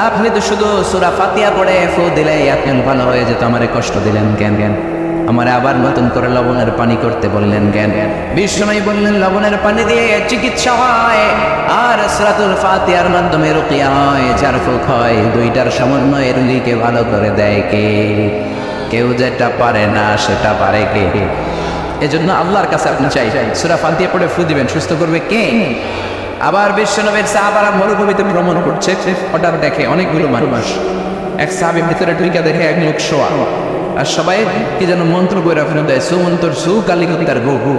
আপনি তো শুধু সূরা ফাতিহা পড়ে ফু দিলে আপনি ভালো হয়ে যেত, আমারে কষ্ট দিলেন কেন? আমারে আবার নতুন করে লবণের পানি করতে বললেন কেন? বিশ্বনবী বললেন লবণের পানি দিয়ে চিকিৎসা হয় আর সূরাতুল ফাতিহার মাধ্যমে রুকিয়া হয়, ঝাড়ফুঁক হয়। দুইটার সমন্বয়ে রোগীকে ভালো করে দেয় কে? কেউ যেটা পারে না সেটা পারে কে? এজন্য আল্লাহর কাছে আপনি চাই সূরা ফাতিহা পড়ে ফু দিবেন, সুস্থ করবে কে? আবার বিশ্বনবীর সাহাবারা মরুভূমিতে ভ্রমণ করছে, হঠাৎ দেখে অনেকগুলো মানুষ, এক সাহাবী ভিতরে ঢুকে দেখে এক লোক শোয়া, আর সবাই কি যেন মন্ত্র বইরা ফেলে দেয়, সুমন্তর সু কালিকার গো গো,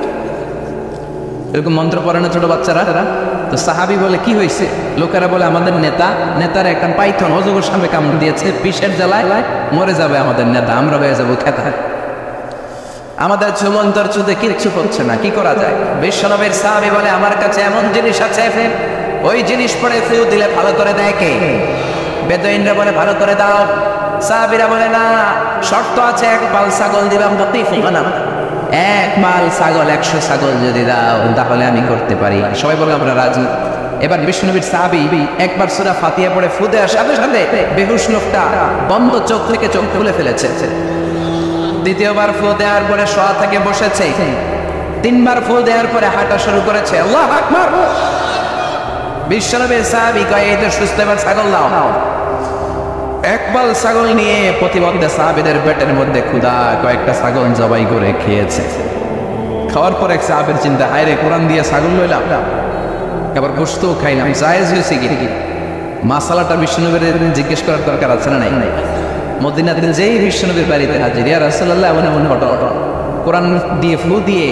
এরকম মন্ত্র পড়ে না ছোট বাচ্চারা। তো সাহাবী বলে কি হয়েছে? লোকেরা বলে আমাদের নেতার একটা পাইথন অজগর সামনে কামড় দিয়েছে, বিষের জ্বালায় মরে যাবে আমাদের নেতা, আমরা হয়ে যাবো খেতা। আমাদের সুমন্তর চুদে কিচ্ছু হচ্ছে না, কি করা যায়? বিশ্বনবীর সাহাবী বলে আমার কাছে এমন জিনিস আছে, ওই জিনিস পড়ে ফু দিলে ভালো করে দেয় কে? বেদুইনরা বলে ভালো করে দাও। সাহাবীরা বলে না, শর্ত আছে, এক পাল ছাগল দিলাম, এক মাল ছাগল, 100 ছাগল যদি দাও তাহলে আমি করতে পারি। সবাই বলে আমরা রাজি। এবার বিশ্বনবীর সাহাবী একবার সূরা ফাতিহা পড়ে ফু দেওয়ার সাথে সাথে বেহুশ লোকটা বন্ধ চোখ থেকে চোখ খুলে ফেলেছে। দ্বিতীয়বার ফু দেওয়ার পরে শোয়া থেকে বসেছে, 3বার ফু দেওয়ার পরে হাঁটা শুরু করেছে। আল্লাহু আকবার। বিশ্বনবীর সাহাবী কয় এই তো সুস্থ, এবার ছাগল দাও। একবার ছাগল নিয়ে প্রতিমধ্যে সাহাবীদের পেটের মধ্যে ক্ষুধা, কয়েকটা ছাগল জবাই করে খেয়েছে। খাওয়ার পর এক সাহাবীর চিন্তা, হায় রে কোরআন দিয়ে ছাগল লইলাম, এবার গোশতও খাইলাম, জায়েজ হয়েছে কি? মাসালাটা বিশ্বনবীর জিজ্ঞেস করার দরকার আছে না নাই? মদিনাতে যেই বিশ্বনবীর বাড়িতে হাজির, ইয়া রাসূলুল্লাহ এমন এমন ঘটনা, কোরআন দিয়ে ফু দিয়ে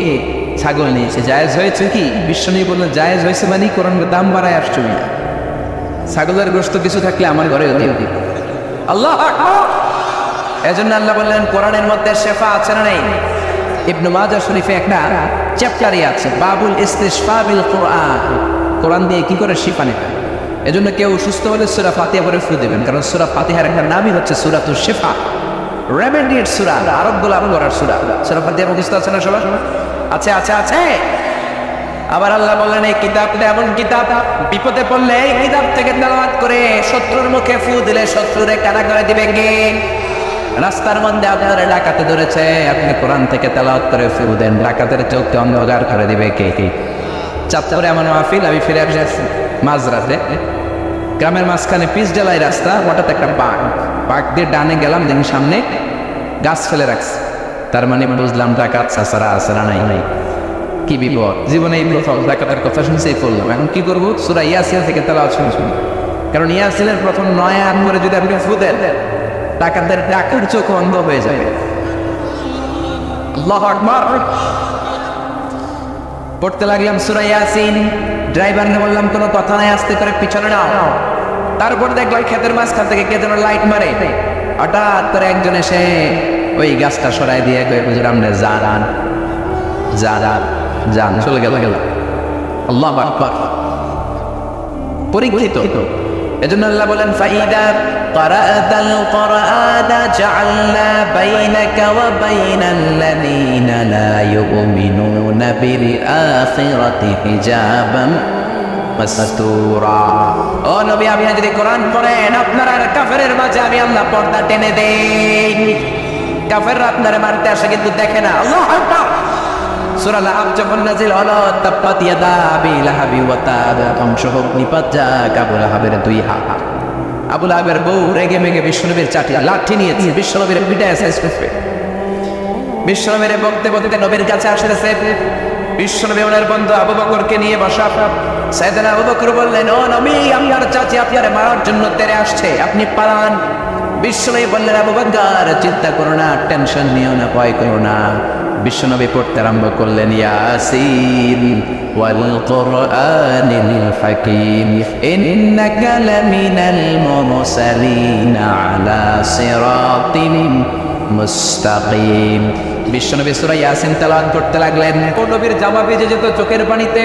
ছাগল নিয়েছে, জায়েজ হয়েছে কি? বিশ্বনবী বললেন জায়েজ হয়েছে মানে কোরআনের দাম বাড়ায় আসছো না, ছাগলের গোশত কিছু থাকলে আমার ঘরে দিও। আল্লাহু আকবার। এজন্য আল্লাহ বললেন কোরআনের মধ্যে শেফা আছে না নাই? ইবনে মাজাহ শরীফে একটা চ্যাপ্টারই আছে, বাবুল ইস্তিশফা বিল কোরআন, কোরআন দিয়ে কি করে শিফা নেবে। এজন্য কেউ সুস্থ হলে সূরা ফাতিহা পড়ে ফু দিবেন, কারণ সূরা ফাতিহার একটা নামই হচ্ছে সূরাতুশ শিফা, রেমেডির সূরা, আরোগ্য লাভ করার সূরা। সূরা ফাতিহা মুখস্থ আছে না সবার? আছে আছে আছে। আবার আল্লাহ বললেন এই কিতাবটা এমন কিতাব, বিপদে পড়লে এই কিতাব থেকে তেলাওয়াত করে শত্রুর মুখে ফু দিলে শত্রুরে কানা করে দিবে কে? রাস্তার মধ্যে আপনার ডাকাতে ধরেছে, আপনি কোরআন থেকে তেলাওয়াত করে ফু দেন, ডাকাতের চোখকে অন্ধকার করে দিবে কে? চাঁদপুরে এমন মাহফিল, আমি ফিরে আসছি মাঝরাতে, গ্রামের মাঝখানে পিচ ঢালাই রাস্তা, হঠাৎ একটা বাঘ দিয়ে ডানে গেলাম, দেখি সামনে গাছ ফেলে রাখছে। তার মানে বুঝলাম ডাকাত চাচারা আসারা নাই নাই। কি বিপদ! জীবনে এই প্রথম ডাকাতের কথা শুনছেই পড়লাম। এখন কি করবো? সূরা ইয়াসিন থেকে তেলাওয়াত শুনছি, কারণ ইয়াসিনের প্রথম 9 আয়াত করে যদি আপনি ফু দেন, ডাকাতের ডাকের চোখ অন্ধ হয়ে যাবে। আল্লাহু আকবার। পড়তে লাগলাম সূরা ইয়াসিন, ড্রাইভারকে বললাম কোনো কথা নাই, আস্তে করে পিছনে নাও। তারপর দেখলাম ক্ষেতের মাঝখান থেকে কে যেন লাইট মারে, হঠাৎ করে একজন এসে ওই গাছটা সরাই দিয়ে কয়ে হুজুর আপনি যান যান, চলে গেল। আল্লাহু আকবার। পরীক্ষিত। এজন্য আল্লাহ বলেন ফাইদা ক্বারাআতাল কুরআনা জাআলনা বাইনাকা ওয়া বাইনাল্লাযীনা লা ইউমিনুনা বিল আখিরাতি হিজাবাম মাসতুরা। ও নবী, আপনি যদি কোরআন পড়েন, আপনার আর কাফেরের মাঝে আমি আল্লাহ পর্দা টেনে দেই। কাফেররা আপনারে মারতে আসে কিন্তু দেখে না। আল্লাহু আকবার। সূরা লাহাব যখন নাযিল হলো, তাব্বাত ইয়াদা আবি লাহাবি ওয়া তাব, ধ্বংস হোক নিপাত যাক আবু লাহাবের দুই হাত। আবু লাহাবের বউ রেগে মেগে বিশ্বনবীর লাঠি নিয়েছে, বিশ্বনবীর পিটায় শেষ করবে। বিশ্বনবীর বলতে বলতে নবীর কাছে আসতেছে, বিশ্বনবী ওনার বন্ধু আবু বকরকে নিয়ে বসা। সাইয়েদনা আবু বকর বললেন, ও নবী, আপনার চাচি আপনারে মারার জন্য তেরে আসছে, আপনি পালান। বিশ্বনবী বললেন, আবু বকর চিন্তা করো না, টেনশন নিও না, ভয় করো না। বিশ্বনবী পড়তে আরম্ভ করলেন ইয়াসিন ওয়াল কুরআনিল হাকীম ইন্নাকা লামিনাল মুরসালিন আলা সিরাতিন মুস্তাকিম। বিশ্বনবী সূরা ইয়াসিন তেলাওয়াত করতে লাগলেন। ও নবীর জামা ভিজে যেত চোখের পানিতে।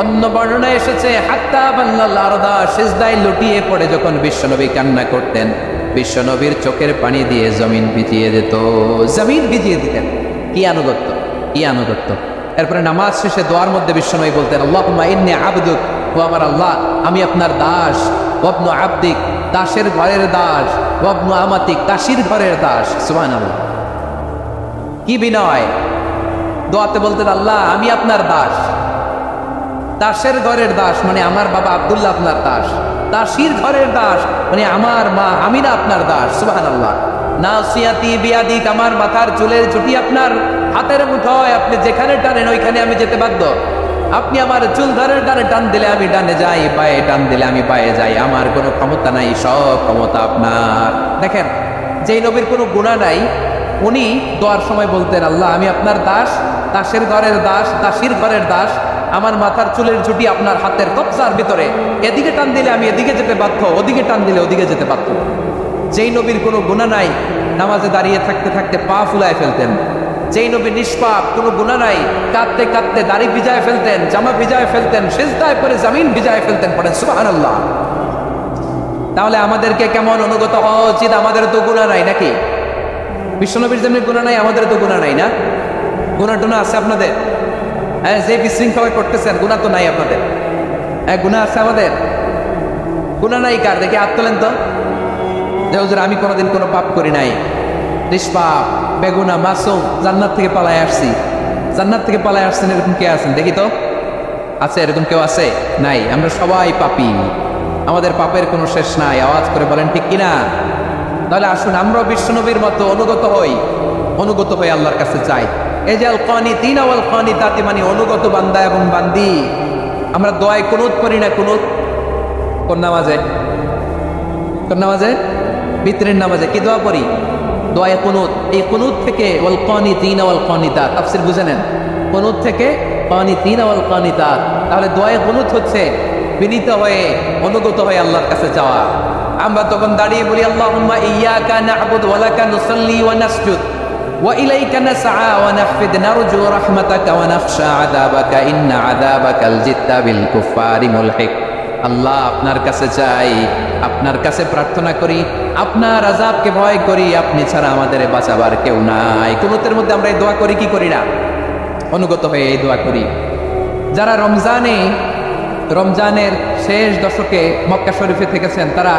অন্য বর্ণনায় এসেছে হাত্তা বাল্লাল আরদা, সিজদায় লুটিয়ে পড়ে যখন বিশ্বনবী কান্না করতেন, বিশ্বনবীর চোখের পানি দিয়ে জমিন ভিজিয়ে যেত, জমিন ভিজিয়ে দিতেন। কি আনুগত্য, কি আনুগত্য! এরপরে নামাজ শেষে দোয়ার মধ্যে বিশ্বনবী বলতেন, আল্লাহুম্মা ইন্নী আবদুক, ও আমার আল্লাহ, আমি আপনার দাস। ওয়াবনু আবদিক, দাসের ঘরের দাস। ওয়াবনু আমাতিক, দাসীর ঘরের দাস। সুবহানাল্লাহ। কি বিনয়! দোয়াতে বলতেন, আল্লাহ আমি আপনার দাস। দাসের ঘরের দাস মানে আমার বাবা আব্দুল্লাহ আপনার দাস। দাসীর ঘরের দাস মানে আমার মা আমিনা আপনার দাস। সুবহানাল্লাহ। নাসিয়াতি বিয়াদিক, আমার মাথার চুলের চুটি আপনার হাতের মুঠোয়, আপনি যেখানে টানেন ওইখানে আমি যেতে বাধ্য। আপনি আমার চুল ধারের ডানে টান দিলে আমি ডানে যাই, পায়ে টান দিলে আমি পায়ে যাই, আমার কোনো ক্ষমতা নাই, সব ক্ষমতা আপনার। দেখেন, যেই নবীর কোনো গুনাহ নাই, উনি দোয়ার সময় বলতেন, আল্লাহ আমি আপনার দাস, দাসের ঘরের দাস, দাসীর ঘরের দাস, আমার মাথার চুলের ঝুটি আপনার হাতের কবজার ভিতরে, এদিকে টান দিলে আমি এদিকে যেতে বাধ্য, ওদিকে টান দিলে ওদিকে যেতে বাধ্য। যেই নবীর কোনো গুনাহ নাই, নামাজে দাঁড়িয়ে থাকতে থাকতে পা ফুলায় ফেলতেন। যেই নবী নিষ্পাপ, কোনো গুনাহ নাই, কাঁদতে কাঁদতে দাড়ি ভিজায় ফেলতেন, জামা ভিজায় ফেলতেন, সিজদায় পড়ে জমিন ভিজায় ফেলতেন। পড়েন সুবহানাল্লাহ। তাহলে আমাদেরকে কেমন অনুগত হওয়া উচিত? আমাদের তো গুনাহ নাই নাকি? বিশ্বনবীর যেমনি গুনাহ নাই, আমাদের তো গুনাহ নাই না? গুনাহ টুনা আছে আপনাদের? হ্যাঁ, যে বিশৃঙ্খলা করতেছেন, গুনাহ তো নাই আপনাদের? হ্যাঁ, গুনাহ আছে আমাদের? গুনাহ নাই কার? দেখি হাত তোলেন তো, যে হুজুর আমি কোনোদিন কোনো পাপ করি নাই, নিষ্পাপ, বেগুনা, মাসুম, জান্নাত থেকে পালায় আসছি। জান্নাত থেকে পালায় আসছেন এরকম কে আছেন দেখি তো? আছে এরকম কেউ? আছে? নাই। আমরা সবাই পাপী, আমাদের পাপের কোনো শেষ নাই। আওয়াজ করে বলেন ঠিক কিনা? তাহলে আসুন আমরাও বিশ্বনবীর মতো অনুগত হই, অনুগত হয়ে আল্লাহর কাছে চাই। এই যে আল কানিতিনা ওয়াল কানিতাতি, মানে অনুগত বান্দা এবং বান্দি। আমরা দোয়ায় কুনুত করি না? কুনুত কোন নামাজে? কোন নামাজে? বিতরের নামাজে কি দোয়া করি? দোয়ায়ে কুনুত। এই কুনুত থেকে ওয়াল কানিতিনা ওয়াল কানিতাত, তাফসীর বুঝে নেন। কুনুত থেকে কানিতিনা ওয়াল কানিতাত, তাহলে দোয়ায়ে কুনুত হচ্ছে বিনীত হয়ে, অনুগত হয়ে আল্লাহর কাছে যাওয়া। আমরা তখন দাঁড়িয়ে বলি, আল্লাহুম্মা ইয়্যাকা না'বুদু ওয়া লাকা নুসাল্লি ওয়া নাসজুদ ওয়া ইলাইকা নাসআ ওয়া নাহফিদ নারজু রাহমাতাকা ওয়া নাখশা আযাবাকা ইন্না আযাবাকাল জিদ্দা বিল কুফারি মুলহিক। আল্লাহ আপনার কাছে চাই, আপনার কাছে প্রার্থনা করি, আপনার আযাবকে ভয় করি, আপনি ছাড়া আমাদের বাঁচাবার কেউ নাই। কুনুতের মধ্যে আমরা এই দোয়া করি কি করি না? অনুগত হয়ে এই দোয়া করি। যারা রমজানের শেষ দশকে মক্কা শরীফে থেকেছেন তারা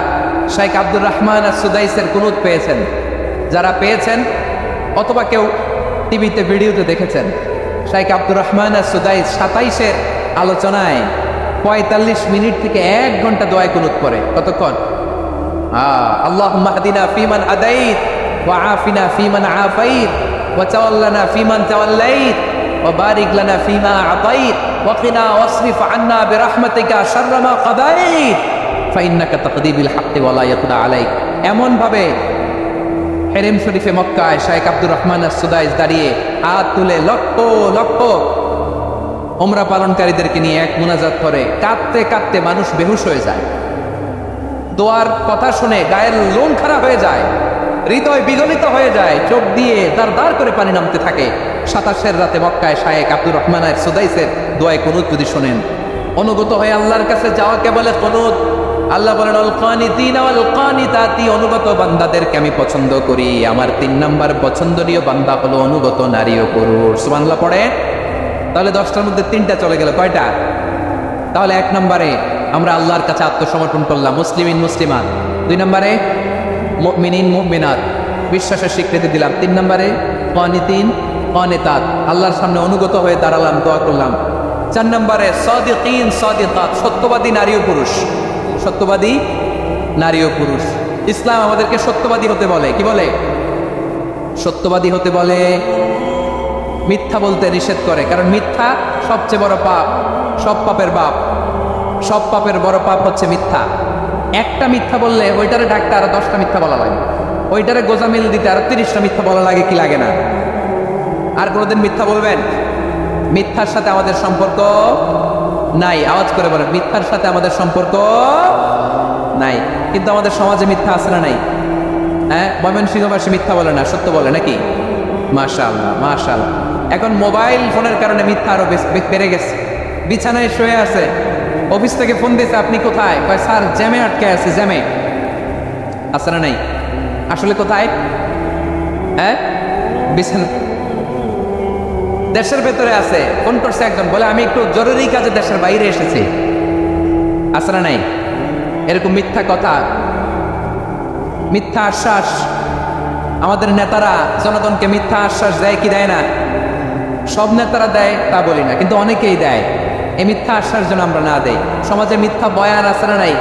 শাইখ আব্দুর রহমান আর-সুদাইসের কুনুত পেয়েছেন। যারা পেয়েছেন অথবা কেউ টিভিতে ভিডিওতে দেখেছেন, শাইখ আব্দুর রহমান আর-সুদাইস 27-এর আলোচনায় 45 মিনিট থেকে 1 ঘন্টা দোয়ায় কুনুত করে। কতক্ষণ? আল্লাহুম্মা হাদিনা ফিমান হাদাইত ওয়া আফিনা ফিমান আফাইত ওয়া তাওয়াল্লানা ফিমান তাওয়াল্লাইত ওয়া বারিক লানা ফিমা আতাইত ওয়া কিনা ওয়াসরিফ আন্না বিরহমাতিকা শাররা মা কাদাইত ফাইন্নাকা তাকদি বিল হাক্কি ওয়া লা ইয়াকদা আলাইক। এমন ভাবে হেরেম শরীফে মক্কায় শাইখ আব্দুর রহমান আর-সুদাইস দাঁড়িয়ে হাত তুলে লক্ষ লক্ষ উমরা পালনকারীদেরকে নিয়ে এক মুনাজাত করে। কাঁদতে কাঁদতে মানুষ বেহুশ হয়ে যায়। দোয়ার কথা শুনে গায়ের লোম খারাপ হয়ে যায়, হৃদয় বিগলিত হয়ে যায়, চোখ দিয়ে দাঁড় করে পানি নামতে থাকে। 27-এর রাতে মক্কায় শাইখ আব্দুর রহমান আর-সুদাইসের দোয়ায় কুনুত যদি শোনেন, অনুগত হয়ে আল্লাহর কাছে যাওয়াকে বলে কুনুত। আল্লাহ বলেন আল কানিতিনা ওয়াল কানিতাতি, অনুগত বান্দাদেরকে আমি পছন্দ করি। আমার 3 নাম্বার পছন্দনীয় বান্দা হলো অনুগত নারী ও পুরুষ। সুবহানাল্লাহ পড়ে। তাহলে 10টার মধ্যে 3টা চলে গেল, কয়টা? তাহলে 1 নম্বরে আমরা আল্লাহর কাছে আত্মসমর্পণ করলাম, মুসলিমিন মুসলিমাত। 2 নম্বরে মুমিনিন মুমিনাত, বিশ্বাসের স্বীকৃতি দিলাম। 3 নম্বরে কানিতিন কানিতাত, আল্লাহর সামনে অনুগত হয়ে দাঁড়ালাম, দোয়া করলাম। 4 নম্বরে সাদিকিন সাদিকাত, সত্যবাদী নারী ও পুরুষ। সত্যবাদী নারী ও পুরুষ। ইসলাম আমাদেরকে সত্যবাদী হতে বলে। কি বলে? সত্যবাদী হতে বলে। মিথ্যা বলতে নিষেধ করে, কারণ মিথ্যা সবচেয়ে বড় পাপ, সব পাপের বাপ। সব পাপের বড় পাপ হচ্ছে মিথ্যা। একটা মিথ্যা বললে ওইটারে ডাকতে আরো 10টা মিথ্যা বলা লাগে, ওইটারে গোজামিল দিতে আরো 30টা মিথ্যা বলা লাগে। কি লাগে না? আর কোনোদিন মিথ্যা বলবেন? মিথ্যার সাথে আমাদের সম্পর্ক নাই। আওয়াজ করে বলেন, মিথ্যার সাথে আমাদের সম্পর্ক নাই। কিন্তু আমাদের সমাজে মিথ্যা আছে না নাই? হ্যাঁ, ময়মনসিংহবাসী মিথ্যা বলে না, সত্য বলে নাকি? মাশাআল্লাহ মাশাআল্লাহ। এখন মোবাইল ফোনের কারণে মিথ্যা আরো বেড়ে গেছে। বিছানায় শুয়ে আছে, অফিস থেকে ফোন দিয়েছে, আপনি কোথায়? কয় স্যার জ্যামে আটকে আছে। জ্যামে আছে না নাই? আসলে কোথায়? হ্যাঁ, বিছানা। দেশের ভেতরে আছে, ফোন করছে একজন, বলে আমি একটু জরুরি কাজে দেশের বাইরে এসেছি। আছে না নাই? এরকম মিথ্যা কথা, মিথ্যা আশ্বাস। আমাদের নেতারা জনগণকে মিথ্যা আশ্বাস দেয় কি দেয় না? সব নেতারা দেয় তা বলি না, কিন্তু অনেকেই দেয়। এই মিথ্যা আশ্বাস যেন আমরা না দেই। সমাজে মিথ্যা বয়ান আছে না নাই?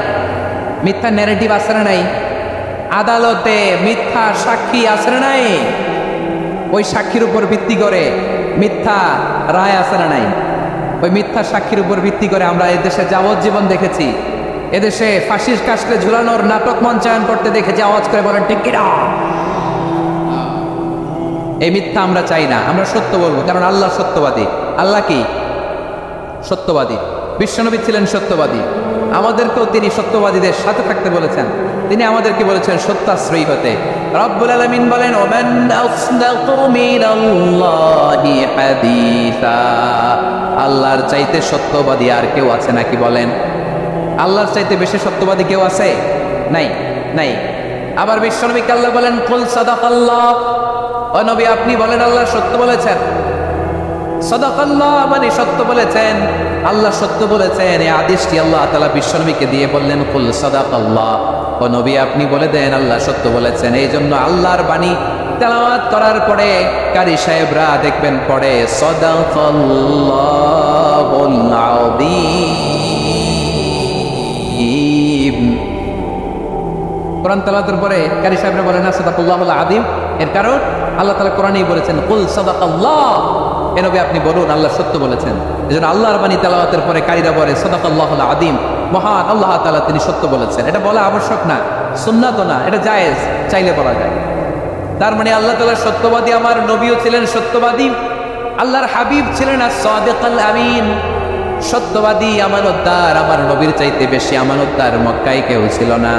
মিথ্যা ন্যারেটিভ আছে না নাই? আদালতে মিথ্যা সাক্ষী আছে না নাই? ওই সাক্ষীর উপর ভিত্তি করে মিথ্যা রায় আছে না নাই? ওই মিথ্যা সাক্ষীর উপর ভিত্তি করে আমরা এদেশে যাবজ্জীবন দেখেছি। এদেশে ফাঁসির কাস্টে ঝুলানোর নাটক মঞ্চায়ন করতে দেখেছি। আওয়াজ করে বলেন ঠিক কিনা? এই মিথ্যা আমরা চাই না, আমরা সত্য বলবো, কারণ আল্লাহ সত্যবাদী। আল্লাহ কি? সত্যবাদী। বিশ্বনবী ছিলেন সত্যবাদী, আমাদেরকেও তিনি সত্যবাদীদের সাথে থাকতে বলেছেন। তিনি আমাদেরকে বলেছেন সত্যাশ্রয়ী হতে। রব্বুল আলামিন বলেন ওমান আসদাকু মিনাল্লাহি হাদিসা, আল্লাহর চাইতে সত্যবাদী আর কেউ আছে নাকি বলেন? আল্লাহর চাইতে বেশি সত্যবাদী কেউ আছে? নাই, নাই। আবার বিশ্বনবীকে আল্লাহ বলেন কুল সাদাকাল্লাহ, ও নবী আপনি বলেন আল্লাহ সত্য বলেছেন। সাদাকাল্লাহ মানে সত্য বলেছেন, আল্লাহ সত্য বলেছেন। এই আদেশটি আল্লাহ তাআলা বিশ্বনবীকে দিয়ে বললেন কুল সাদাকাল্লাহ, ও নবী আপনি বলে দেন আল্লাহ সত্য বলেছেন। এই জন্য আল্লাহর বাণী তেলাওয়াত করার পরে কারি সাহেবরা দেখবেন পড়ে সাদাকাল্লাহুল আযীম। কোরআন তেলাওয়াতের পরে কারি সাহেবরা বলেন না সাদাকাল্লাহুল আযীম, এর কারণ আল্লাহ তাআলা কোরআনেই বলেছেন কুল সাদাকাল্লাহ, এ নবী আপনি বলুন আল্লাহ সত্য বলেছেন। এজন্য আল্লাহর বাণী তেলাওয়াতের পরে কারীরা বলে সাদাকাল্লাহুল আযীম, মহান আল্লাহ তাআলা তিনি সত্য বলেছেন। এটা বলা আবশ্যক না, সুন্নাতও না, এটা জায়েজ, চাইলে বলা যায়। তার মানে আল্লাহ তাআলা সত্যবাদী, আমার নবীও ছিলেন সত্যবাদী, আল্লাহর হাবিব ছিলেন as-সাদিকুল আমিন, সত্যবাদী আমানতদার। আমার নবীর চাইতে বেশি আমানতদার মক্কায় কেউ ছিল না,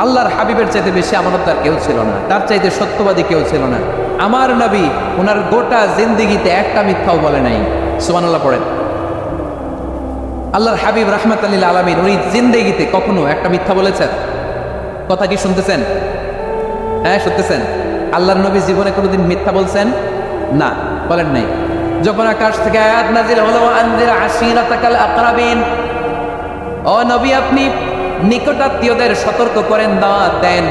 আল্লাহর হাবিবের চাইতে বেশি আমানতদার কেউ ছিল না, তার চাইতে সত্যবাদী কেউ ছিল না। আমার নবী ওনার গোটা জিন্দেগিতে একটা মিথ্যাও বলে নাই। সুবহানাল্লাহ পড়েন। আল্লাহর হাবিব রাহমাতুল লিল আলামিন উনি জিন্দেগিতে কখনো একটা মিথ্যা বলেছেন? কথা কি শুনতেছেন? হ্যাঁ, শুনতেছেন? আল্লাহর নবী জীবনে কোনোদিন মিথ্যা বলছেন? না, বলেন নাই। যখন আকাশ থেকে আয়াত নাজিল হলো, আনজির আশিরাতাকাল আকরাবিন, ও নবী আপনি নিকটাত্মীয়দের সতর্ক করেন, দাওয়াত দেন।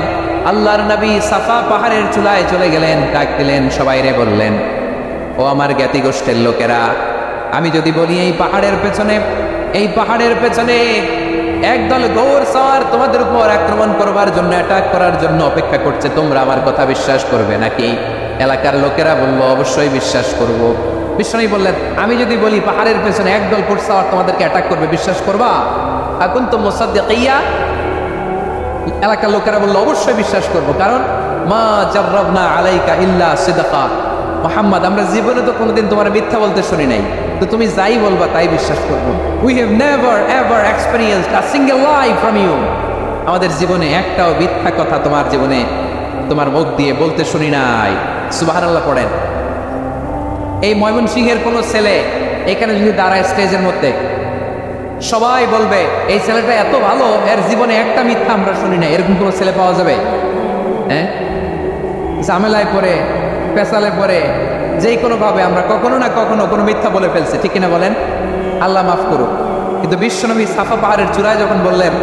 আল্লাহর নবী সাফা পাহাড়ের চূড়ায় চলে গেলেন, ডাক দিলেন, সবাই রে বললেন, ও আমার জ্ঞাতি গোষ্ঠীর লোকেরা, আমি যদি বলি এই পাহাড়ের পেছনে একদল গৌর সওয়ার তোমাদের উপর আক্রমণ করবার জন্য, অ্যাটাক করার জন্য অপেক্ষা করছে, তোমরা আমার কথা বিশ্বাস করবে নাকি? এলাকার লোকেরা বলল, অবশ্যই বিশ্বাস করব। বিষ্ণু বললেন, আমি যদি বলি পাহাড়ের পেছনে একদল ঘোড় সওয়ার তোমাদেরকে অ্যাটাক করবে, বিশ্বাস করবা? এখন তো মুসাদ্দিকিয়া। এলাকার লোকেরা বলল, অবশ্যই বিশ্বাস করব, কারণ মা জাররাবনা আলাইকা ইল্লা সিদকা, মুহাম্মদ আমরা জীবনে তো কোনোদিন তোমার মিথ্যা বলতে শুনি নাই, তো তুমি যাই বলবা তাই বিশ্বাস করব। We have never ever experienced a single lie from you, আমাদের জীবনে একটাও মিথ্যা কথা তোমার জীবনে তোমার মুখ দিয়ে বলতে শুনি নাই। সুবহানাল্লাহ পড়েন। এই ময়মনসিংহের কোনো ছেলে এখানে যদি দাঁড়ায় স্টেজের মধ্যে, সবাই বলবে এই ছেলেটা এত ভালো, এর জীবনে একটা মিথ্যা আমরা শুনি না। এরকম কোনো ছেলে পাওয়া যাবে? হ্যাঁ, ঝামেলায় পড়ে, পেশালে পড়ে, যে কোনো ভাবে আমরা কখনো না কখনো কোনো মিথ্যা বলে ফেলছি, ঠিক কিনা বলেন? আল্লাহ মাফ করুক। কিন্তু বিশ্বনবী সাফা পাহাড়ের চূড়ায় যখন বললেন,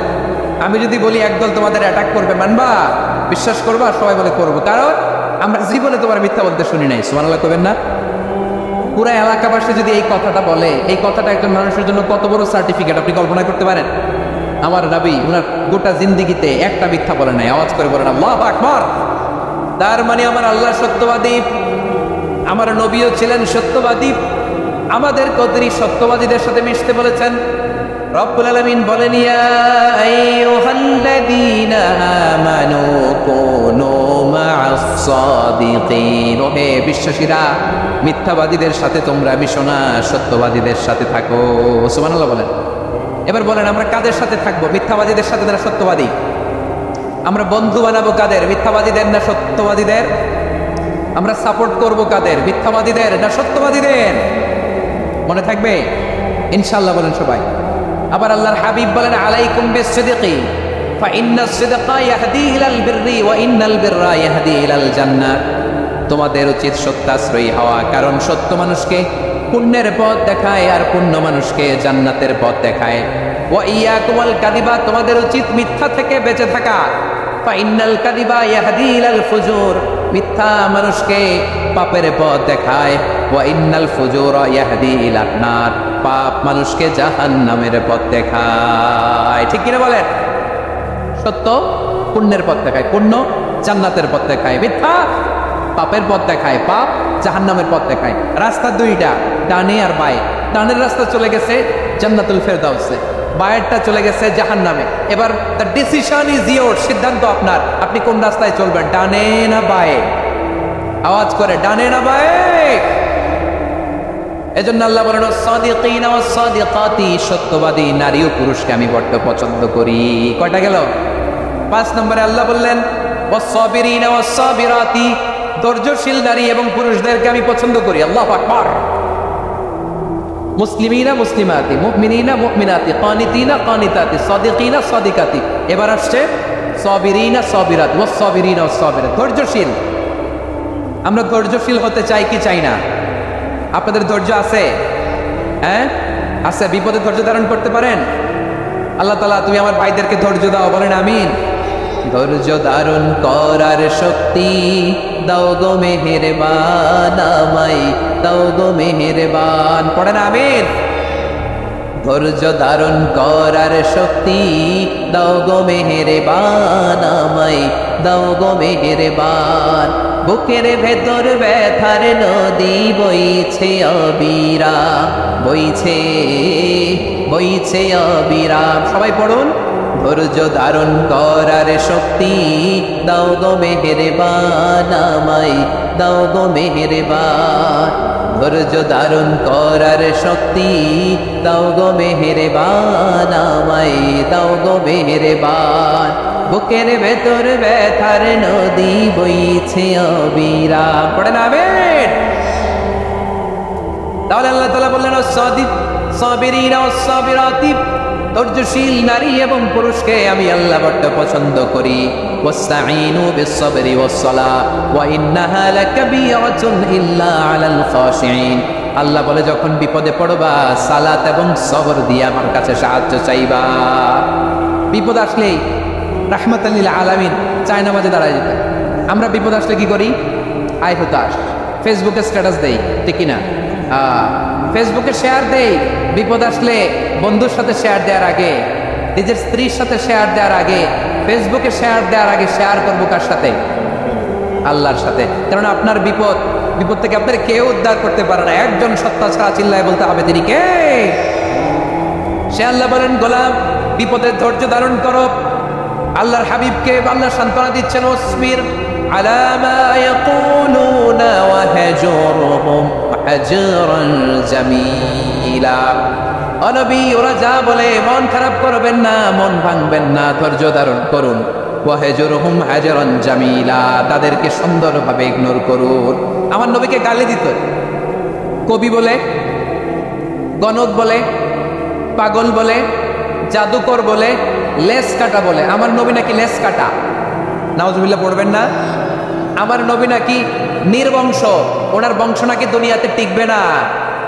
আমি যদি বলি একদল তোমাদের অ্যাটাক করবে, মানবা? বিশ্বাস করবা? সবাই বলে করবো, কারণ আমরা জীবনে তোমার মিথ্যা বলতে শুনি নাই। সুবহানাল্লাহ করবেন না? পুরা এলাকাবাসী যদি এই কথাটা বলে, এই কথাটা একজন মানুষের জন্য কত বড় সার্টিফিকেট আপনি কল্পনা করতে পারেন? আমার নবী উনার গোটা জিন্দেগিতে একটা মিথ্যা বলে নাই। আওয়াজ করে বলেন আল্লাহু আকবার। তার মানে আমার আল্লাহ সত্যবাদী, আমার নবীও ছিলেন সত্যবাদী, আমাদেরকেও তিনি সত্যবাদীদের সাথে মিশতে বলেছেন। রব্বুল আলামিন বলেন, ইয়া আইয়ুহাল্লাযীনা আমানু কুনু মা'আস সাদিকিন, ওহে বিশ্বাসীরা, মিথ্যাবাদীদের সাথে তোমরা মিশো না, সত্যবাদীদের সাথে থাকো। সুবহানাল্লাহ বলেন। এবার বলেন, আমরা কাদের সাথে থাকবো? মিথ্যাবাদীদের সাথে না সত্যবাদী? আমরা বন্ধু বানাবো কাদের? মিথ্যাবাদীদের না সত্যবাদীদের? আমরা সাপোর্ট করব কাদের? মিথ্যাবাদীদের না সত্যবাদীদের? মনে থাকবে ইনশাআল্লাহ, বলেন সবাই। আবার আল্লাহর হাবিব বলেন, আলাইকুম বিসসিদকি ফাইন্নাস সিদকা ইয়াহদি ইলাল বিররি ওয়া ইন্নাল বিররা ইয়াহদি ইলাল জান্নাহ। তোমাদের উচিত সত্যাশ্রয়ী হওয়া, কারণ সত্য মানুষকে পুণ্যের পথ দেখায় আর পুণ্য মানুষকে জান্নাতের পথ দেখায়। ওয়া ইয়াকুমুল কাযিবা, তোমাদের উচিত মিথ্যা থেকে বেঁচে থাকা। ফাইন্নাল কাযিবা ইয়াহদি ইলাল ফুজুর, মিথ্যা মানুষকে পাপের পথ দেখায়। ওয়া ইন্নাল ফুজুরা ইয়াহদি ইলান নার, পাপ মানুষকে জাহান্নামের পথ দেখায়। ঠিক কিনা বলেন? সত্য পুণ্যের পথ দেখায়, পুণ্য জান্নাতের পথ দেখায়, মিথ্যা পাপের পথ দেখায়, পাপ জাহান্নামের পথ দেখায়। রাস্তা দুইটা, ডানে আর বায়ে। ডানের রাস্তা চলে গেছে জান্নাতুল ফেরদাউসে, বায়েরটা চলে গেছে জাহান্নামে। এবার দ্য ডিসিশন ইজ ইয়োর, সিদ্ধান্ত আপনার, আপনি কোন রাস্তায় চলবেন, ডানে না বায়ে? আওয়াজ করে, ডানে না বায়ে? এজন্য আল্লাহ বলেন, সাদিকিনা ওয়াস সাদিকাতি, সত্যবাদী নারী ও পুরুষকে আমি বড্ড পছন্দ করি। কয়টা গেল? 5 নম্বরে আল্লাহ বললেন, ওয়াস সাবিরিনা ওয়াস সাবিরাতি, ধৈর্যশীল নারী এবং পুরুষদেরকে আমি পছন্দ করি। আল্লাহু আকবার। মুসলিমিনা মুসলিমাতি, মুমিনিনা মুমিনাতি, কানিতিনা কানিতাতি, সাদিকিনা সাদিকাতি। এবার আসছে সাবিরিনা সাবিরাত, ওয়াস সাবিরিনা ওয়াস সাবিরাত, ধৈর্যশীল। আমরা ধৈর্যশীল হতে চাই কি চাই না? আপনাদের ধৈর্য আছে? হ্যাঁ আছে। বিপদে ধৈর্য ধারণ করতে পারেন? আল্লাহ তাআলা তুমি আমার ভাইদেরকে ধৈর্য দাও, বলেন আমিন। ধৈর্য ধারণ করার শক্তি দাও গো মেহেরবান, আমায় দাও গো মেহেরবান, পড়েন আমিন। ধৈর্য ধারণ করার শক্তি দাও গো মেহেরবান, আমায় দাও গো মেহেরবান। বুকের ভেতর ব্যথার নদী বইছে অবিরাম, বইছে বইছে অবিরাম। সবাই পড়ুন, ধৈর্য ধারণ করার শক্তি দাও গো মেহেরবান, আমায় দাও গো মেহেরবান। ধৈর্য ধারণ করার শক্তি দাও গো মেহেরবান, আমায় দাও গো মেহেরবান। বুকের ভেতর ব্যথার নদী বইছে অবিরাম, পড়ে না আমিন। তাহলে আল্লাহ তাআলা বললেন, সাবিরিনা ওয়াস সাবিরাতি, ধৈর্যশীল নারী এবং পুরুষকে আমি আল্লাহ বড় পছন্দ করি। ওয়াস্তাঈনু বিস-সাবরি ওয়াস-সালাহ ওয়া ইন্নাহা লাকাবীরাতুন ইল্লা আলাল খাশিঈন। আল্লাহ বলে যখন বিপদে পড়বা সালাত এবং সবর দিয়ে আমার কাছে সাহায্য চাইবা। বিপদ আসলেই রাহমাতাল লিল আলামিন চায় নামাজে দাঁড়ায় যেতে। আমরা বিপদ আসলে কি করি? আয় হুতাশ, ফেসবুকে স্ট্যাটাস দেই, ঠিক কিনা? ফেসবুকে শেয়ার দেই। বিপদ আসলে বন্ধুর সাথে শেয়ার দেওয়ার আগে, নিজের স্ত্রীর সাথে শেয়ার দেওয়ার আগে, ফেসবুকে শেয়ার দেওয়ার আগে শেয়ার করবো কার সাথে? আল্লাহর সাথে। কারণ আপনার বিপদ থেকে আপনার কেউ উদ্ধার করতে পারে না, একজন সত্তা ছাড়া চিল্লায় বলতে হবে তিনি কে। সে আল্লাহ বলেন, গোলাম বিপদের ধৈর্য ধারণ করো। আল্লাহর হাবিবকে আল্লাহ সান্ত্বনা দিচ্ছেন, ওয়াসবির আলা মা ইয়াকুলুনা ওয়াহজুরহুম হাজরান জামিলা। ও নবী, ওরা যা বলে মন খারাপ করবেন না, মন ভাঙবেন না, ধৈর্য ধারণ করুন। ওয়াহজুরহুম হাজরান জামিলা, তাদেরকে সুন্দরভাবে ইগনোর করুন। আমার নবীকে গালি দিত কবি বলে, গণক বলে, পাগল বলে, জাদুকর বলে, লেস কাটা বলে। আমার নবী নাকি লেস কাটা, নাউজুবিল্লাহ পড়বেন না। আমার নবী নাকি নির্বংশ, ওনার বংশ নাকি দুনিয়াতে টিকবে না।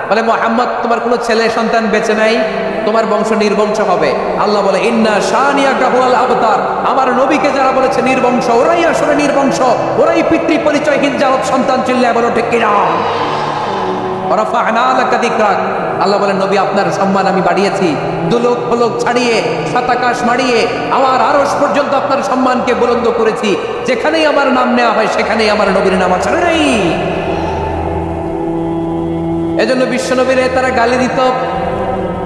বলে মুহাম্মদ, তোমার কোনো ছেলে সন্তান বেঁচে নাই, তোমার বংশ নির্বংশ হবে। আল্লাহ বলে ইন্না শানিয়াকা হুয়াল আবতার। আমার নবীকে যারা বলেছে নির্বংশ, ওরাই আসলে নির্বংশ, ওরাই পিতৃ পরিচয়হীন জারদ সন্তান। চিল্লায় বলো ঠিক কিনা? রাফা'না লাকা যিকরাক। আল্লাহ বলেন, নবী আপনার সম্মান আমি বাড়িয়েছি, দুলোক ফলক ছাড়িয়ে, সাতাকাশ মারিয়ে আমার আরশ পর্যন্ত আপনার সম্মানকে বুলন্দ করেছি। যেখানেই আমার নাম নেওয়া হয় সেখানেই আমার নবীর নাম আছে। নাই এজন্য বিশ্বনবীরে তারা গালি দিত।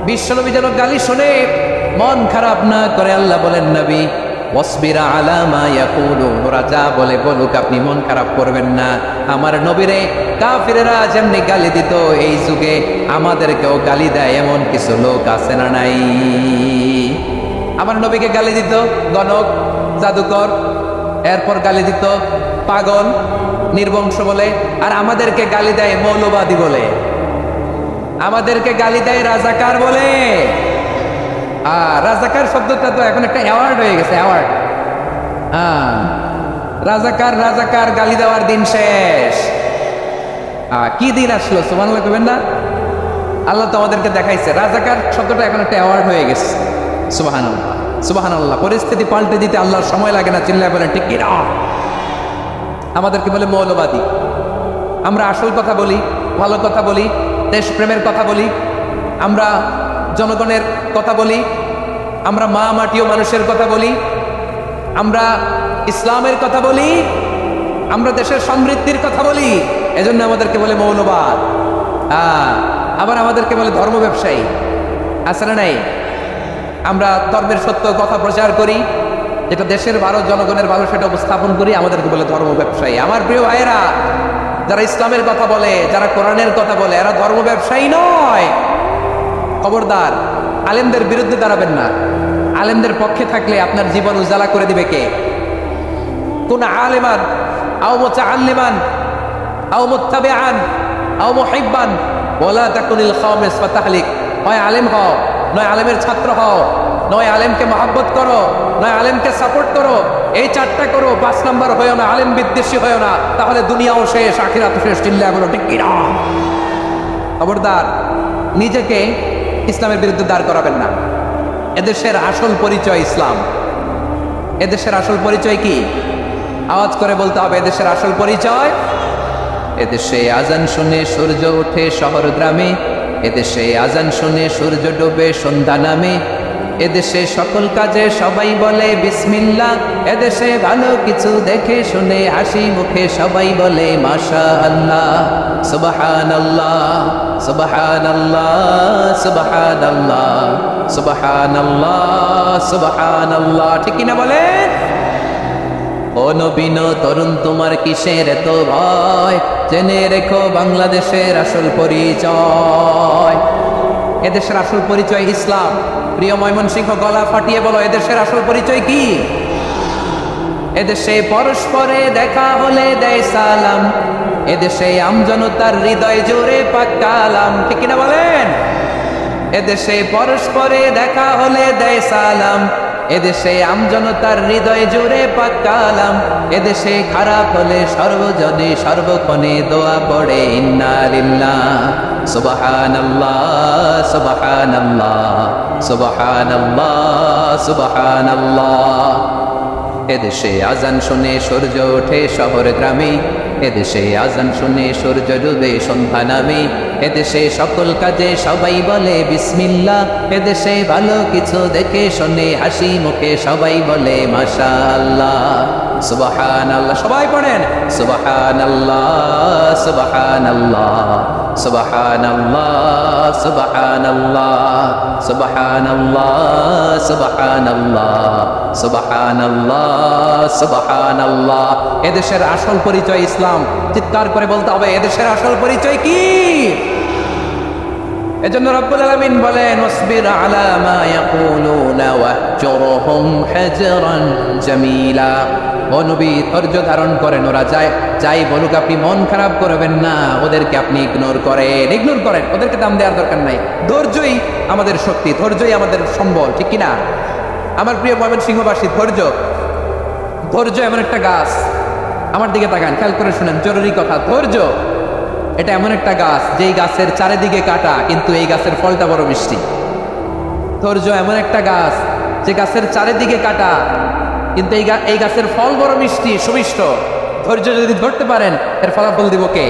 বিশ্বনবী যেন গালি শুনে মন খারাপ না করে আল্লাহ বলেন, নবী ওয়াসবির আলা মা ইয়াকুলুন, ওরা যা বলে বলুক, আপনি মন খারাপ করবেন না। আমার নবীরে কাফিরেরা যেমনি গালি দিত, এই যুগে আমাদেরকেও গালি দেয় এমন কিছু লোক আছে না নাই? আমার নবীকে গালি দিত গণক, জাদুকর, এরপর গালি দিত পাগল, নির্বংশ বলে, আর আমাদেরকে গালি দেয় মৌলবাদী বলে, আমাদেরকে গালি দেয় রাজাকার বলে। রাজাকার শব্দটা তো এখন একটা অ্যাওয়ার্ড হয়ে গেছে, অ্যাওয়ার্ড। রাজাকার রাজাকার গালি দেওয়ার দিন শেষ। কি দিন আসলো সুবহানাল্লাহ কইবেন না? আল্লাহ তো আমাদেরকে দেখাইছে, রাজাকার শব্দটা এখন একটা অ্যাওয়ার্ড হয়ে গেছে। সুবহানাল্লাহ, সুবহানাল্লাহ। পরিস্থিতি পাল্টে দিতে আল্লাহর সময় লাগে না, চিল্লায় বলেন ঠিক কিনা? আমাদেরকে বলে মৌলবাদী। আমরা আসল কথা বলি, ভালো কথা বলি, দেশপ্রেমের কথা বলি, আমরা জনগণের কথা বলি, আমরা মা মাটিও মানুষের কথা বলি, আমরা ইসলামের কথা বলি, আমরা দেশের সমৃদ্ধির কথা বলি। এজন্য আমাদেরকে বলে মৌলবাদ। আবার আমাদেরকে বলে ধর্ম ব্যবসায়ী, আছে না নাই? আমরা ধর্মের সত্য কথা প্রচার করি, যেটা দেশের ভালো, জনগণের ভালো, সেটা উপস্থাপন করি, আমাদেরকে বলে ধর্ম ব্যবসায়ী। আমার প্রিয় ভাইয়েরা, যারা ইসলামের কথা বলে, যারা কোরআনের কথা বলে, এরা ধর্ম ব্যবসায়ী নয়। খবরদার, আলেমদের বিরুদ্ধে দাঁড়াবেন না। আলেমদের পক্ষে থাকলে আপনার জীবন উজালা করে দিবে কে? কোন আলেমান আও মুতাআল্লিমান আও মুত্তাবিআন আও মুহিব্বান ওয়ালা তাকুনিল খামিস ফাতাহলিক। হয় আলেম হও, নয় আলেমের ছাত্র হও, নয় আলেমকে মহব্বত করো, নয় আলেমকে সাপোর্ট করো। এই চারটা করো, 5 নাম্বার হয়েও না, আলেম বিদ্বেষী হয়েও না, তাহলে দুনিয়াও শেষ, আখিরাতও শেষ। চিল্লায় বলো ঠিক কিনা? খবরদার, নিজেকে ইসলামের বিরুদ্ধে দাঁড় করাবেন না। এদেশের আসল পরিচয় ইসলাম। এদেশের আসল পরিচয় কি? আওয়াজ করে বলতে হবে, এদেশের আসল পরিচয়। এদেশে আজান শুনে সূর্য ওঠে শহর গ্রামে, এদেশে আজান শুনে সূর্য ডোবে সন্ধ্যা নামে, এদেশে সকল কাজে সবাই বলে বিসমিল্লাহ, এদেশে ভালো কিছু দেখে শুনে হাসি মুখে সবাই বলে মাশাআল্লাহ, সুবহানাল্লাহ, সুবহানাল্লাহ, সুবহানাল্লাহ, সুবহানাল্লাহ, সুবহানাল্লাহ। ঠিক কিনা বলেন? ও নবীন তরুণ, তোমার কিসের এত ভয়? জেনে রেখো বাংলাদেশের আসল পরিচয়। এদেশের আসল পরিচয় ইসলাম। প্রিয় ময়মনসিংহ, গলা ফাটিয়ে বলো, এদেশের আসল পরিচয় কি? এদেশে পরস্পরে দেখা হলে দেয় সালাম, এদেশে আমজনতার হৃদয় জোরে পাক কালাম। ঠিক কিনা বলেন? এদেশে পরস্পরে দেখা হলে দেয় সালাম, এদেশে আমজনতার হৃদয় জুড়ে পাক্কালাম, এদেশে খারাপ হলে সর্বজনে সর্বক্ষণে দোয়া পড়ে ইন্না লিল্লাহ সুবহানাল্লাহ সুবহানাল্লাহ সুবহানাল্লাহ সুবহানাল্লাহ। এদেশে আজান শুনে সূর্য ওঠে শহর গ্রামে, এদেশে আজান শুনে সূর্য ডুবে সন্ধ্যা নামে, এদেশে সকল কাজে সবাই বলে বিসমিল্লাহ, এদেশে ভালো কিছু দেখে শুনে হাসি মুখে সবাই বলে মাশাআল্লাহ সুবহানাল্লাহ। সবাই পড়েন সুবহানাল্লাহ সুবহানাল্লাহ সুবহানাল্লাহ সুবহানাল্লাহ সুবহানাল্লাহ সুবহানাল্লাহ সুবহানাল্লাহ সুবহানাল্লাহ। এদেশের আসল পরিচয় ইসলাম। চিৎকার করে বলতে হবে এদেশের আসল পরিচয় কি? এজন্য রব্বুল আলামিন বলেন ওয়াসবির আলা মা ইয়াকুলুনা ওয়াহজুরহুম হাজরান জামিলা। ও নবী ধৈর্য ধারণ করেন, ওরা যাই বলুক আপনি মন খারাপ করবেন না, ওদেরকে আপনি ইগনোর করেন, ওদেরকে দাম দেওয়ার দরকার নাই। ধৈর্যই আমাদের শক্তি, ধৈর্যই আমাদের সম্বল, ঠিক কিনা? আমার প্রিয় ময়মনসিংহবাসী, ধৈর্য এমন একটা গাছ। আমার দিকে তাকান, খেয়াল করে শুনেন, জরুরি কথা। ধৈর্য এটা এমন একটা গাছ যেই গাছের চারিদিকে কাটা, কিন্তু এই গাছের ফলটা বড় মিষ্টি। ধৈর্য এমন একটা গাছ যে গাছের চারিদিকে কাটা, কিন্তু এই গাছের ফল বড় মিষ্টি সুমিষ্ট। ধৈর্য যদি ধরতে পারেন এর ফলাফল দিব কে?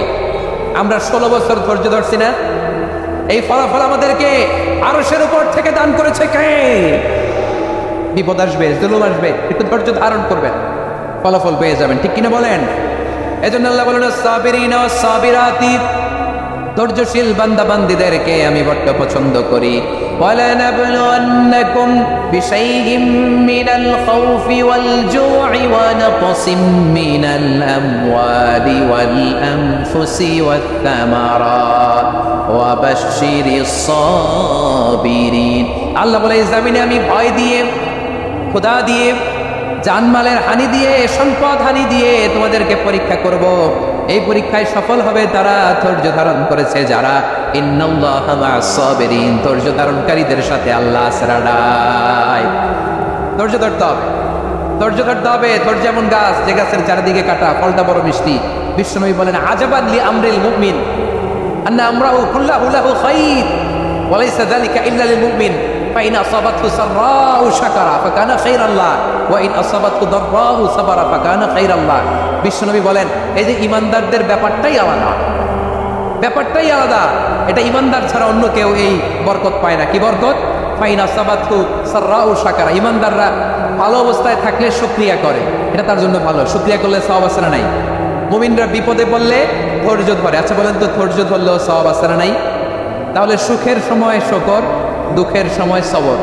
আমরা 16 বছর ধৈর্য ধরছি না? এই ফলাফল আমাদেরকে আরশের উপর থেকে দান করেছে কে? বিপদ আসবে, জুলুম আসবে, একটু ধৈর্য ধারণ করবেন, ফলাফল পেয়ে যাবেন, ঠিক কিনা বলেন? এজন্য আল্লাহ বলেন সাবিরিনা ওয়াস সাবিরাতি, ধৈর্যশীল বান্দা বান্দীদেরকে আমি বড় পছন্দ করি। ওয়ালানাবলুওয়ান্নাকুম বিশাইইম মিনাল খাউফি ওয়াল জু'i ওয়া নাকসিম মিনাল আমওয়ালি ওয়াল আনফুসি ওয়াত থামারাত ওয়া বাশশিরিস সাবিরিন। আল্লাহ বলে এই জমিনে আমি ভয় দিয়ে, খোদা দিয়ে, জানমালের হানি দিয়ে, সম্পদ হানি দিয়ে তোমাদেরকে পরীক্ষা করব। এই পরীক্ষায় সফল হবে তারা ধৈর্য ধারণ করেছে যারা। ইন্নাল্লাহা মা'আস সাবিরিন, ধৈর্য ধারণকারীদের সাথে আল্লাহ আছে। ধৈর্য ধরতে হবে, ধৈর্য ধরতে হবে। ধৈর্য এমন গাছ যে গাছের চারিদিকে কাটা, ফলটা বড় মিষ্টি। বিশ্বনবী বলেন আজাবান লি আমরিল মুমিন আন্না আমরাহু কুল্লাহু লাহু খাইর ওয়া লাইসা যালিকা ইল্লা লিল মুমিন ফাইন আসাবাতহু সাররাউ শাকারা ফাকানা খাইরাল্লাহ ওয়া ইন আসাবাতহু দাররাউ সাবারা ফাকানা খাইরাল্লাহ। বিশ্বনবী বলেন এই যে ইমানদারদের ব্যাপারটাই আলাদা, ব্যাপারটাই আলাদা। এটা ইমানদার ছাড়া অন্য কেউ এই বরকত পায় না। কি বরকত? ফাইন আসাবাতহু সাররাউ শাকারা। ইমানদাররা ভালো অবস্থায় থাকলে শুকরিয়া করে, এটা তার জন্য ভালো। শুকরিয়া করলে সওয়াব আছে না নাই? মুমিনরা বিপদে পড়লে ধৈর্য ধরে। আচ্ছা বলেন তো, ধৈর্য ধরলেও সওয়াব আছে না নাই? তাহলে সুখের সময় শুকর, দুঃখের সময় সবর,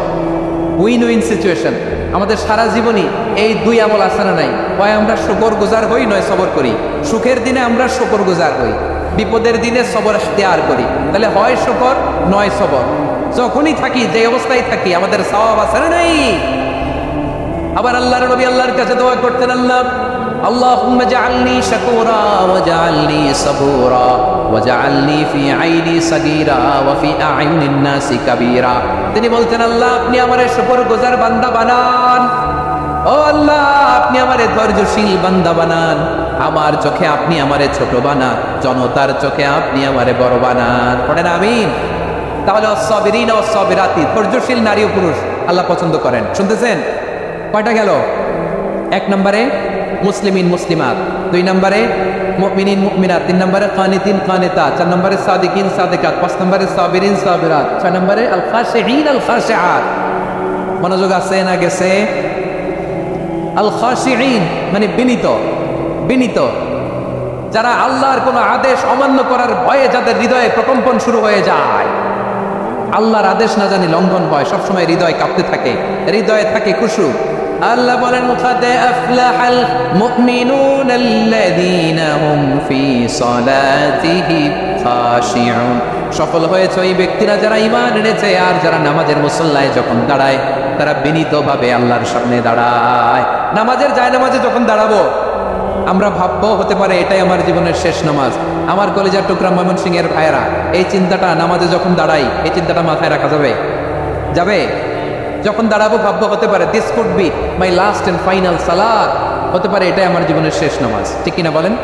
উইন উইন সিচুয়েশন। আমাদের সারা জীবনই এই দুই আমল আছে না নাই? হয় আমরা শুকর গুজার হই, নয় সবর করি। সুখের দিনে আমরা শুকর গুজার হই, বিপদের দিনে সবর ইখতিয়ার করি। তাহলে হয় শুকর নয় সবর। যখনই থাকি, যে অবস্থায় থাকি, আমাদের সওয়াব আছে না নাই? আবার আল্লাহর নবী আল্লাহর কাছে দোয়া করতেন, আল্লাহুম্মা জাআলনি শাকুরা ওয়াজআলনি সাবুরা ওয়াজআলনি ফি আইনি সাগীরা ওয়া ফি আ'ইনিন নাসি কাবীরা। তিনি বলতেন আল্লাহ আপনি আমারে শুকরগুজার বান্দা বানান, ও আল্লাহ আপনি আমারে ধৈর্যশীল বান্দা বানান, আমার চোখে আপনি আমারে ছোট বানান, জনতার চোখে আপনি আমারে বড় বানান। পড়েন আমিন। তাহলে আস-সাবিরিনা ওয়াস-সাবিরাতি, ধৈর্যশীল নারী ও পুরুষ আল্লাহ পছন্দ করেন। শুনতেছেন? কয়টা গেল? 1 নম্বরে মুসলিমিন মুসলিমাত, 2 নম্বরে মুমিনিন মুমিনাত, 3 নম্বরে কানিতিন কানিতাত, 4 নম্বরে সাদিকিন সাদিকাত, 5 নম্বরে সাবিরিন সাবিরাত, 6 নম্বরে আল খাশিঈন আল খাশিআত। মনোযোগ আছে না গেছে? আল খাশিঈন মানে বিনীত, বিনীত, যারা আল্লাহর কোন আদেশ অমান্য করার ভয়ে যাদের হৃদয়ে প্রকম্পন শুরু হয়ে যায়, আল্লাহর আদেশ না জানি লঙ্ঘন হয়, সবসময় হৃদয় কাঁপতে থাকে, হৃদয়ে থাকে খুশু। আল্লাহ বলেন কাদ আফলাহাল মুমিনুনাল্লাযীনা হুম ফি সালাতিহিম খাশিউন। সফল হয়েছে ওই ব্যক্তিরা যারা ঈমান এনেছে আর যারা নামাজের মুসল্লায় যখন দাঁড়ায় তারা বিনীতভাবে আল্লাহর সামনে দাঁড়ায়। নামাজের জায়নামাজে যখন দাঁড়াবো আমরা ভাববো হতে পারে এটাই আমার জীবনের শেষ নামাজ, আমার কলেজার টুকরা ময়মনসিংহের ভাইয়েরা, এই চিন্তাটা নামাজে যখন দাঁড়াই, এই চিন্তাটা মাথায় রাখা যাবে? যাবে? যখন দাঁড়াবো ভাববো হতে পারে this could be my last and final সালাত, হতে পারে এটাই আমার জীবনের শেষ নামাজ, ঠিক কিনা বলেন?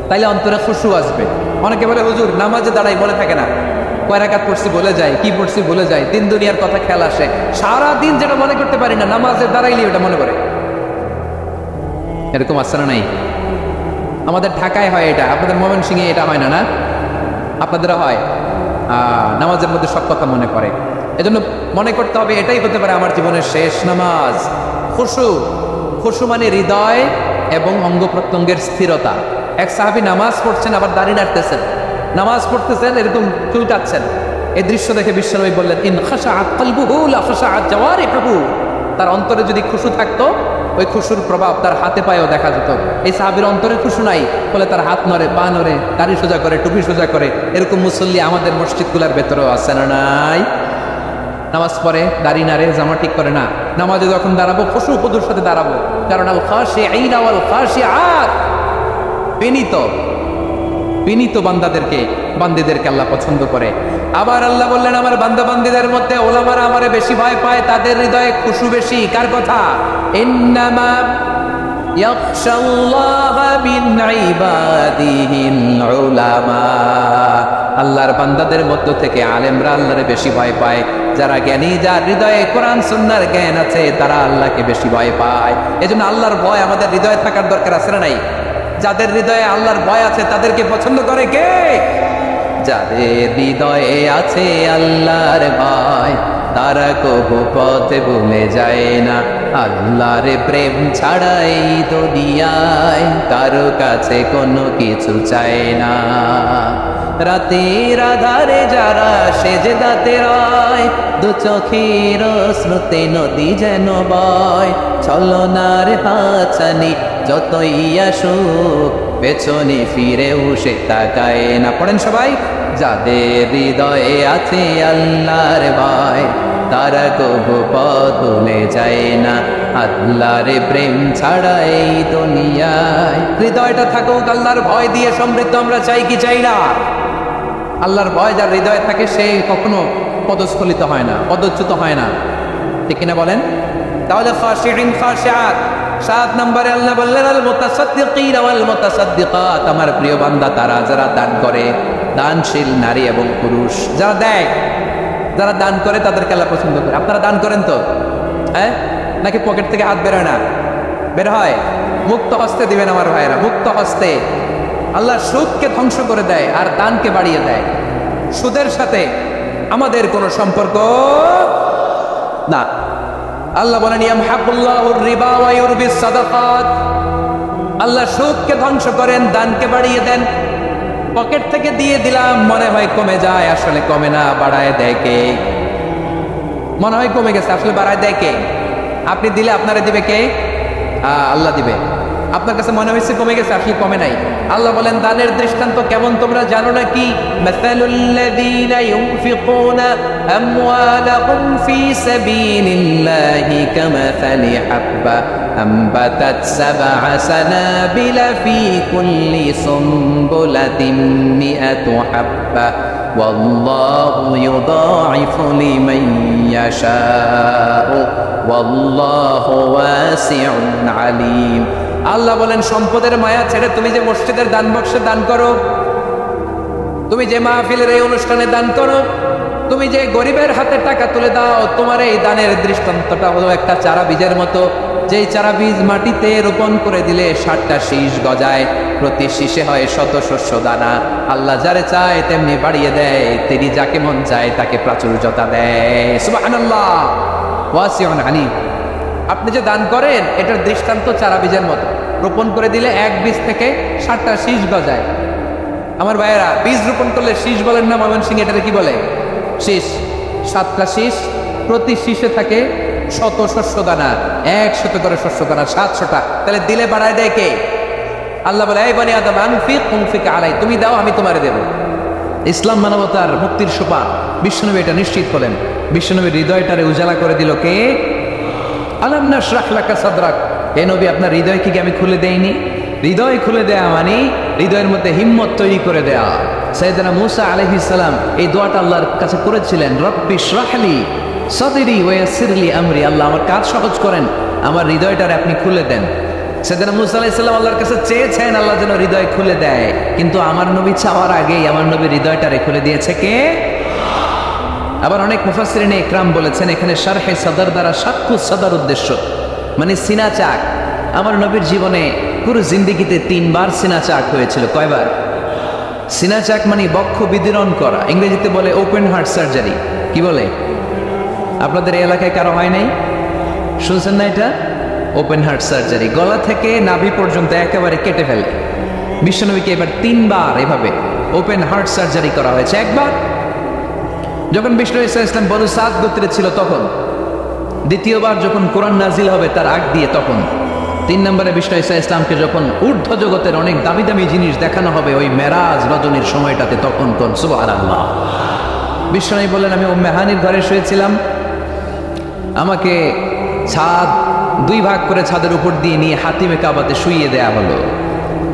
তাইলে অন্তরে খুশু আসবে। অনেকে বলে হুজুর নামাজে দাঁড়াই মনে থাকে না, কয় রাকাত পড়ছি বলে যায়, কি পড়ছি বলে যায়, দিন দুনিয়ার কথা খেয়াল আসে, সারা দিন যেটা মনে করতে পারি না নামাজে দাঁড়াইলে ওটা মনে করে। এরকম আসছে না? নাই? আমাদের ঢাকায় হয় এটা, আপনাদের ময়মনসিংহে এটা হয় না? না, আপনাদেরও হয়। নামাজের মধ্যে সব কথা মনে করে। এজন্য মনে করতে হবে এটাই হতে পারে আমার জীবনের শেষ নামাজ। খুশু, খুশু মানে হৃদয় এবং অঙ্গ প্রত্যঙ্গের স্থিরতা। এক সাহাবী নামাজ পড়ছেন আবার দাড়ি নাড়তেছেন, নামাজ পড়তেছেন এরকম চুলকাচ্ছেন। এই দৃশ্য দেখে বিশ্বনবী বললেন ইন খাশাআত কলবুহু লা খাশাআত জাওয়ারিহুহু, তার অন্তরে যদি খুশু থাকতো ওই খুশুর প্রভাব তার হাতে পায়েও দেখা যেত। এই সাহাবীর অন্তরে খুশু নাই বলে তার হাত নড়ে, পা নড়ে, দাড়ি সোজা করে, টুপি সোজা করে। এরকম মুসল্লি আমাদের মসজিদগুলোর ভেতরেও আছে না? নাই? নামাজ পড়ে, দাড়ি নাড়ে, জামা ঠিক করে না। নামাজে যখন দাঁড়াবো খুশু উপদুর সাথে দাঁড়াবো, কারণ আল খাশিঈনা ওয়াল খাশিআত, বিনীত বিনীত বান্দাদেরকে আল্লাহ পছন্দ করে। আবার আল্লাহ বললেন আমার বান্দা বান্দীদের মধ্যে ওলামারা আমারে বেশি ভয় পায়, তাদের হৃদয়ে খুশু বেশি। কার কথা? ইন্নামা ইয়াখশাল্লাহা মিন ইবাদিহিল উলামা, আল্লাহর বান্দাদের মধ্য থেকে আলেমরা আল্লাহরে বেশি ভয় পায়। যারা জ্ঞানী, যার হৃদয়ে কোরআন সুন্নাহর জ্ঞান আছে, তারা আল্লাহকে বেশি ভয় পায়। এজন্য আল্লাহর ভয় আমাদের হৃদয়ে থাকার দরকার আছে না নাই? যাদের হৃদয়ে আল্লাহর ভয় আছে তাদেরকে পছন্দ করে কে? যাদের হৃদয়ে আছে আল্লাহর ভয়, তারা কবু পথে ভুলে যায় না। আল্লাহর প্রেম ছাড়া এই দুনিয়ায় কারো কাছে কোনো কিছু চায় না। রাতের আধারে যারা সেজদাতে রয়, দু চোখের স্রোতে নদী যেন বয়। ছলনার হাতছানি যতই আসুক, পেছনে ফিরেও সে তাকায় না। পড়েন সবাই, যাদের হৃদয়ে আছে আল্লাহর ভয়, তারা কবু পথ ভুলে যায় না। আল্লাহর প্রেম ছাড়া এই দুনিয়ায়, হৃদয়টা থাকুক আল্লাহর ভয় দিয়ে সমৃদ্ধ। আমরা চাই কি চাই না? আল্লাহর ভয় যার হৃদয়ে থাকে সে কখনো পদস্খলিত হয় না, পদচ্যুত হয় না, ঠিক কিনা বলেন? তাহলে খাশিঈন খাশিআত। 7 নম্বরে আল্লাহ বললেন আল মুতাসাদ্দিকিন ওয়াল মুতাসাদ্দিকাত, আমার প্রিয় বান্দা তারা যারা দান করে, দানশীল নারী এবং পুরুষ যারা দেয়, যারা দান করে তাদেরকে আল্লাহ পছন্দ করে। আপনারা দান করেন তো? হ্যাঁ, নাকি পকেট থেকে হাত বের হয় না? বের হয়। মুক্ত হস্তে দিবেন আমার ভাইয়েরা, মুক্ত হস্তে। আল্লাহ সুদকে ধ্বংস করে দেয় আর দানকে বাড়িয়ে দেয়। সুদের সাথে আমাদের কোনো সম্পর্ক না। আল্লাহ বলেন ইয়ামহাকুল্লাহুর রিবা ওয়া ইউরবিস সাদাকাত, আল্লাহ সুদকে ধ্বংস করেন, দানকে বাড়িয়ে দেন। পকেট থেকে দিয়ে দিলাম মনে হয় কমে যায়, আসলে কমে না, বাড়ায় দেয় কে? মনে হয় কমে গেছে, আসলে বাড়ায় দেয় কে? আপনি দিলে আপনারে দিবে কে? আল্লাহ দিবে। আপনার কাছে মনে হয়েছে কমে গেছে, আসলে কমে নাই। আল্লাহ বলেন দানের দৃষ্টান্ত কেমন তোমরা জানো নাকি? মাসালুল্লাযীনা ইউনফিকুনা আমওয়ালাহুম ফী সাবিলিল্লাহি কামাসালি হাব্বা আনবাতাত সাবআ সানাবিলা ফী কুল্লি সুনবুলাতিন মিআতু হাব্বা ওয়াল্লাহু ইউদাঈফু লিমান ইয়াশাউ ওয়াল্লাহু ওয়াসিউন আলীম। আল্লাহ বলেন সম্পদের মায়া ছেড়ে তুমি যে মসজিদের দান বক্সে দান করো, তুমি যে মাহফিলের এই অনুষ্ঠানে দান করো, তুমি যে গরিবের হাতে টাকা তুলে দাও, তোমার এই দানের দৃষ্টান্তটা হলো একটা চারা বীজের মতো। যেই চারা বীজ মাটিতে রোপণ করে দিলে 60টা শীষ গজায়, প্রতি শীষে হয় শত শস্য দানা। আল্লাহ যারে চায় তেমনি বাড়িয়ে দেয়, তিনি যাকে মন চায় তাকে প্রাচুর্যতা দেয়। সুবহানাল্লাহ, ওয়াসিউন আলীম। আপনি যে দান করেন এটার দৃষ্টান্ত চারা বীজের মতো, রোপণ করে দিলে এক বীজ থেকে 60টা শীষ গজায়। আমার ভাইয়েরা, বীজ রোপণ করলে শীষ বলেন না ময়মনসিংহে, এটাকে কি বলে? শীষ। 7টা শীষ, প্রতি শীষে থাকে শত শস্য দানা, 100 করে শস্য দানা, 700টা। তাহলে দিলে বাড়ায় দেয় কে? আল্লাহ বলে এই বনি আদম আনফিক উনফিক আলাই, তুমি দাও আমি তোমারে দেব। ইসলাম মানবতার মুক্তির সোপান, বিশ্বনবী এটা নিশ্চিত হলেন। বিশ্বনবীর হৃদয়টারে উজালা করে দিল কে? আলাম নাশরাহ লাকা সাদরাক, হে নবী আপনার হৃদয় কি আমি খুলে দেইনি? হৃদয় খুলে দেয়া মানে হৃদয়ের মধ্যে হিম্মত তৈরি করে দেয়া। সাইয়েদনা মূসা আলাইহিস সালাম এই দোয়াটা আল্লাহর কাছে করেছিলেন, রব্বি ইশরাহলি সাদরি ওয়া ইয়াসসিরলি আমরি, আল্লাহ আমার কাজ সহজ করেন, আমার হৃদয়টারে আপনি খুলে দেন। সাইয়েদনা মূসা আলাইহিস সালাম আল্লাহর কাছে চেয়েছেন আল্লাহ যেন হৃদয় খুলে দেয়, কিন্তু আমার নবী চাওয়ার আগেই আমার নবীর হৃদয়টারে খুলে দিয়েছে কে? আবার অনেক মুফাসসিরিনে ইকরাম বলেছেন এখানে শারহে সাদর দ্বারা শাক্কু সাদর উদ্দেশ্য, মানে সিনা চাক। আমার নবীর জীবনে পুরো জিন্দেগিতে 3 বার সিনা চাক হয়েছিল। কয়বার? সিনা চাক মানে বক্ষ বিদীর্ণ করা, ইংরেজিতে বলে ওপেন হার্ট সার্জারি। কি বলে? আপনাদের এই এলাকায় কারো হয় নাই? শুনছেন না এটা? ওপেন হার্ট সার্জারি, গলা থেকে নাভি পর্যন্ত একেবারে কেটে ফেলে। বিশ্বনবীকে এবার 3 বার এভাবে ওপেন হার্ট সার্জারি করা হয়েছে। একবার যখন বিষ্ণু ঈসা ইসলাম বনু সাদ গোত্রে ছিল তখন, দ্বিতীয়বার যখন কোরআন নাজিল হবে তার আগ দিয়ে তখন, 3 নম্বরে বিষ্ণু ঈসা ইসলামকে যখন ঊর্ধ্ব জগতের অনেক দামি দামি জিনিস দেখানো হবে ওই মেরাজ রজনীর সময়টাতে, তখন কোন সুবহানাল্লাহ। বিষ্ণু বললেন আমি উম্মে হানির ঘরে শুয়েছিলাম, আমাকে ছাদ 2 ভাগ করে ছাদের উপর দিয়ে নিয়ে হাতিমে কাবাতে শুইয়ে দেয়া হলো,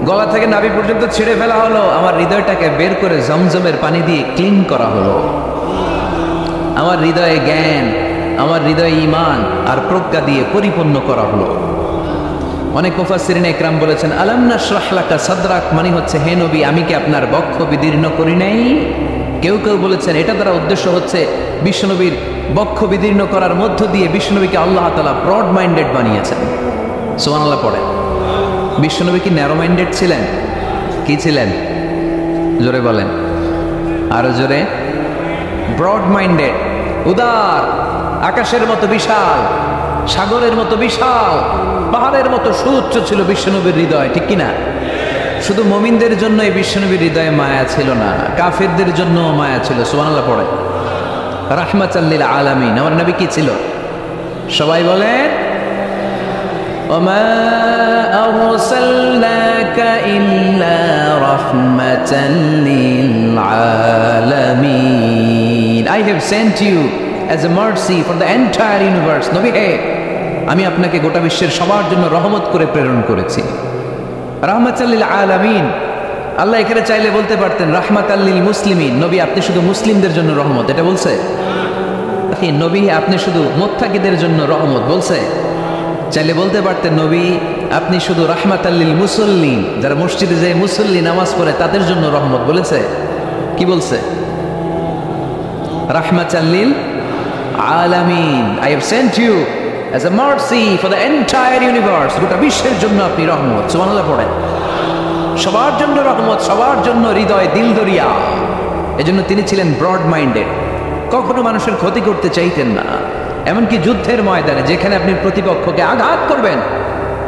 গলা থেকে নাভি পর্যন্ত ছিঁড়ে ফেলা হলো, আমার হৃদয়টাকে বের করে জমজমের পানি দিয়ে ক্লিন করা হলো, আমার হৃদয়ে জ্ঞান, আমার হৃদয়ে ঈমান আর প্রজ্ঞা দিয়ে পরিপূর্ণ করা হলো। অনেক মুফাসসিরিনে ইকরাম বলেছেন আলাম নাশরাহ লাকা সাদরাক মানে হচ্ছে হে নবী আমি কি আপনার বক্ষ বিদীর্ণ করি নাই? কেউ কেউ বলেছেন এটা দ্বারা উদ্দেশ্য হচ্ছে বিশ্বনবীর বক্ষ বিদীর্ণ করার মধ্য দিয়ে বিশ্বনবীকে আল্লাহ তাআলা ব্রড মাইন্ডেড বানিয়েছেন। সুবহানাল্লাহ পড়ে। বিশ্বনবী কি ন্যারো মাইন্ডেড ছিলেন? কি ছিলেন? জোরে বলেন, আরো জোরে। ব্রড মাইন্ডেড, উদার, আকাশের মতো বিশাল, সাগরের মতো বিশাল, পাহাড়ের মতো সুউচ্চ ছিল বিশ্বনবীর হৃদয়, ঠিক কিনা? শুধু মুমিনদের জন্য এই বিশ্বনবীর হৃদয়ে মায়া ছিল না, কাফেরদের জন্য মায়া ছিল। সুবহানাল্লাহ পড়ে। রাহমাতাল লিল আলামিন, আমার নবী কি ছিল? সবাই বলেন ওমা আরসালনাকা ইল্লা রাহমাতাল লিল আলামিন, I have sent you as a mercy for the entire universe. নবী হে, আমি আপনাকে গোটা বিশ্বের সবার জন্য রহমত করে প্রেরণ করেছি। রাহমাতাল লিল আলামিন, আল্লাহ এখানে চাইলে বলতে পারতেন রাহমাতাল লিল মুসলিমিন, নবী আপনি শুধু মুসলিমদের জন্য রহমত, এটা বলছে? নবী আপনি শুধু মুত্তাকিদের জন্য রহমত, বলছে? চাইলে বলতে পারতেন নবী আপনি শুধু রাহমাতাল লিল মুসাল্লিন, যারা মসজিদে যে মুসল্লি নামাজ পড়ে তাদের জন্য রহমত, বলেছে? কি বলছে? রাহমাতাল লিল আলামিন, I have sent you as a mercy for the entire universe, গোটা বিশ্বের জন্য আপনি রহমত। সুবহানাল্লাহ পড়েন। সবার জন্য রহমত, সবার জন্য হৃদয় দিল দরিয়া। এজন্য তিনি ছিলেন ব্রড মাইন্ডেড, কখনো মানুষের ক্ষতি করতে চাইতেন না। এমনকি যুদ্ধের ময়দানে যেখানে আপনি প্রতিপক্ষকে আঘাত করবেন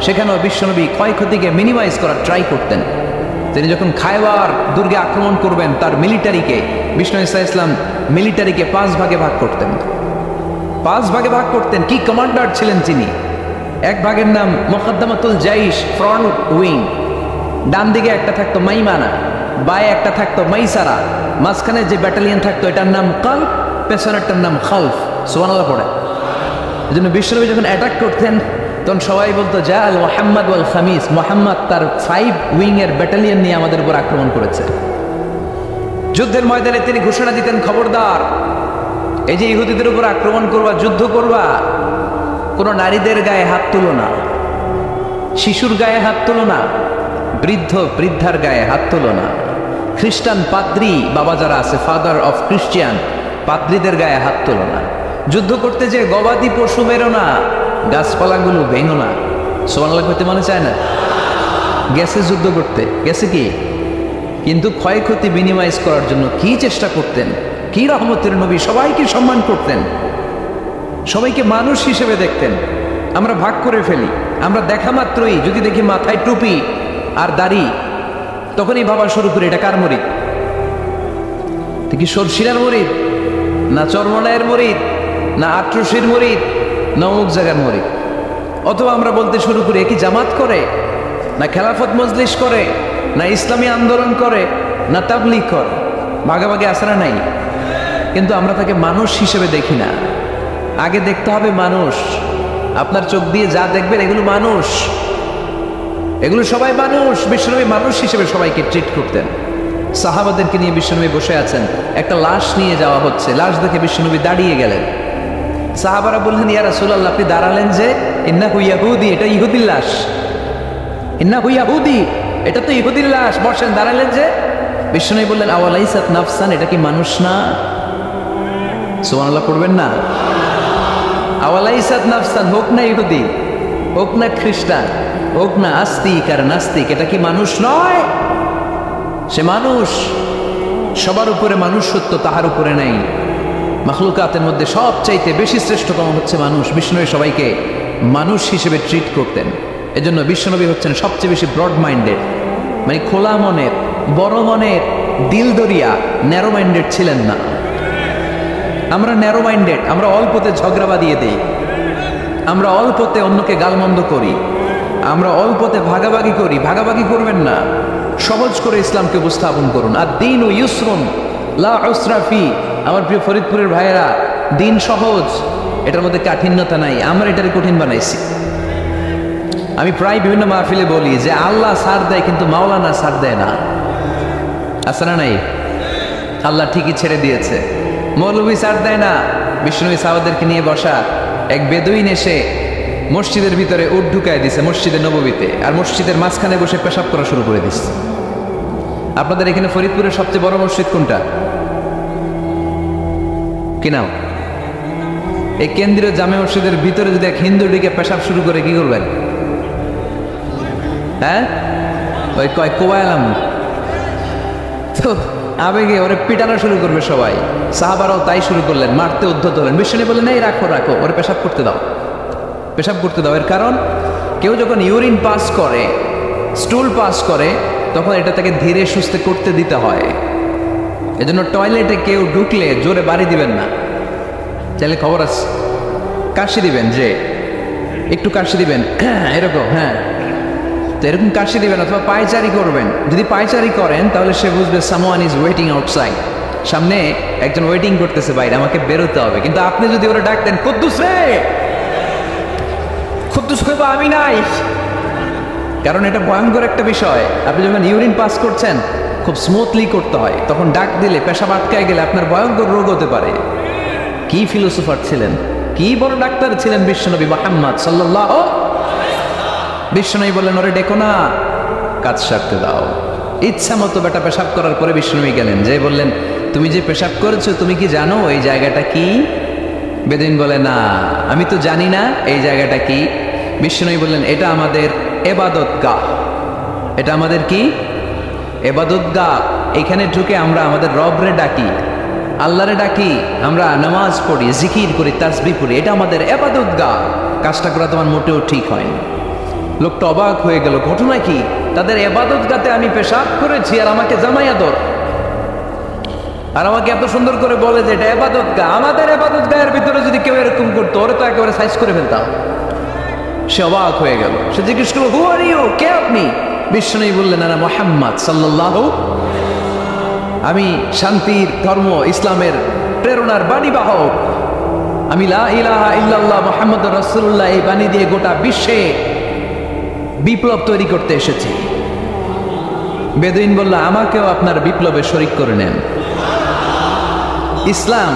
সেখানেও বিশ্বনবী ক্ষয়ক্ষতিকে মিনিমাইজ করার ট্রাই করতেন। তিনি যখন খায়বার দুর্গে আক্রমণ করবেন তার মিলিটারিকে, বিষ্ণু ঈসা ইসলাম মিলিটারিকে 5 ভাগে ভাগ করতেন। 5 ভাগে ভাগ করতেন। কি কমান্ডার ছিলেন তিনি! এক ভাগের নাম মুকদ্দামাতুল জাইশ, ফ্রন্ট উইং, ডান দিকে একটা থাকতো মাইমানা, বায়ে একটা থাকতো মাইসারা, মাঝখানে যে ব্যাটালিয়ন থাকতো এটার নাম কালব, পেছনেরটার নাম খালফ। সুবহানাল্লাহ পড়ে। এজন্য বিশ্বনবী যখন অ্যাটাক করতেন তখন সবাই বলতো যা আল মুহাম্মদ ওয়াল খামিস, মুহাম্মদ তার 5 উইং এর ব্যাটালিয়ন নিয়ে আমাদের উপর আক্রমণ করেছে। যুদ্ধের ময়দানে তিনি ঘোষণা দিতেন খবরদার, এই যে ইহুদিদের উপর আক্রমণ করবা, যুদ্ধ করবা, কোনো নারীদের গায়ে হাত তুলো না, শিশুর গায়ে হাত তুলো না, বৃদ্ধ বৃদ্ধার গায়ে হাত তুলো না, খ্রিস্টান পাদ্রী বাবা যারা আছে, ফাদার অফ খ্রিস্টিয়ান, পাদ্রীদের গায়ে হাত তুলো না, যুদ্ধ করতে যে গবাদি পশু মেরো না, গাছপালাগুলো ভেঙো না। সুবহানাল্লাহ করতে মনে চায় না? গেছে যুদ্ধ করতে, গেছে কি, কিন্তু ক্ষয়ক্ষতি মিনিমাইজ করার জন্য কি চেষ্টা করতেন! কি রহমতের নবী! সবাইকে সম্মান করতেন, সবাইকে মানুষ হিসেবে দেখতেন। আমরা ভাগ করে ফেলি, আমরা দেখা মাত্রই যদি দেখি মাথায় টুপি আর দাড়ি তখনই ভাবা শুরু করি এটা কার মুরিদ? কি সরসিরার মুরিদ, না চরমনায়ের মুরিদ, না আটরশির মুরিদ, না অমুক জায়গার মুরিদ? অথবা আমরা বলতে শুরু করি কি জামাত করে, না খেলাফত মজলিস করে, না ইসলামী আন্দোলন করে, না তাবলীগ করে। ভাগাভাগি আসরা নাই, কিন্তু আমরা তাকে মানুষ হিসেবে দেখি না। আগে দেখতে হবে মানুষ। আপনার চোখ দিয়ে যা দেখবেন এগুলো মানুষ। এগুলো সবাই মানুষ। বিশ্বনবী মানুষ হিসেবে সবাইকে ট্রিট করতেন। সাহাবাদেরকে নিয়ে বিশ্বনবী বসে আছেন, একটা লাশ নিয়ে যাওয়া হচ্ছে, লাশ দেখে বিশ্বনবী দাঁড়িয়ে গেলেন। সাহাবারা বললেন, ইয়া রাসূলুল্লাহ, আপনি দাঁড়ালেন যে? ইন্নাহু ইয়াহুদি, এটা ইহুদির লাশ। ইন্নাহু ইয়াহুদি, এটা তো ইহুদির লাশ, বসেন, দাঁড়ালেন যে? বিশ্বনবী বললেন, আওয়ালাইসাত নাফসান, এটা কি মানুষ না? সুবহানাল্লাহ পড়বেন না? আওয়ালাইসাত নাফসান, হোক না ইহুদি, হোক না খ্রিস্টান, হোক না আস্তিক আর নাস্তিক, এটা কি মানুষ নয়? সে মানুষ। সবার উপরে মানুষ সত্য, তাহার উপরে নাই। মাখলুকাতের মধ্যে সবচাইতে বেশি শ্রেষ্ঠতম হচ্ছে মানুষ। বিশ্বনবী সবাইকে মানুষ হিসেবে ট্রিট করতেন। এজন্য বিশ্বনবী হচ্ছেন সবচেয়ে বেশি ব্রড মাইন্ডেড, মানে খোলা মনের, বড় মনের, দিল দরিয়া, ন্যারো মাইন্ডেড ছিলেন না। আমরা ন্যারো মাইন্ডেড, আমরা অল্পতে ঝগড়া বাঁধিয়ে দেই, আমরা অল্পতে অন্যকে গালমন্দ করি, আমরা অল্পতে ভাগাভাগি করি। ভাগাভাগি করবেন না, সহজ করে ইসলামকে উপস্থাপন করুন। আর দিন ও ইউসরুন লা উসরা ফি। আমার প্রিয় ফরিদপুরের ভাইয়েরা, দিন সহজ, এটার মধ্যে কাঠিন্যতা নাই। আমরা এটারে কঠিন বানাইছি। আমি প্রায় বিভিন্ন মাহফিলে বলি যে আল্লাহ ছাড় দেয়, কিন্তু মাওলানা ছাড় দেয় না। আছে না নাই? আল্লাহ ঠিকই ছেড়ে দিয়েছে, মৌলভী ছাড় দেয় না। বিষ্ণু সাহাবাদেরকে নিয়ে বসা এক বেদুইন এসে মসজিদের ভিতরে উট ঢুকায় দিছে, মসজিদের নববীতে, আর মসজিদের মাঝখানে বসে পেশাব করা শুরু করে দিচ্ছে। আপনাদের এখানে ফরিদপুরের সবচেয়ে বড় মসজিদ কোনটা? কি নাম? এই কেন্দ্রীয় জামে মসজিদের ভিতরে যদি এক হিন্দু ঢুকে পেশাব শুরু করে, কি করবেন? হ্যাঁ, ওই কয় কোবাইলাম তো আবেগে ওরে পিটানো শুরু করবে সবাই। সাহাবারাও তাই শুরু করলেন, মারতে উদ্ধত হলেন। বিষ্ণু বললেন, এই রাখো রাখো, ওরে পেশাব করতে দাও, পেশাব করতে দাও। এর কারণ, কেউ যখন ইউরিন পাস করে, স্টুল পাস করে, তখন এটা তাকে ধীরে সুস্থে করতে দিতে হয়। এজন্য টয়লেটে কেউ ঢুকলে জোরে বাড়ি দিবেন না। চাইলে খবর আছে, কাশি দিবেন, যে একটু কাশি দিবেন, এরকম, হ্যাঁ, তো এরকম কাশি দিবেন। অথবা পায়চারি করবেন। যদি পায়চারি করেন তাহলে সে বুঝবে সামওয়ান ইজ ওয়েটিং আউটসাইড, সামনে একজন ওয়েটিং করতেছে বাইরে, আমাকে বেরোতে হবে। কিন্তু আপনি যদি ওরা ডাকতেন, কুদ্দুস রে, কুদ্দুস কইবা আমি নাই, কারণ এটা ভয়ঙ্কর একটা বিষয়। আপনি যখন ইউরিন পাস করছেন, খুব স্মুথলি করতে হয়, তখন ডাক দিলে পেশাব আটকায় গেলে আপনার ভয়ঙ্কর রোগ হতে পারে। কি ফিলোসোফার ছিলেন, কি বড় ডাক্তার ছিলেন বিশ্বনবী মুহাম্মদ সাল্লাল্লাহু। বিশ্বনবী বললেন, ওরে ডেকো না, কাজ সারতে দাও। ইচ্ছা মতো বেটা পেশাব করার পরে বিশ্বনবী গেলেন, যে বললেন, তুমি যে পেশাব করেছো, তুমি কি জানো এই জায়গাটা কি? বেদুইন বলে, না, আমি তো জানি না এই জায়গাটা কি। বিশ্বনবী বললেন, এটা আমাদের ইবাদতগাহ। এটা আমাদের কি? ইবাদতগাহ। এখানে ঢুকে আমরা আমাদের রবরে ডাকি, আল্লাহরে ডাকি, আমরা নামাজ পড়ি, জিকির করি, তাসবিহ পড়ি, এটা আমাদের ইবাদতগাহ। কাজটা করা তোমার মোটেও ঠিক হয়নি। লোকটা অবাক হয়ে গেল, ঘটনা কি? তাদের ইবাদতগাতে আমি পেশাব করেছি, আর আমাকে জামাইয়া দর, আর আমাকে এত সুন্দর করে বলে যে এটা ইবাদতগাহ। আমাদের ইবাদতগাহের ভিতরে যদি কেউ এরকম করতো, ওরে তো একেবারে সাইজ করে ফেলতাম। সে অবাক হয়ে গেল। সে জিজ্ঞেস করলো, হু আর ইউ, কে আপনি? বিশ্বনবী বললেন, আনা মুহাম্মদ সাল্লাল্লাহু, আমি শান্তির ধর্ম, ইসলামের প্রেরণার বাণী বাহক। আমি লা ইলাহা ইল্লাল্লাহ মুহাম্মাদুর রাসূলুল্লাহ, এই বাণী দিয়ে গোটা বিশ্বে বিপ্লব তৈরি করতে এসেছি। বেদুইন বলল, আমাকেও আপনার বিপ্লবে শরীক করে নেন। ইসলাম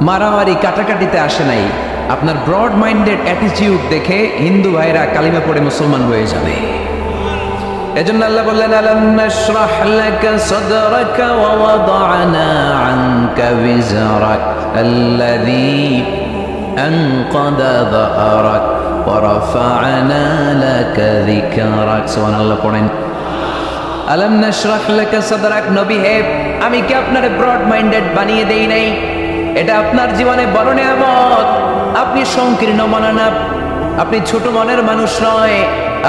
মারামারি কাটাকাটিতে আসে নাই। আপনার ব্রড মাইন্ডেড অ্যাটিটিউড দেখে হিন্দু ভাইরা কালিমা পড়ে মুসলমান হয়ে যাবে। এজন্য আল্লাহ বললেন, আলাম নাশরাহ লাকা সাদরাকা ওয়া ওয়াদা'না আনকা বিজরাক আল্লাযী আনকাদা যাহরাক ওয়া রাফা'না লাকা যিকরাক। সুবহানাল্লাহ পড়েন। আলাম নাশরাহ লাকা সাদরাক, নবী হে, আমি কি আপনারে ব্রড মাইন্ডেড বানিয়ে দেই নাই? এটা আপনার জীবনে বড় নিয়ামত। আপনি সংকীর্ণ মনা না, আপনি ছোট মনের মানুষ নয়,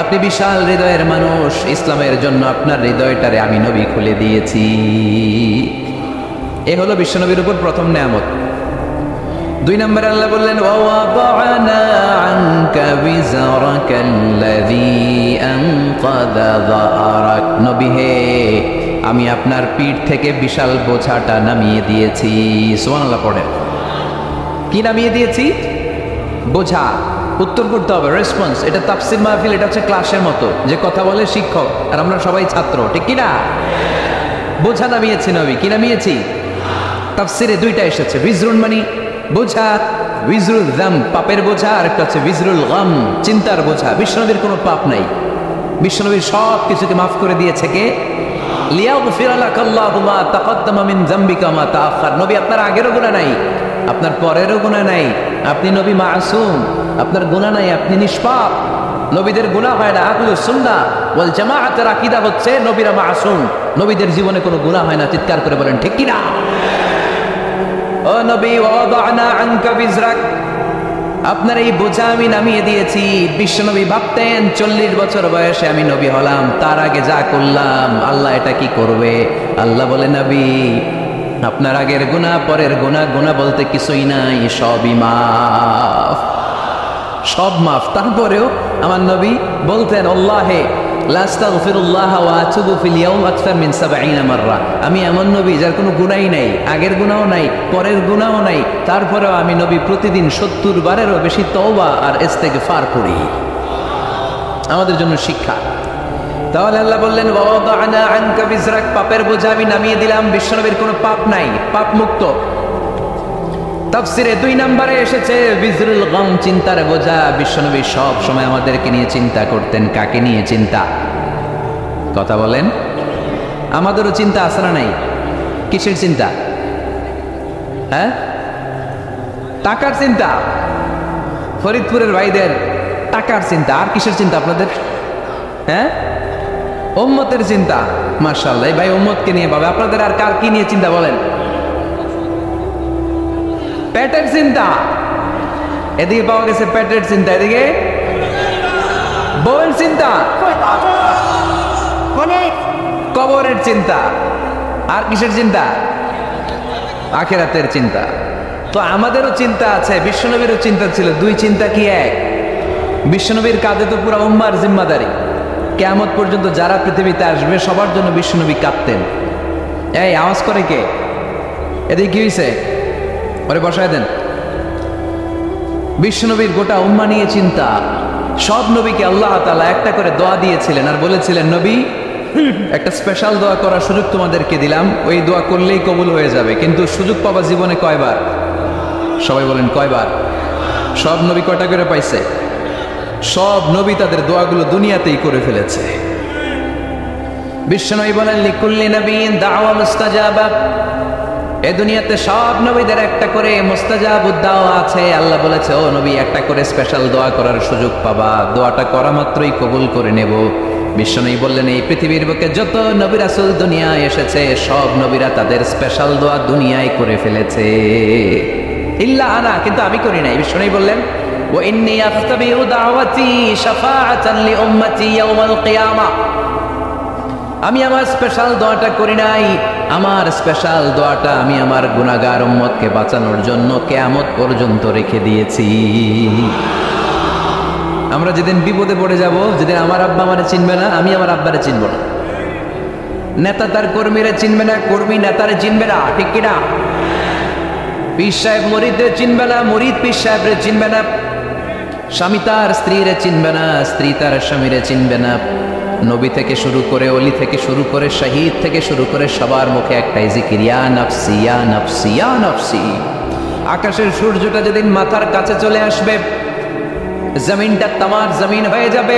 আপনি বিশাল হৃদয়ের মানুষ। ইসলামের জন্য আপনার হৃদয়টারে আমি নবী খুলে দিয়েছি। এ হলো বিশ্বনবীর উপর প্রথম নিয়ামত। 2 নম্বরে আল্লাহ বললেন, ওয়া ওয়াদা'না আনকা বিজরাকাল্লাযী আনকাদা যাহরাক, নবী হে, আমি আপনার পিঠ থেকে বিশাল বোঝাটা নামিয়ে দিয়েছি। সুবহানাল্লাহ পড়েন। কি নামিয়ে দিয়েছি? বোঝা। উত্তর করতে হবে, রেসপন্স। এটা তাফসির মাহফিল, এটা হচ্ছে ক্লাসের মতো, যে কথা বলে শিক্ষক আর আমরা সবাই ছাত্র, ঠিক কিনা? বোঝা নামিয়েছি নবী, কি নামিয়েছি? তাফসিরে দুইটা এসেছে, বিজরুন মানে বোঝা, বিজরুল গাম পাপের বোঝা, আর একটা হচ্ছে বিজরুল গাম চিন্তার বোঝা। বিশ্বনবীর কোনো পাপ নাই, বিশ্বনবীর সব কিছুকে মাফ করে দিয়েছে কে? লিয়াগফিরা লাকাল্লাহু মা তাকদ্দামা মিন যামবিকা মা তাআখার। নবী আপনার আগেরও গুনাহ নাই, আপনার পরেরও গুনাহ নাই, আপনি নবী মাসুম, আপনার গুনাহ নাই, আপনি নিষ্পাপ। নবীদের গুনাহ হয় না। আহলুস সুন্নাহ ওয়াল জামাআতের আকীদা হচ্ছে নবীরা মাসুম, নবীদের জীবনে কোনো গুনাহ হয় না। চিৎকার করে বলেন ঠিক কি না? ও নবী, ওয়াদানা আনকা বিজরাক, আপনার এই বোঝা আমি নামিয়ে দিয়েছি। বিশ্বনবী ভাবতেন 40 বছর বয়সে আমি নবী হলাম, তার আগে যা করলাম আল্লাহ এটা কি করবে? আল্লাহ বলে, নবী আপনার আগের গুনাহ, পরের গুনাহ, গুনাহ বলতে কিছুই নাই, সবই মাফ, সব মাফ। তারপরেও আমার নবী বলতেন, আল্লাহে লা আস্তাগফিরুল্লাহ ওয়া আতুবু ফিল ইয়াউম আকসার মিন 70 মাররা। আমি এমন নবী যার কোনো গুনাহই নাই, আগের গুনাহও নাই, পরের গুনাহও নাই, তারপরেও আমি নবী প্রতিদিন 70 বারেরও বেশি তওবা আর ইস্তেগফার করি। আমাদের জন্য শিক্ষা। তাহলে আল্লাহ বললেন, ওয়াদানা আনকা বিজরাক, পাপের বোঝা আমি নামিয়ে দিলাম। বিশ্বনবীর কোনো পাপ নাই, পাপ মুক্ত। তাফসিরে 2 নম্বরে এসেছে বিজরুল গাম, চিন্তার বোঝা। বিশ্বনবী সব সময় আমাদেরকে নিয়ে চিন্তা করতেন। কাকে নিয়ে চিন্তা? কথা বলেন। আমাদেরও চিন্তা আছে না নাই? কিসের চিন্তা? হ্যাঁ, টাকার চিন্তা। ফরিদপুরের ভাইদের টাকার চিন্তা। আর কিসের চিন্তা আপনাদের? হ্যাঁ, উম্মতের চিন্তা। মাশাআল্লাহ, এই ভাই উম্মতকে নিয়ে ভাবে। আপনাদের আর কার কি নিয়ে চিন্তা বলেন? পেটের চিন্তা। এদিকে পাওয়া গেছে পেটের চিন্তা, এদিকে বউয়ের চিন্তা, কবরের চিন্তা। আর কিসের চিন্তা? আখিরাতের চিন্তা। তো আমাদেরও চিন্তা আছে, বিশ্বনবীরও চিন্তা ছিল। 2 চিন্তা কি এক? বিশ্বনবীর কাঁধে তো পুরো উম্মার জিম্মাদারি। কিয়ামত পর্যন্ত যারা পৃথিবীতে আসবে সবার জন্য বিশ্বনবী কাঁদতেন। এই আওয়াজ করে কে? এদিকে কি হয়েছে? ওরে বসায় দেন। বিশ্বনবীর গোটা উম্মাহ নিয়ে চিন্তা। সব নবীকে আল্লাহ তাআলা একটা করে দোয়া দিয়েছিলেন আর বলেছিলেন, নবী একটা স্পেশাল দোয়া করার সুযোগ তোমাদেরকে দিলাম, ওই দোয়া করলেই কবুল হয়ে যাবে। কিন্তু সুযোগ পাবা জীবনে কয়বার? সবাই বলেন কয়বার? সব নবী কয়টা করে পাইছে? সব নবী তাদের দোয়াগুলো দুনিয়াতেই করে ফেলেছে। বিশ্বনবী বলেন, লিকুল্লি নবিয়্যিন দাওয়া মুস্তাজাবা। এ দুনিয়াতে সব নবীদের একটা করে মুস্তাজাবুদ দাওয়া আছে। আল্লাহ বলেছে, ও নবী একটা করে স্পেশাল দোয়া করার সুযোগ পাবা, দোয়াটা করা মাত্রই কবুল করে নেব। বিশ্বনবী বললেন, এই পৃথিবীর বুকে যত নবী রাসূল দুনিয়ায় এসেছে সব নবীরা তাদের স্পেশাল দোয়া দুনিয়ায় করে ফেলেছে, ইল্লা আনা, কিন্তু আমি করি নাই। বিশ্বনবী বললেন, ওয়া ইন্নী আখতাবিউ দাওয়াতি শাফাআতান লি উম্মতি ইয়াউমাল কিয়ামা। আমি আমার স্পেশাল দোয়াটা করি নাই। আমার স্পেশাল দোয়াটা আমি আমার গুনাহগার উম্মতকে বাঁচানোর জন্য কিয়ামত পর্যন্ত রেখে দিয়েছি। আমরা যেদিন বিপদে পড়ে যাব, যেদিন আমার আব্বা আমারে চিনবে না, আমি আমার আব্বারে চিনব না, নেতা তার কর্মীরা চিনবে না, কর্মী নেতারে চিনবে না, ঠিক কিনা? পীর সাহেব মুরিদরে চিনবে না, মুরিদ পীর সাহেবরে চিনবে না, স্বামী তার স্ত্রীরে চিনবে না, স্ত্রী তার স্বামীরে চিনবে না। নবী থেকে শুরু করে, অলি থেকে শুরু করে, শহীদ থেকে শুরু করে সবার মুখে একটাই জিকির, ইয়া নাফসি ইয়া নাফসি ইয়া নাফসি। আকাশের সূর্যটা যেদিন মাথার কাছে চলে আসবে, জমিনটা তামার জমিন হয়ে যাবে।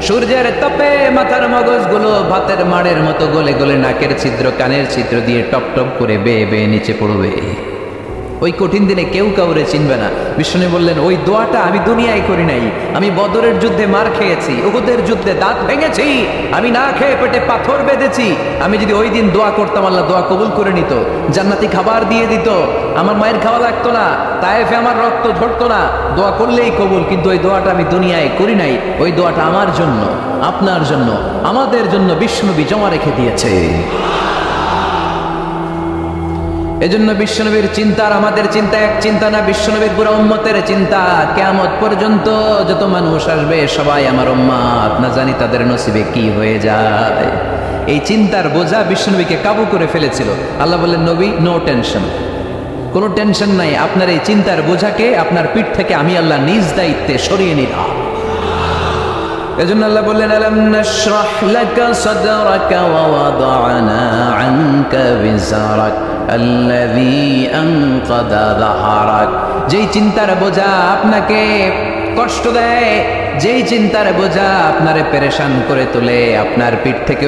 সূর্যের তাপে মাথার মগজগুলো ভাতের মাড়ের মতো গলে গলে নাকের ছিদ্র, কানের ছিদ্র দিয়ে টপ টপ করে বেয়ে বেয়ে নিচে পড়বে। ওই কঠিন দিনে কেউ কাউরে চিনবে না। বিষ্ণু বললেন, ওই দোয়াটা আমি দুনিয়ায় করি নাই। আমি বদরের যুদ্ধে মার খেয়েছি, উহুদের যুদ্ধে দাঁত ভেঙেছি, আমি না খেয়ে পেটে পাথর বেঁধেছি। আমি যদি ওই দিন দোয়া করতাম, আল্লাহ দোয়া কবুল করে নিত, জান্নাতি খাবার দিয়ে দিত, আমার মায়ের খাওয়া লাগতো না, তায়েফে আমার রক্ত ঝরতো না, দোয়া করলেই কবুল। কিন্তু ওই দোয়াটা আমি দুনিয়ায় করি নাই। ওই দোয়াটা আমার জন্য, আপনার জন্য, আমাদের জন্য বিশ্বনবী জমা রেখে দিয়েছে। এজন্য বিশ্বনবীর চিন্তা আর আমাদের চিন্তা এক চিন্তা না, বিশ্বনবীর পুরো উম্মতের চিন্তা। কিয়ামত পর্যন্ত যত মানুষ আসবে সবাই আমার উম্মত, না জানি তাদের নসিবে কি হয়ে যায়। এই চিন্তার বোঝা বিশ্বনবীকে কাবু করে ফেলেছিল। আল্লাহ বললেন, নবী নো টেনশন, কোনো টেনশন নাই, আপনার এই চিন্তার বোঝাকে আপনার পিঠ থেকে আমি আল্লাহ নিজ দায়িত্বে সরিয়ে নিলাম। এজন্য আল্লাহ বললেন, আলাম নাশরাহ লাকা সাদরাকা ওয়া ওয়াদা'না আনকা বিজরাক আল্লাযী আনকাদা যাহরাক। যেই চিন্তার বোঝা আপনাকে কষ্ট দেয়, যেই চিন্তার বোঝা আপনারে পেরেশান করে তোলে, আপনার পিঠ থেকে